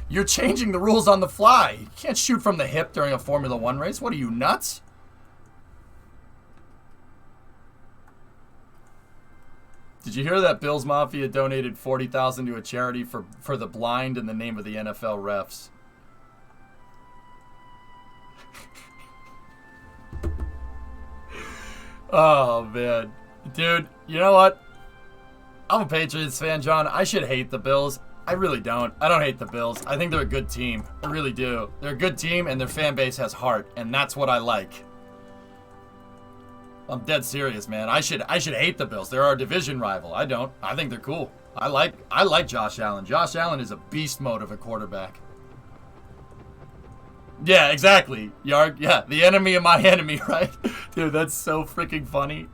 B: You're changing the rules on the fly. You can't shoot from the hip during a Formula One race. What are you, nuts? Did you hear that Bills Mafia donated $40,000 to a charity for the blind in the name of the NFL refs? Oh, man. Dude, you know what? I'm a Patriots fan, John. I should hate the Bills. I really don't. I don't hate the Bills. I think they're a good team. I really do. They're a good team, and their fan base has heart, and that's what I like. I'm dead serious, man. I should hate the Bills. They're our division rival. I don't. I think they're cool. I like Josh Allen. Josh Allen is a beast mode of a quarterback. Yeah, exactly. Yarg. Yeah, the enemy of my enemy, right? Dude, that's so freaking funny.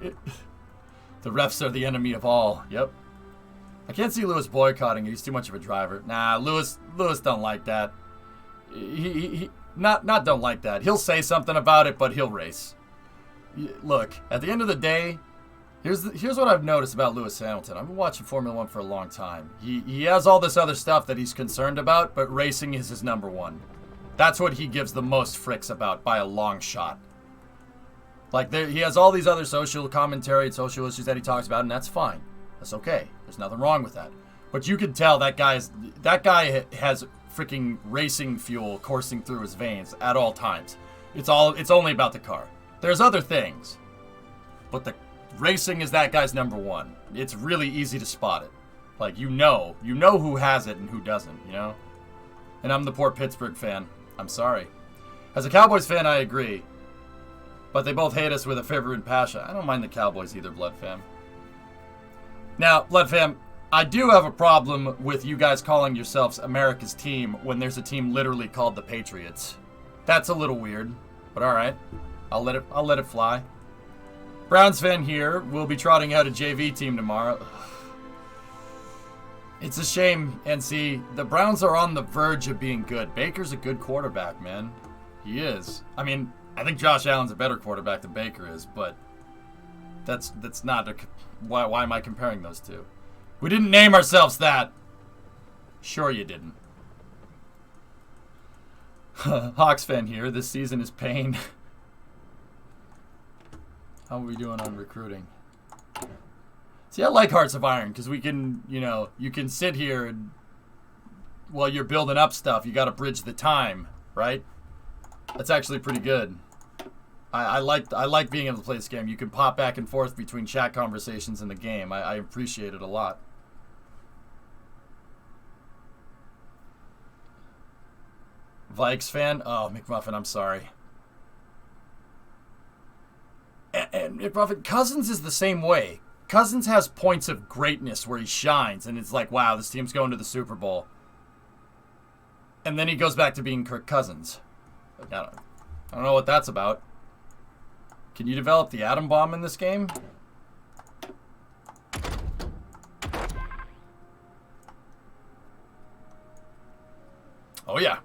B: The refs are the enemy of all. Yep. I can't see Lewis boycotting. He's too much of a driver. Nah, Lewis don't like that. He not don't like that. He'll say something about it, but he'll race. Look, at the end of the day, here's what I've noticed about Lewis Hamilton. I've been watching Formula One for a long time. He has all this other stuff that he's concerned about, but racing is his number one. That's what he gives the most fricks about by a long shot. Like, he has all these other social commentary and social issues that he talks about, and that's fine. That's okay. There's nothing wrong with that. But you can tell that guy has freaking racing fuel coursing through his veins at all times. It's only about the car. There's other things, but the racing is that guy's number one. It's really easy to spot it. Like, you know who has it and who doesn't, you know? And I'm the poor Pittsburgh fan. I'm sorry. As a Cowboys fan, I agree. But they both hate us with a fervent passion. I don't mind the Cowboys either, Blood Fam. Now, Blood Fam, I do have a problem with you guys calling yourselves America's team when there's a team literally called the Patriots. That's a little weird, but all right. I'll let it fly. Browns fan here. We'll be trotting out a JV team tomorrow. It's a shame, NC. The Browns are on the verge of being good. Baker's a good quarterback, man. He is. I mean, I think Josh Allen's a better quarterback than Baker is, but that's not a... Why am I comparing those two? We didn't name ourselves that. Sure you didn't. Hawks fan here. This season is pain. How are we doing on recruiting? See, I like Hearts of Iron because we can, you know, you can sit here and while you're building up stuff, you got to bridge the time, right? That's actually pretty good. I like being able to play this game. You can pop back and forth between chat conversations in the game. I appreciate it a lot. Vikes fan? Oh, McMuffin, I'm sorry. And McMuffin, Cousins is the same way. Cousins has points of greatness where he shines, and it's like, wow, this team's going to the Super Bowl. And then he goes back to being Kirk Cousins. Like, I don't know what that's about. Can you develop the atom bomb in this game? Oh, yeah.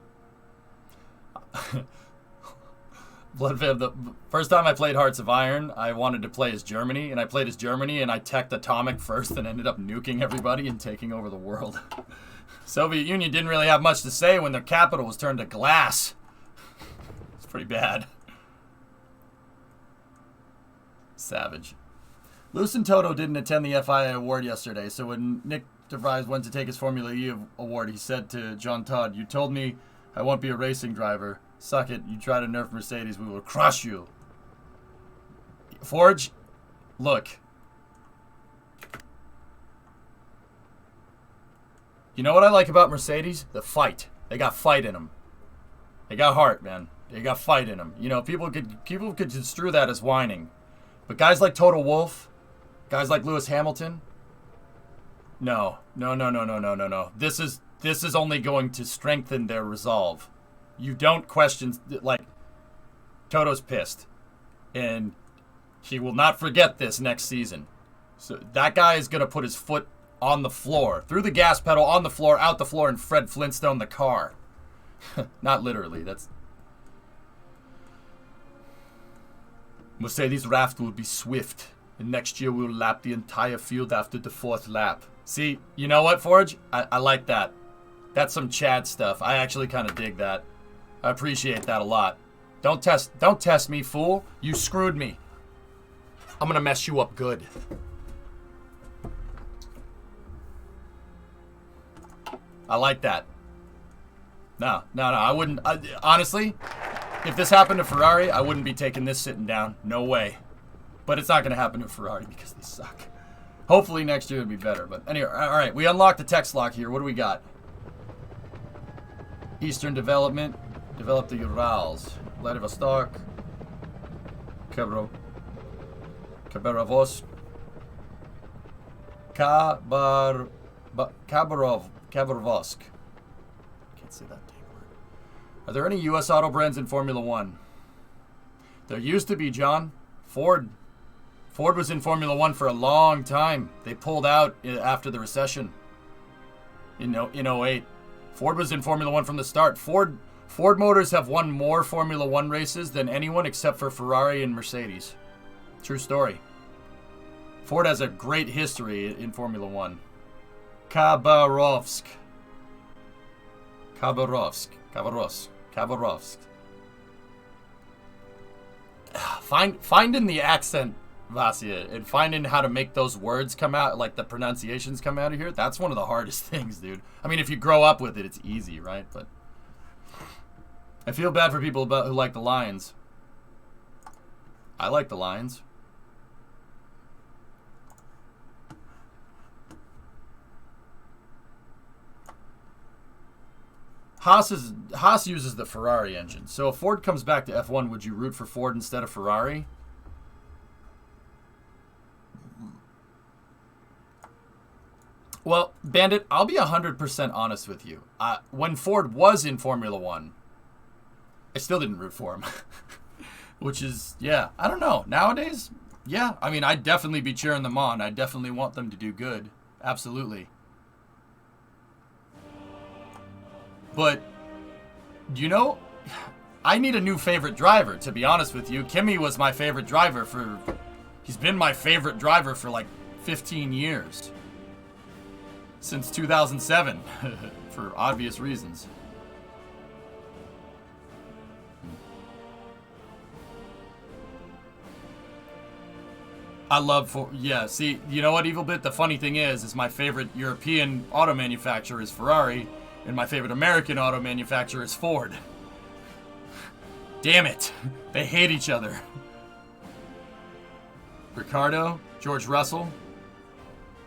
B: Bloodfib, the first time I played Hearts of Iron, I wanted to play as Germany, and I played as Germany, and I teched atomic first and ended up nuking everybody and taking over the world. Soviet Union didn't really have much to say when their capital was turned to glass. It's pretty bad. Savage. Lucen Toto didn't attend the FIA award yesterday, so when Nick DeVries went to take his Formula E award, he said to John Todd, "You told me I won't be a racing driver. Suck it. You try to nerf Mercedes, we will crush you." Forge, look. You know what I like about Mercedes? The fight. They got fight in them. They got heart, man. They got fight in them. You know, people could construe that as whining. But guys like Toto Wolff, guys like Lewis Hamilton, no. This is only going to strengthen their resolve. You don't question, like, Toto's pissed. And he will not forget this next season. So that guy is going to put his foot on the floor, through the gas pedal, on the floor, out the floor, and Fred Flintstone the car. Not literally, that's... Mercedes raft will be swift, and next year we'll lap the entire field after the 4th lap. See, you know what, Forge? I like that. That's some Chad stuff. I actually kind of dig that. I appreciate that a lot. Don't test me, fool. You screwed me. I'm gonna mess you up good. I like that. No, I wouldn't. Honestly, if this happened to Ferrari, I wouldn't be taking this sitting down. No way. But it's not going to happen to Ferrari because they suck. Hopefully next year it'll be better. But anyway, all right, we unlocked the text lock here. What do we got? Eastern Development. Develop the Urals. Vladivostok. Khabarovsk. Khabarovsk. Can't say that dang word. Are there any U.S. auto brands in Formula One? There used to be, John. Ford was in Formula One for a long time. They pulled out after the recession in 08. Ford was in Formula One from the start. Ford Motors have won more Formula One races than anyone except for Ferrari and Mercedes. True story. Ford has a great history in Formula One. Khabarovsk. Finding the accent, Vasya, and finding how to make those words come out, like the pronunciations come out of here, that's one of the hardest things, dude. I mean, if you grow up with it, it's easy, right? But I feel bad for people who like the Lions. I like the Lions. Haas uses the Ferrari engine. So if Ford comes back to F1, would you root for Ford instead of Ferrari? Well, Bandit, I'll be 100% honest with you. When Ford was in Formula One, I still didn't root for him. Which is, yeah, I don't know. Nowadays, yeah. I mean, I'd definitely be cheering them on. I definitely want them to do good. Absolutely. But, you know, I need a new favorite driver, to be honest with you. Kimi was my favorite driver he's been my favorite driver for like 15 years. Since 2007, for obvious reasons. I love yeah, see, you know what, Evil Bit? The funny thing is my favorite European auto manufacturer is Ferrari, and my favorite American auto manufacturer is Ford. Damn it. They hate each other. Ricardo, George Russell.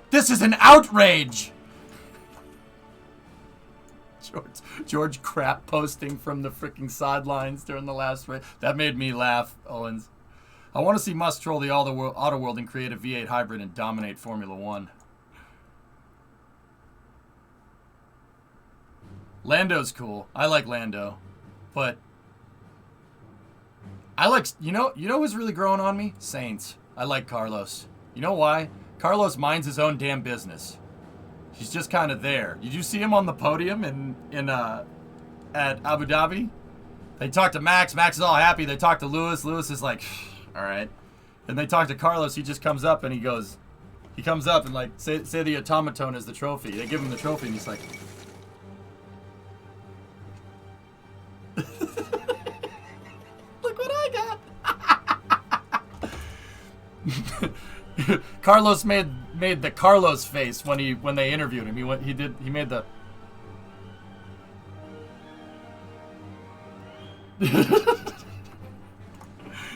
B: This is an outrage! George crap posting from the freaking sidelines during the last race. That made me laugh, Owens. I want to see Musk troll the auto world and create a V8 hybrid and dominate Formula 1. Lando's cool. I like Lando. But I like, you know who's really growing on me? Saints. I like Carlos. You know why? Carlos minds his own damn business. He's just kind of there. Did you see him on the podium at Abu Dhabi? They talked to Max. Max is all happy. They talked to Lewis. Lewis is like, all right. And they talk to Carlos. He just comes up and he comes up and like, say the automaton is the trophy. They give him the trophy and he's like, look what I got. Carlos made the Carlos face when they interviewed him. He made the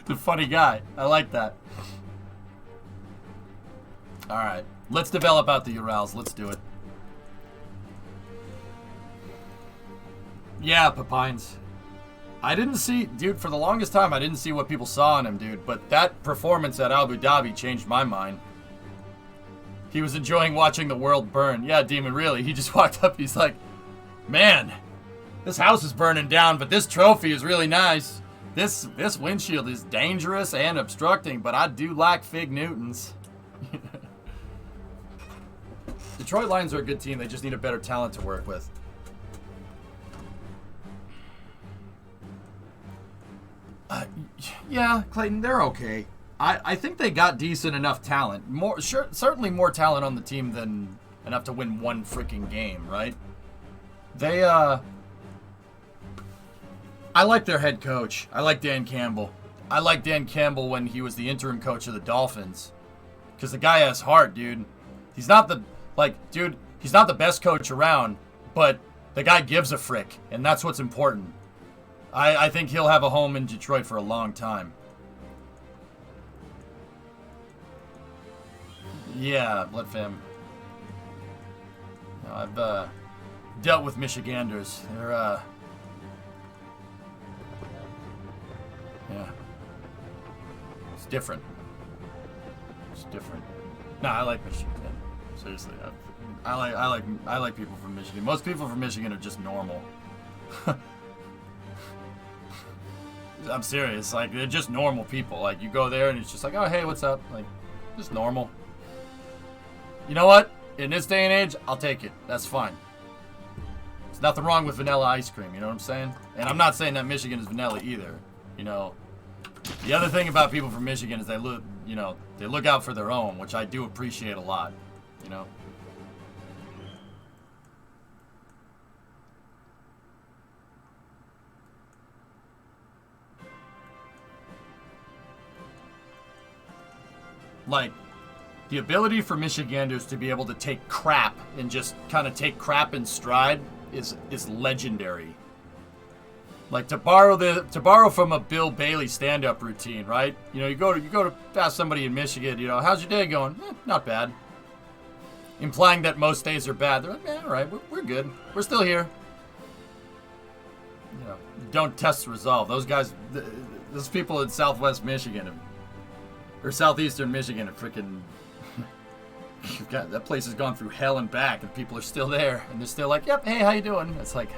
B: the funny guy. I like that. All right, let's develop out the Urals. Let's do it. Yeah, Papines. I didn't see, dude, for the longest time, I didn't see what people saw in him, dude. But that performance at Abu Dhabi changed my mind. He was enjoying watching the world burn. Yeah, Demon, really. He just walked up, he's like, man, this house is burning down, but this trophy is really nice. This windshield is dangerous and obstructing, but I do like Fig Newtons. Detroit Lions are a good team. They just need a better talent to work with. Yeah, Clayton, they're okay. I think they got decent enough talent. Certainly more talent on the team than enough to win one freaking game, right? I like their head coach. I like Dan Campbell. I like Dan Campbell when he was the interim coach of the Dolphins. Because the guy has heart, dude. He's not the best coach around, but the guy gives a frick, and that's what's important. I think he'll have a home in Detroit for a long time. Yeah, Blood Fam. No, I've dealt with Michiganders. They're yeah, it's different. It's different. No, I like Michigan. Seriously, I like people from Michigan. Most people from Michigan are just normal. I'm serious. Like, they're just normal people. Like, you go there and it's just like, oh, hey, what's up? Like, just normal. You know what? In this day and age, I'll take it. That's fine. There's nothing wrong with vanilla ice cream. You know what I'm saying? And I'm not saying that Michigan is vanilla either. You know, the other thing about people from Michigan is they look out for their own, which I do appreciate a lot. You know? Like, the ability for Michiganders to be able to take crap and just kind of take crap in stride is legendary. Like, to borrow from a Bill Bailey stand-up routine, right? You know, you go to ask somebody in Michigan, you know, how's your day going? Not bad. Implying that most days are bad. They're like, all right, we're good. We're still here. You know, don't test the resolve. Those guys, those people in Southwest Michigan or Southeastern Michigan have freaking... that place has gone through hell and back, and people are still there, and they're still like, yep, hey, how you doing? It's like,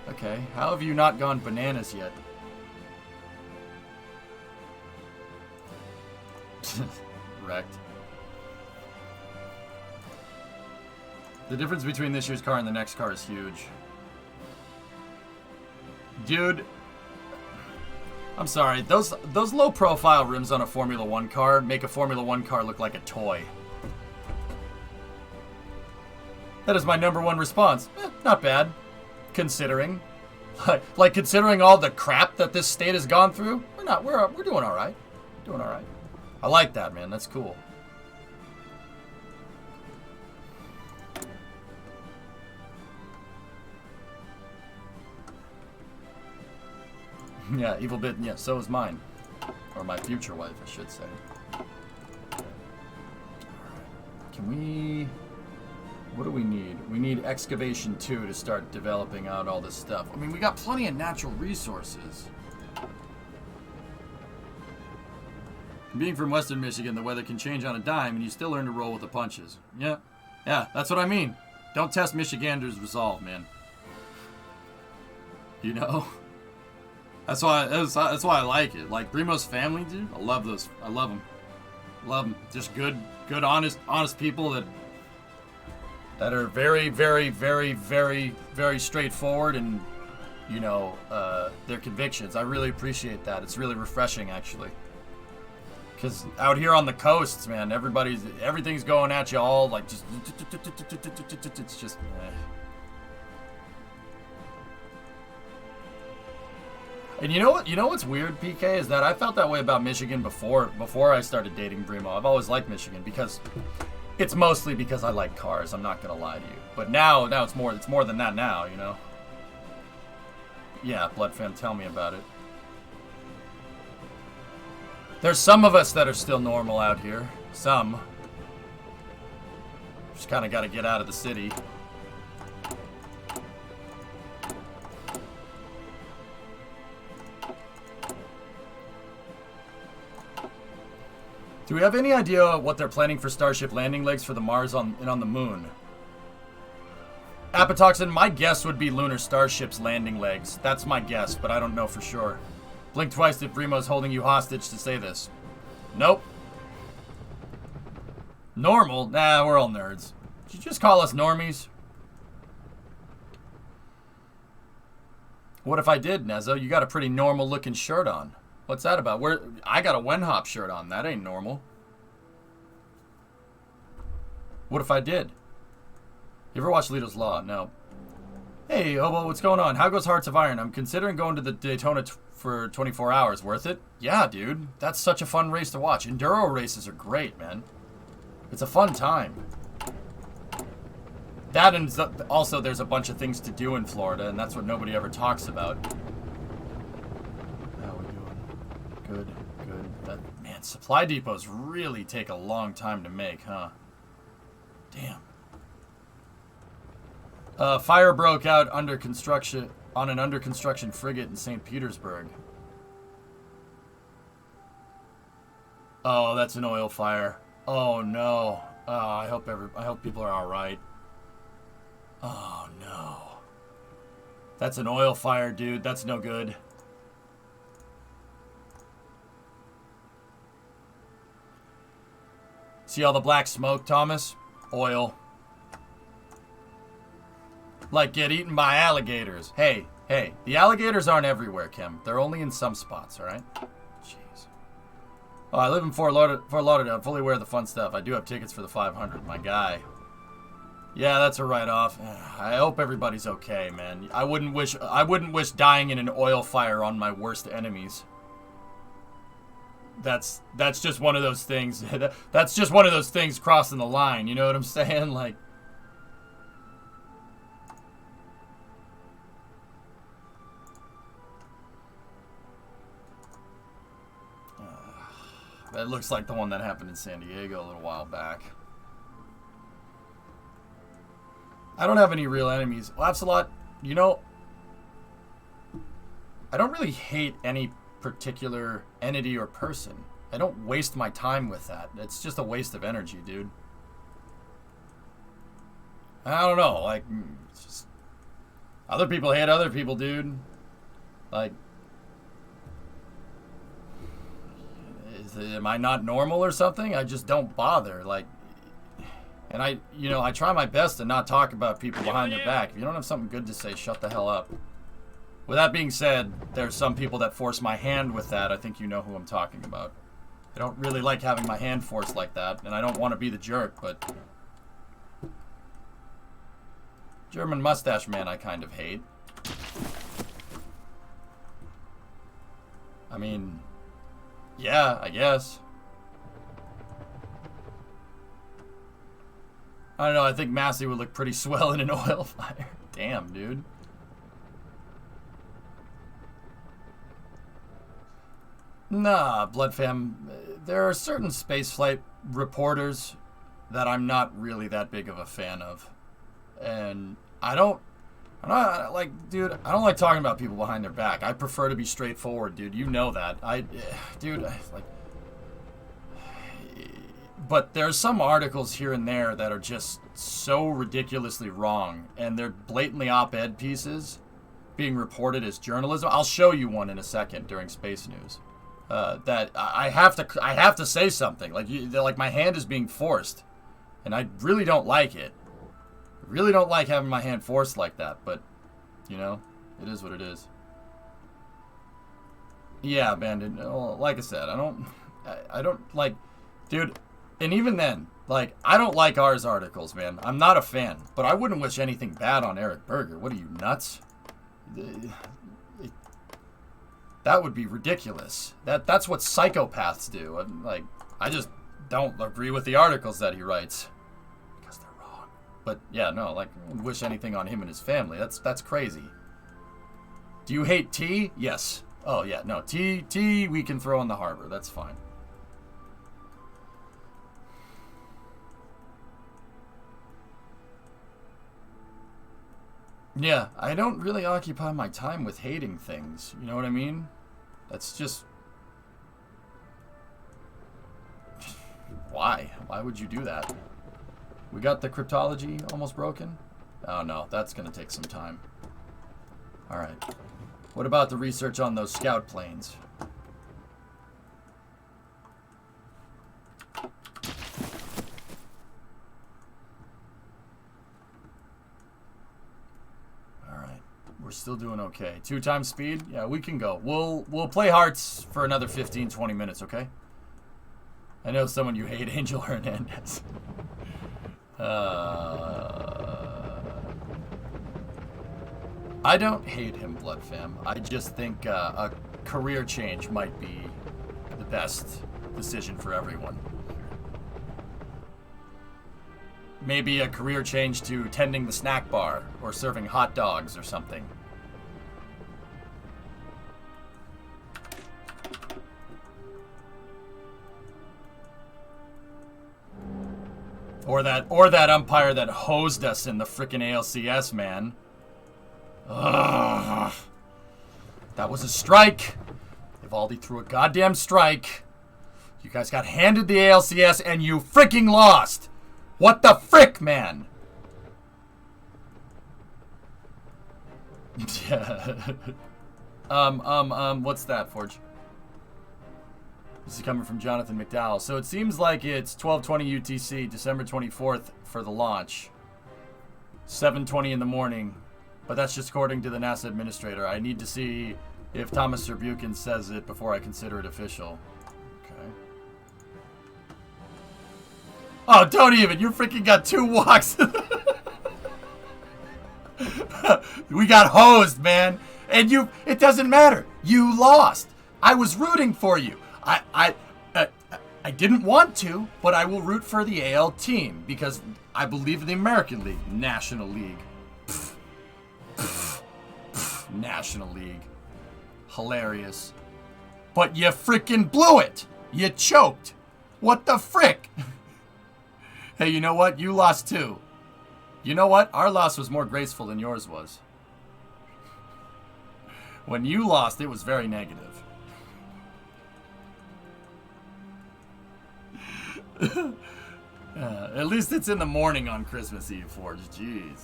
B: okay, how have you not gone bananas yet? Wrecked. The difference between this year's car and the next car is huge. Dude, I'm sorry, those low-profile rims on a Formula 1 car make a Formula 1 car look like a toy. That is my number one response. Not bad, considering. Like considering all the crap that this state has gone through, we're doing all right. Doing all right. I like that, man. That's cool. Yeah, evil bit. Yeah, so is mine. Or my future wife, I should say. Alright. Can we... What do we need? We need excavation 2 to start developing out all this stuff. I mean, we got plenty of natural resources. Being from Western Michigan, the weather can change on a dime, and you still learn to roll with the punches. Yeah, that's what I mean. Don't test Michiganders' resolve, man. You know? That's why I like it. Like, Brimo's family, dude, I love those. I love them. Love them. Just good, honest people that are very, very, very, very, very straightforward and, you know, their convictions. I really appreciate that. It's really refreshing, actually. Because out here on the coasts, man, everything's going at you all, like, just, it's just, And you know what's weird, PK, is that I felt that way about Michigan before I started dating Brimo. I've always liked Michigan because it's mostly because I like cars. I'm not gonna lie to you. But now it's more than that now, you know. Yeah, Blood Fan, tell me about it. There's some of us that are still normal out here. Some. Just kind of got to get out of the city. Do we have any idea what they're planning for Starship landing legs for the Mars and on the Moon? Apatoxin, my guess would be lunar starships landing legs. That's my guess, but I don't know for sure. Blink twice if Brimo's holding you hostage to say this. Nope. Normal? Nah, we're all nerds. Did you just call us normies? What if I did, Nezzo? You got a pretty normal looking shirt on. What's that about? I got a Wenhop shirt on. That ain't normal. What if I did? You ever watch Leto's Law? No. Hey, Hobo, what's going on? How goes Hearts of Iron? I'm considering going to the Daytona for 24 hours. Worth it? Yeah, dude. That's such a fun race to watch. Enduro races are great, man. It's a fun time. That and also there's a bunch of things to do in Florida, and that's what nobody ever talks about. How we doing? Good. Man, supply depots really take a long time to make, huh? Damn. Fire broke out on an under construction frigate in St. Petersburg. Oh, that's an oil fire. Oh no. I hope people are all right. Oh no. That's an oil fire, dude. That's no good. See all the black smoke, Thomas? Oil. Like get eaten by alligators. Hey, the alligators aren't everywhere, Kim. They're only in some spots, alright? Jeez. Oh, I live in Fort Lauderdale. I'm fully aware of the fun stuff. I do have tickets for the 500, my guy. Yeah, that's a write-off. I hope everybody's okay, man. I wouldn't wish dying in an oil fire on my worst enemies. That's just one of those things. That's just one of those things crossing the line, you know what I'm saying? Like, that looks like the one that happened in San Diego a little while back. I don't have any real enemies. Lapsalot, you know, I don't really hate any particular entity or person. I don't waste my time with that. It's just a waste of energy, dude. I don't know, like, it's just other people hate other people, dude. Like, am I not normal or something? I just don't bother. Like, and I try my best to not talk about people behind their back. If you don't have something good to say, shut the hell up. With that being said, there's some people that force my hand with that. I think you know who I'm talking about. I don't really like having my hand forced like that, and I don't want to be the jerk, but German mustache man I kind of hate. I mean, yeah, I guess. I don't know. I think Massey would look pretty swell in an oil fire. Damn, dude. Nah, Blood Fam. There are certain spaceflight reporters that I'm not really that big of a fan of. And I'm not like, dude, I don't like talking about people behind their back. I prefer to be straightforward, dude. You know that. But there's some articles here and there that are just so ridiculously wrong, and they're blatantly op-ed pieces being reported as journalism. I'll show you one in a second during Space News. That I have to say something. Like my hand is being forced, and I really don't like it. I really don't like having my hand forced like that. But you know, it is what it is. Yeah, Bandit. Like I said, I don't like, dude. And even then, like, I don't like R's articles, man. I'm not a fan. But I wouldn't wish anything bad on Eric Berger. What are you, nuts? That would be ridiculous. That's what psychopaths do. Like, I just don't agree with the articles that he writes. Because they're wrong. But, yeah, no, like, I wouldn't wish anything on him and his family. That's crazy. Do you hate T? Yes. Oh, yeah, no. T we can throw in the harbor. That's fine. Yeah, I don't really occupy my time with hating things. You know what I mean? That's just... Why? Why would you do that? We got the cryptology almost broken? Oh no, that's gonna take some time. Alright. What about the research on those scout planes? We're still doing okay. 2 times speed? Yeah, we can go. We'll play hearts for another 15, 20 minutes, okay? I know someone you hate, Angel Hernandez. I don't hate him, Blood Fam. I just think a career change might be the best decision for everyone. Maybe a career change to tending the snack bar or serving hot dogs or something. Or that umpire that hosed us in the frickin' ALCS, man. Ugh. That was a strike. Evaldi threw a goddamn strike. You guys got handed the ALCS and you fricking lost. What the frick, man? Yeah. What's that, Forge? This is coming from Jonathan McDowell. So it seems like it's 12:20 UTC, December 24th for the launch. 7:20 in the morning. But that's just according to the NASA administrator. I need to see if Thomas Serbukin says it before I consider it official. Okay. Oh, don't even. You freaking got 2 walks. We got hosed, man. And it doesn't matter. You lost. I was rooting for you. I didn't want to, but I will root for the AL team because I believe in the American League. National League. National League. Hilarious. But you freaking blew it. You choked. What the frick? Hey, you know what? You lost too. You know what? Our loss was more graceful than yours was. When you lost, it was very negative. At least it's in the morning on Christmas Eve, Forge. Jeez.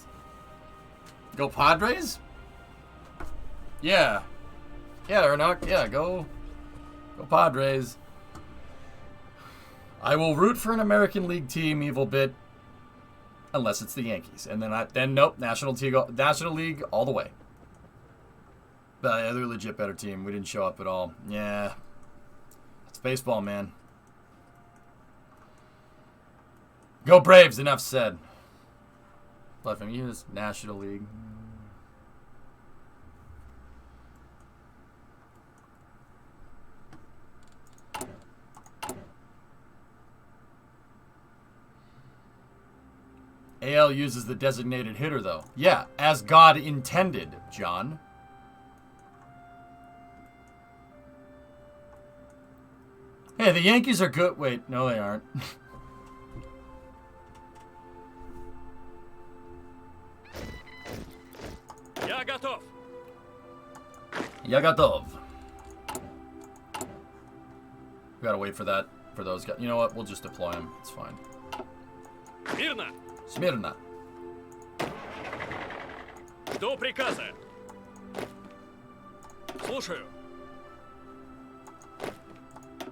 B: Go Padres? Yeah. Yeah, Ernok. Yeah, go Padres. I will root for an American League team, Evil Bit, unless it's the Yankees. And then nope, National League all the way. They're a legit better team. We didn't show up at all. Yeah. It's baseball, man. Go Braves, enough said. Left him use National League. AL uses the designated hitter, though. Yeah, as God intended, John. Hey, the Yankees are good. Wait, no, they aren't.
C: Я готов.
B: Я готов. We gotta wait for that, for those guys. You know what? We'll just deploy them. It's fine.
C: Мирно.
B: Смирно.
C: До приказа. Слушаю.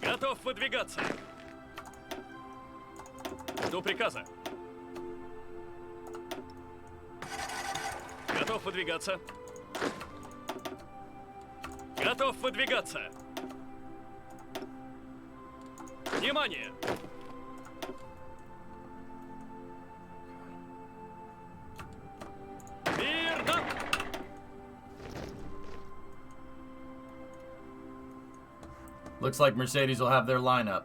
C: Готов выдвигаться. До приказа. Готов выдвигаться. Готов выдвигаться. Внимание! Мирно!
B: Looks like Mercedes will have their lineup.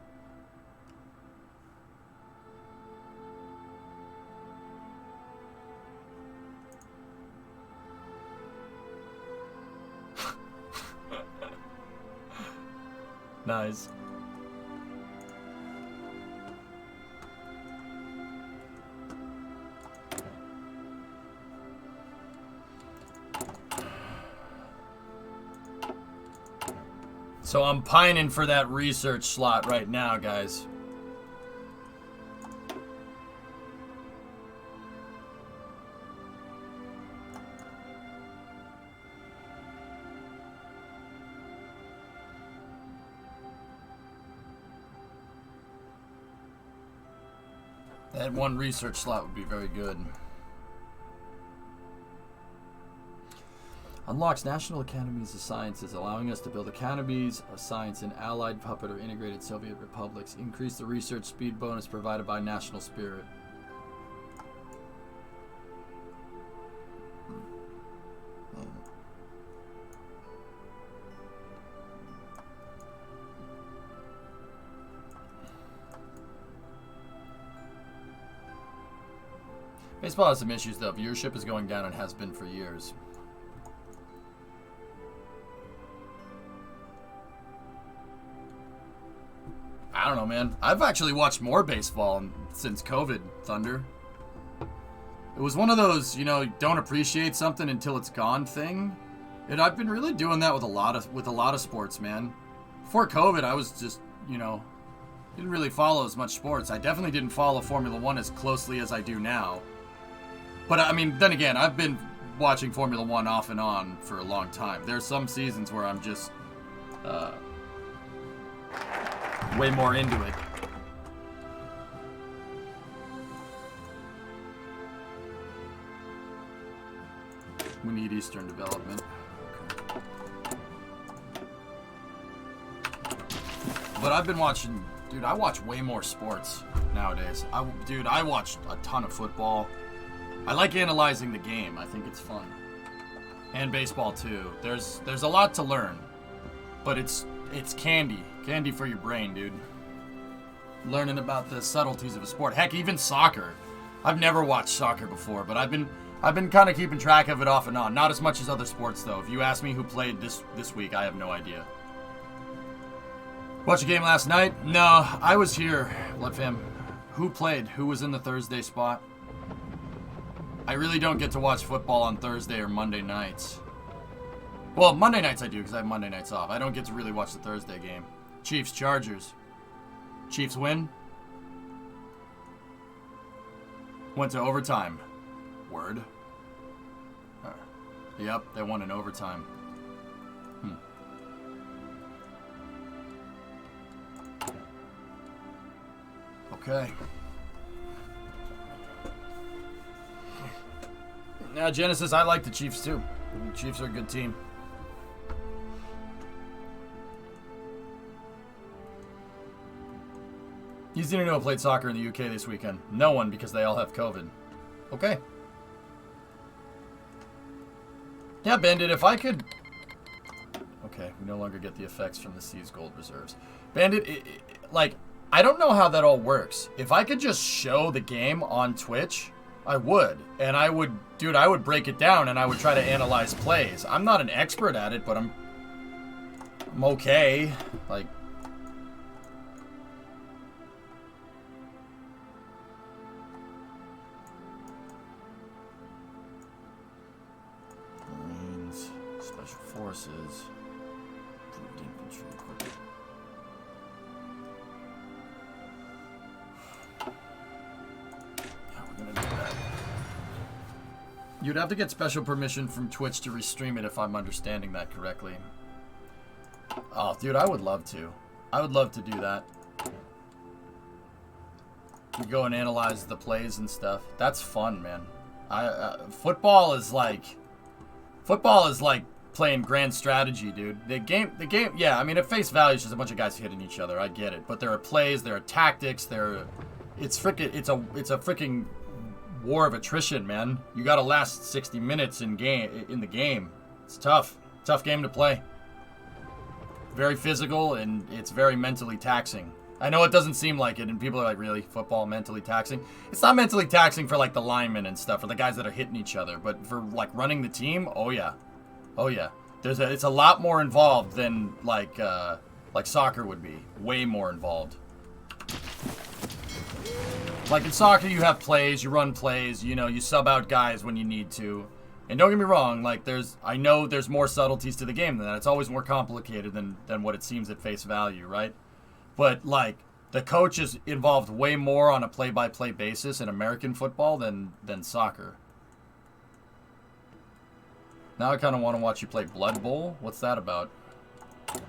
B: Nice. So I'm pining for that research slot right now, guys. That one research slot would be very good. Unlocks National Academies of Sciences, allowing us to build academies of science in allied puppet or integrated Soviet republics. Increase the research speed bonus provided by National Spirit. Baseball has some issues though. Viewership is going down and has been for years. I don't know, man. I've actually watched more baseball since COVID, Thunder. It was one of those, you know, don't appreciate something until it's gone thing. And I've been really doing that with a lot of sports, man. Before COVID, I was just, you know, didn't really follow as much sports. I definitely didn't follow Formula 1 as closely as I do now. But I mean, then again, I've been watching Formula 1 off and on for a long time. There's some seasons where I'm just way more into it. We need Eastern development. Okay. But I've been watching, dude, I watch way more sports nowadays. I watch a ton of football. I like analyzing the game. I think it's fun. And baseball too. There's a lot to learn. But it's candy. Candy for your brain, dude. Learning about the subtleties of a sport. Heck, even soccer. I've never watched soccer before, but I've been kind of keeping track of it off and on. Not as much as other sports though. If you ask me who played this week, I have no idea. Watch a game last night? No, I was here. Blood fam. Who played? Who was in the Thursday spot? I really don't get to watch football on Thursday or Monday nights. Well, Monday nights I do because I have Monday nights off. I don't get to really watch the Thursday game. Chiefs, Chargers. Chiefs win. Went to overtime. Word. Yep, they won in overtime. Okay. Now, Genesis, I like the Chiefs too. The Chiefs are a good team. You didn't know who played soccer in the UK this weekend? No one, because they all have COVID. Okay. Yeah, Bandit, if I could... Okay, we no longer get the effects from the Seas Gold Reserves. Bandit, like, I don't know how that all works. If I could just show the game on Twitch, I would. And I would, dude, I would break it down and I would try to analyze plays. I'm not an expert at it, but I'm okay. Like, Marines, Special Forces, improved infantry equipment. Yeah, we're gonna do that. You'd have to get special permission from Twitch to restream it if I'm understanding that correctly. Oh, dude, I would love to. I would love to do that. You go and analyze the plays and stuff. That's fun, man. Football is like playing grand strategy, dude. The game, yeah, I mean, at face value, it's just a bunch of guys hitting each other. I get it. But there are plays, there are tactics, it's a freaking war of attrition, man. You gotta last 60 minutes in the game. It's tough. Tough game to play. Very physical, and it's very mentally taxing. I know it doesn't seem like it, and people are like, really? Football mentally taxing? It's not mentally taxing for, like, the linemen and stuff, or the guys that are hitting each other, but for, like, running the team, oh, yeah. Oh, yeah. It's a lot more involved than, like soccer would be. Way more involved. Like, in soccer, you have plays, you run plays, you know, you sub out guys when you need to. And don't get me wrong, like, I know there's more subtleties to the game than that. It's always more complicated than what it seems at face value, right? But, like, the coach is involved way more on a play-by-play basis in American football than soccer. Now I kind of want to watch you play Blood Bowl. What's that about? I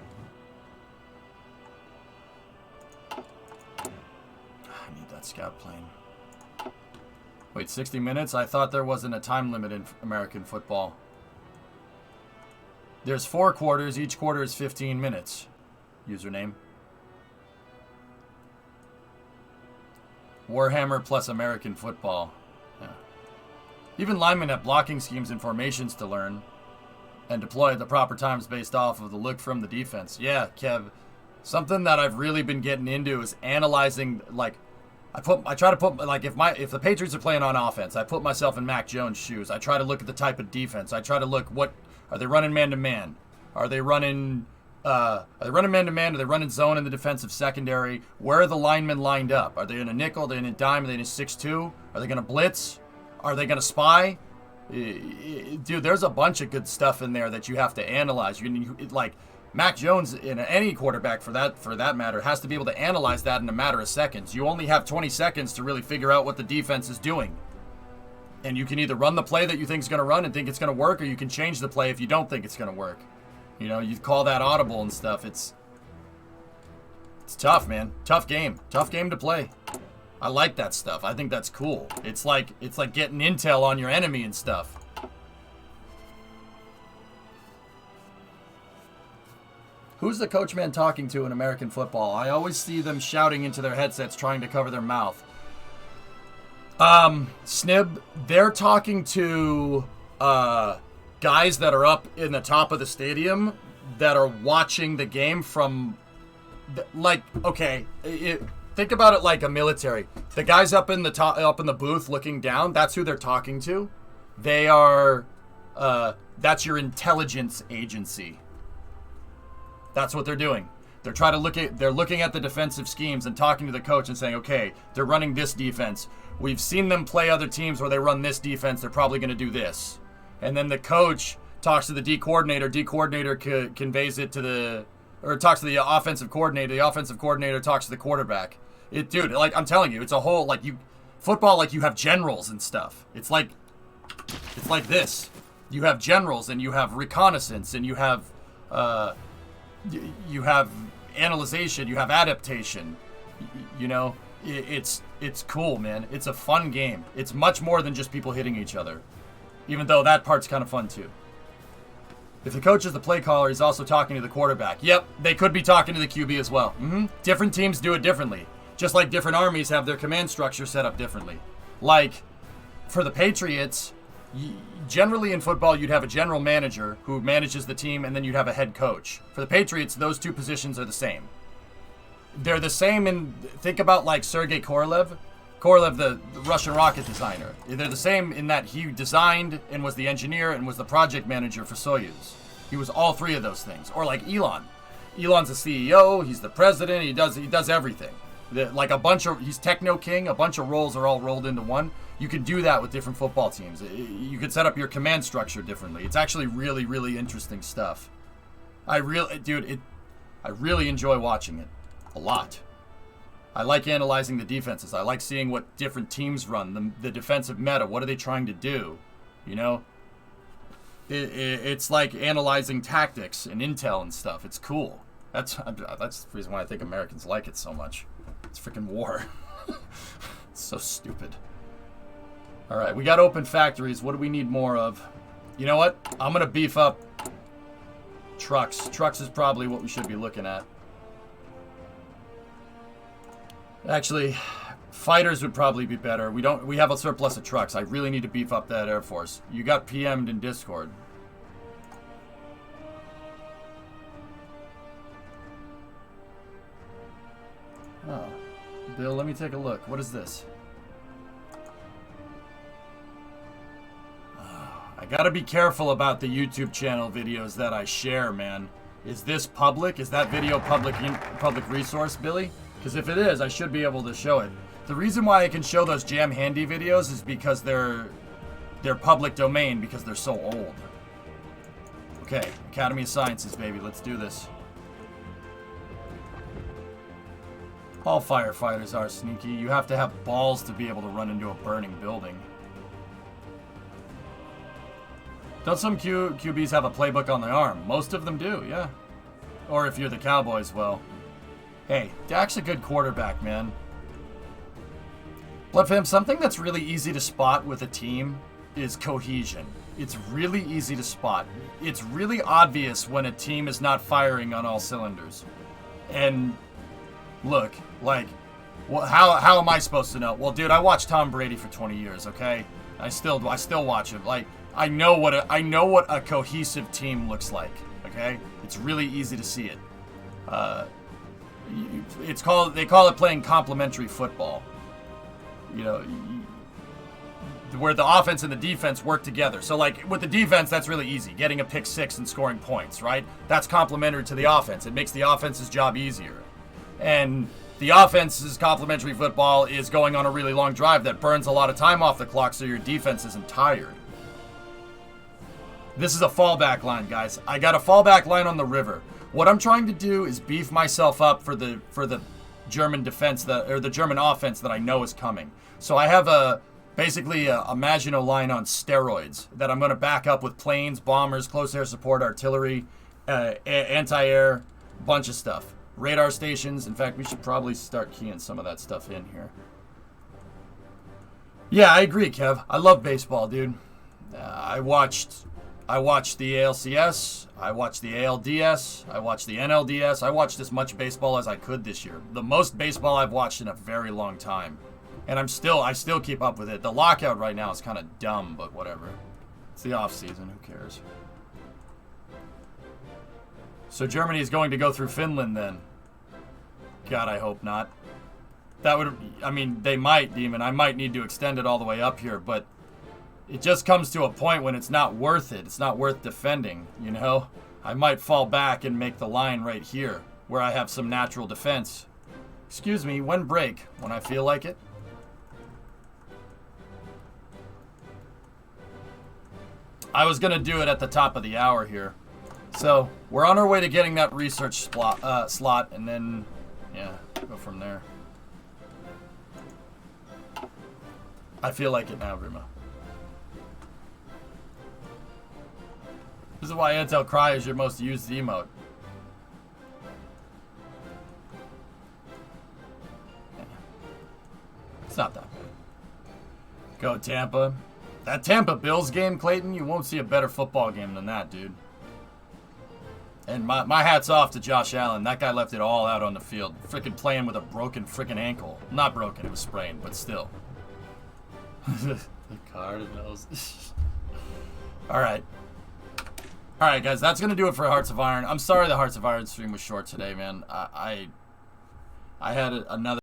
B: need that scout plane. Wait, 60 minutes? I thought there wasn't a time limit in American football. There's 4 quarters. Each quarter is 15 minutes. Username. Warhammer plus American football. Yeah. Even linemen have blocking schemes and formations to learn and deploy at the proper times based off of the look from the defense. Yeah, Kev. Something that I've really been getting into is analyzing, like, I try to put, like, if the Patriots are playing on offense, I put myself in Mac Jones' shoes. I try to look at the type of defense. I try to look, are they running man-to-man? Are they running man-to-man? Are they running zone in the defensive secondary? Where are the linemen lined up? Are they in a nickel? Are they in a dime? Are they in a 6-2? Are they going to blitz? Are they going to spy? Dude, there's a bunch of good stuff in there that you have to analyze. Like, Mac Jones, and any quarterback for that matter, has to be able to analyze that in a matter of seconds. You only have 20 seconds to really figure out what the defense is doing. And you can either run the play that you think is going to run and think it's going to work, or you can change the play if you don't think it's going to work. You know, you call that audible and stuff. It's tough, man. Tough game. Tough game to play. I like that stuff. I think that's cool. It's like getting intel on your enemy and stuff. Who's the coach man talking to in American football? I always see them shouting into their headsets trying to cover their mouth. Snib, they're talking to guys that are up in the top of the stadium that are watching the game from, like, okay, think about it like a military. The guys up in the booth looking down, that's who they're talking to. They are, that's your intelligence agency. That's what they're doing. They're looking at the defensive schemes and talking to the coach and saying, okay, they're running this defense. We've seen them play other teams where they run this defense. They're probably going to do this. And then the coach talks to the D coordinator. D coordinator conveys it talks to the offensive coordinator. The offensive coordinator talks to the quarterback. Dude, like, I'm telling you, it's a whole, like, football, like, you have generals and stuff. It's like this. You have generals and you have reconnaissance and you have analyzation, you have adaptation. You know, it's cool, man. It's a fun game. It's much more than just people hitting each other, even though that part's kind of fun too. If the coach is the play caller, he's also talking to the quarterback. Yep, they could be talking to the QB as well. Different teams do it differently, just like different armies have their command structure set up differently. Like, for the Patriots, generally in football, you'd have a general manager who manages the team, and then you'd have a head coach. For the Patriots, those two positions are the same. They're the same in, think about like Sergei Korolev. Korolev, the Russian rocket designer. They're the same in that he designed and was the engineer and was the project manager for Soyuz. He was all three of those things. Or like Elon. Elon's the CEO, he's the president, he does everything. He's techno king, a bunch of roles are all rolled into one. You can do that with different football teams. You can set up your command structure differently. It's actually really, really interesting stuff. I really enjoy watching it. A lot. I like analyzing the defenses. I like seeing what different teams run, the defensive meta. What are they trying to do? You know? It's like analyzing tactics and intel and stuff. It's cool. That's the reason why I think Americans like it so much. It's freaking war. It's so stupid. Alright, we got open factories. What do we need more of? You know what? I'm going to beef up trucks. Trucks is probably what we should be looking at. Actually, fighters would probably be better. We have a surplus of trucks. I really need to beef up that Air Force. You got PM'd in Discord. Oh. Bill, let me take a look. What is this? I gotta be careful about the YouTube channel videos that I share, man. Is this public? Is that video public resource, Billy? Because if it is, I should be able to show it. The reason why I can show those Jam Handy videos is because they're public domain because they're so old. Okay, Academy of Sciences, baby. Let's do this. All firefighters are sneaky. You have to have balls to be able to run into a burning building. Don't some QBs have a playbook on their arm? Most of them do, yeah. Or if you're the Cowboys, well. Hey, Dak's a good quarterback, man. Bloodfam, something that's really easy to spot with a team is cohesion. It's really easy to spot. It's really obvious when a team is not firing on all cylinders. And look, like, how am I supposed to know? Well, dude, I watched Tom Brady for 20 years, okay? I still watch him. Like, I know what a cohesive team looks like, okay? It's really easy to see it. They call it playing complementary football. You know, where the offense and the defense work together. So, like, with the defense, that's really easy. Getting a pick six and scoring points, right? That's complementary to the offense. It makes the offense's job easier. And the offense's complementary football is going on a really long drive that burns a lot of time off the clock so your defense isn't tired. This is a fallback line, guys. I got a fallback line on the river. What I'm trying to do is beef myself up for the German defense the German offense that I know is coming. So I have basically a Maginot line on steroids that I'm going to back up with planes, bombers, close air support, artillery, anti-air, bunch of stuff. Radar stations. In fact, we should probably start keying some of that stuff in here. Yeah, I agree, Kev. I love baseball, dude. I watched the ALCS, I watched the ALDS, I watched the NLDS. I watched as much baseball as I could this year. The most baseball I've watched in a very long time. And I still keep up with it. The lockout right now is kind of dumb, but whatever. It's the off season, who cares? So Germany is going to go through Finland then. God, I hope not. They might, Demon. I might need to extend it all the way up here, but it just comes to a point when it's not worth it. It's not worth defending, you know? I might fall back and make the line right here, where I have some natural defense. Excuse me, when break? When I feel like it? I was going to do it at the top of the hour here. So, we're on our way to getting that research slot, and then, yeah, go from there. I feel like it now, Grima. This is why Intel Cry is your most used emote. Yeah. It's not that bad. Go Tampa. That Tampa Bills game, Clayton, you won't see a better football game than that, dude. And my hat's off to Josh Allen. That guy left it all out on the field. Freaking playing with a broken freaking ankle. Not broken, it was sprained, but still. The Cardinals. Alright. Alright, guys, that's going to do it for Hearts of Iron. I'm sorry the Hearts of Iron stream was short today, man. I had another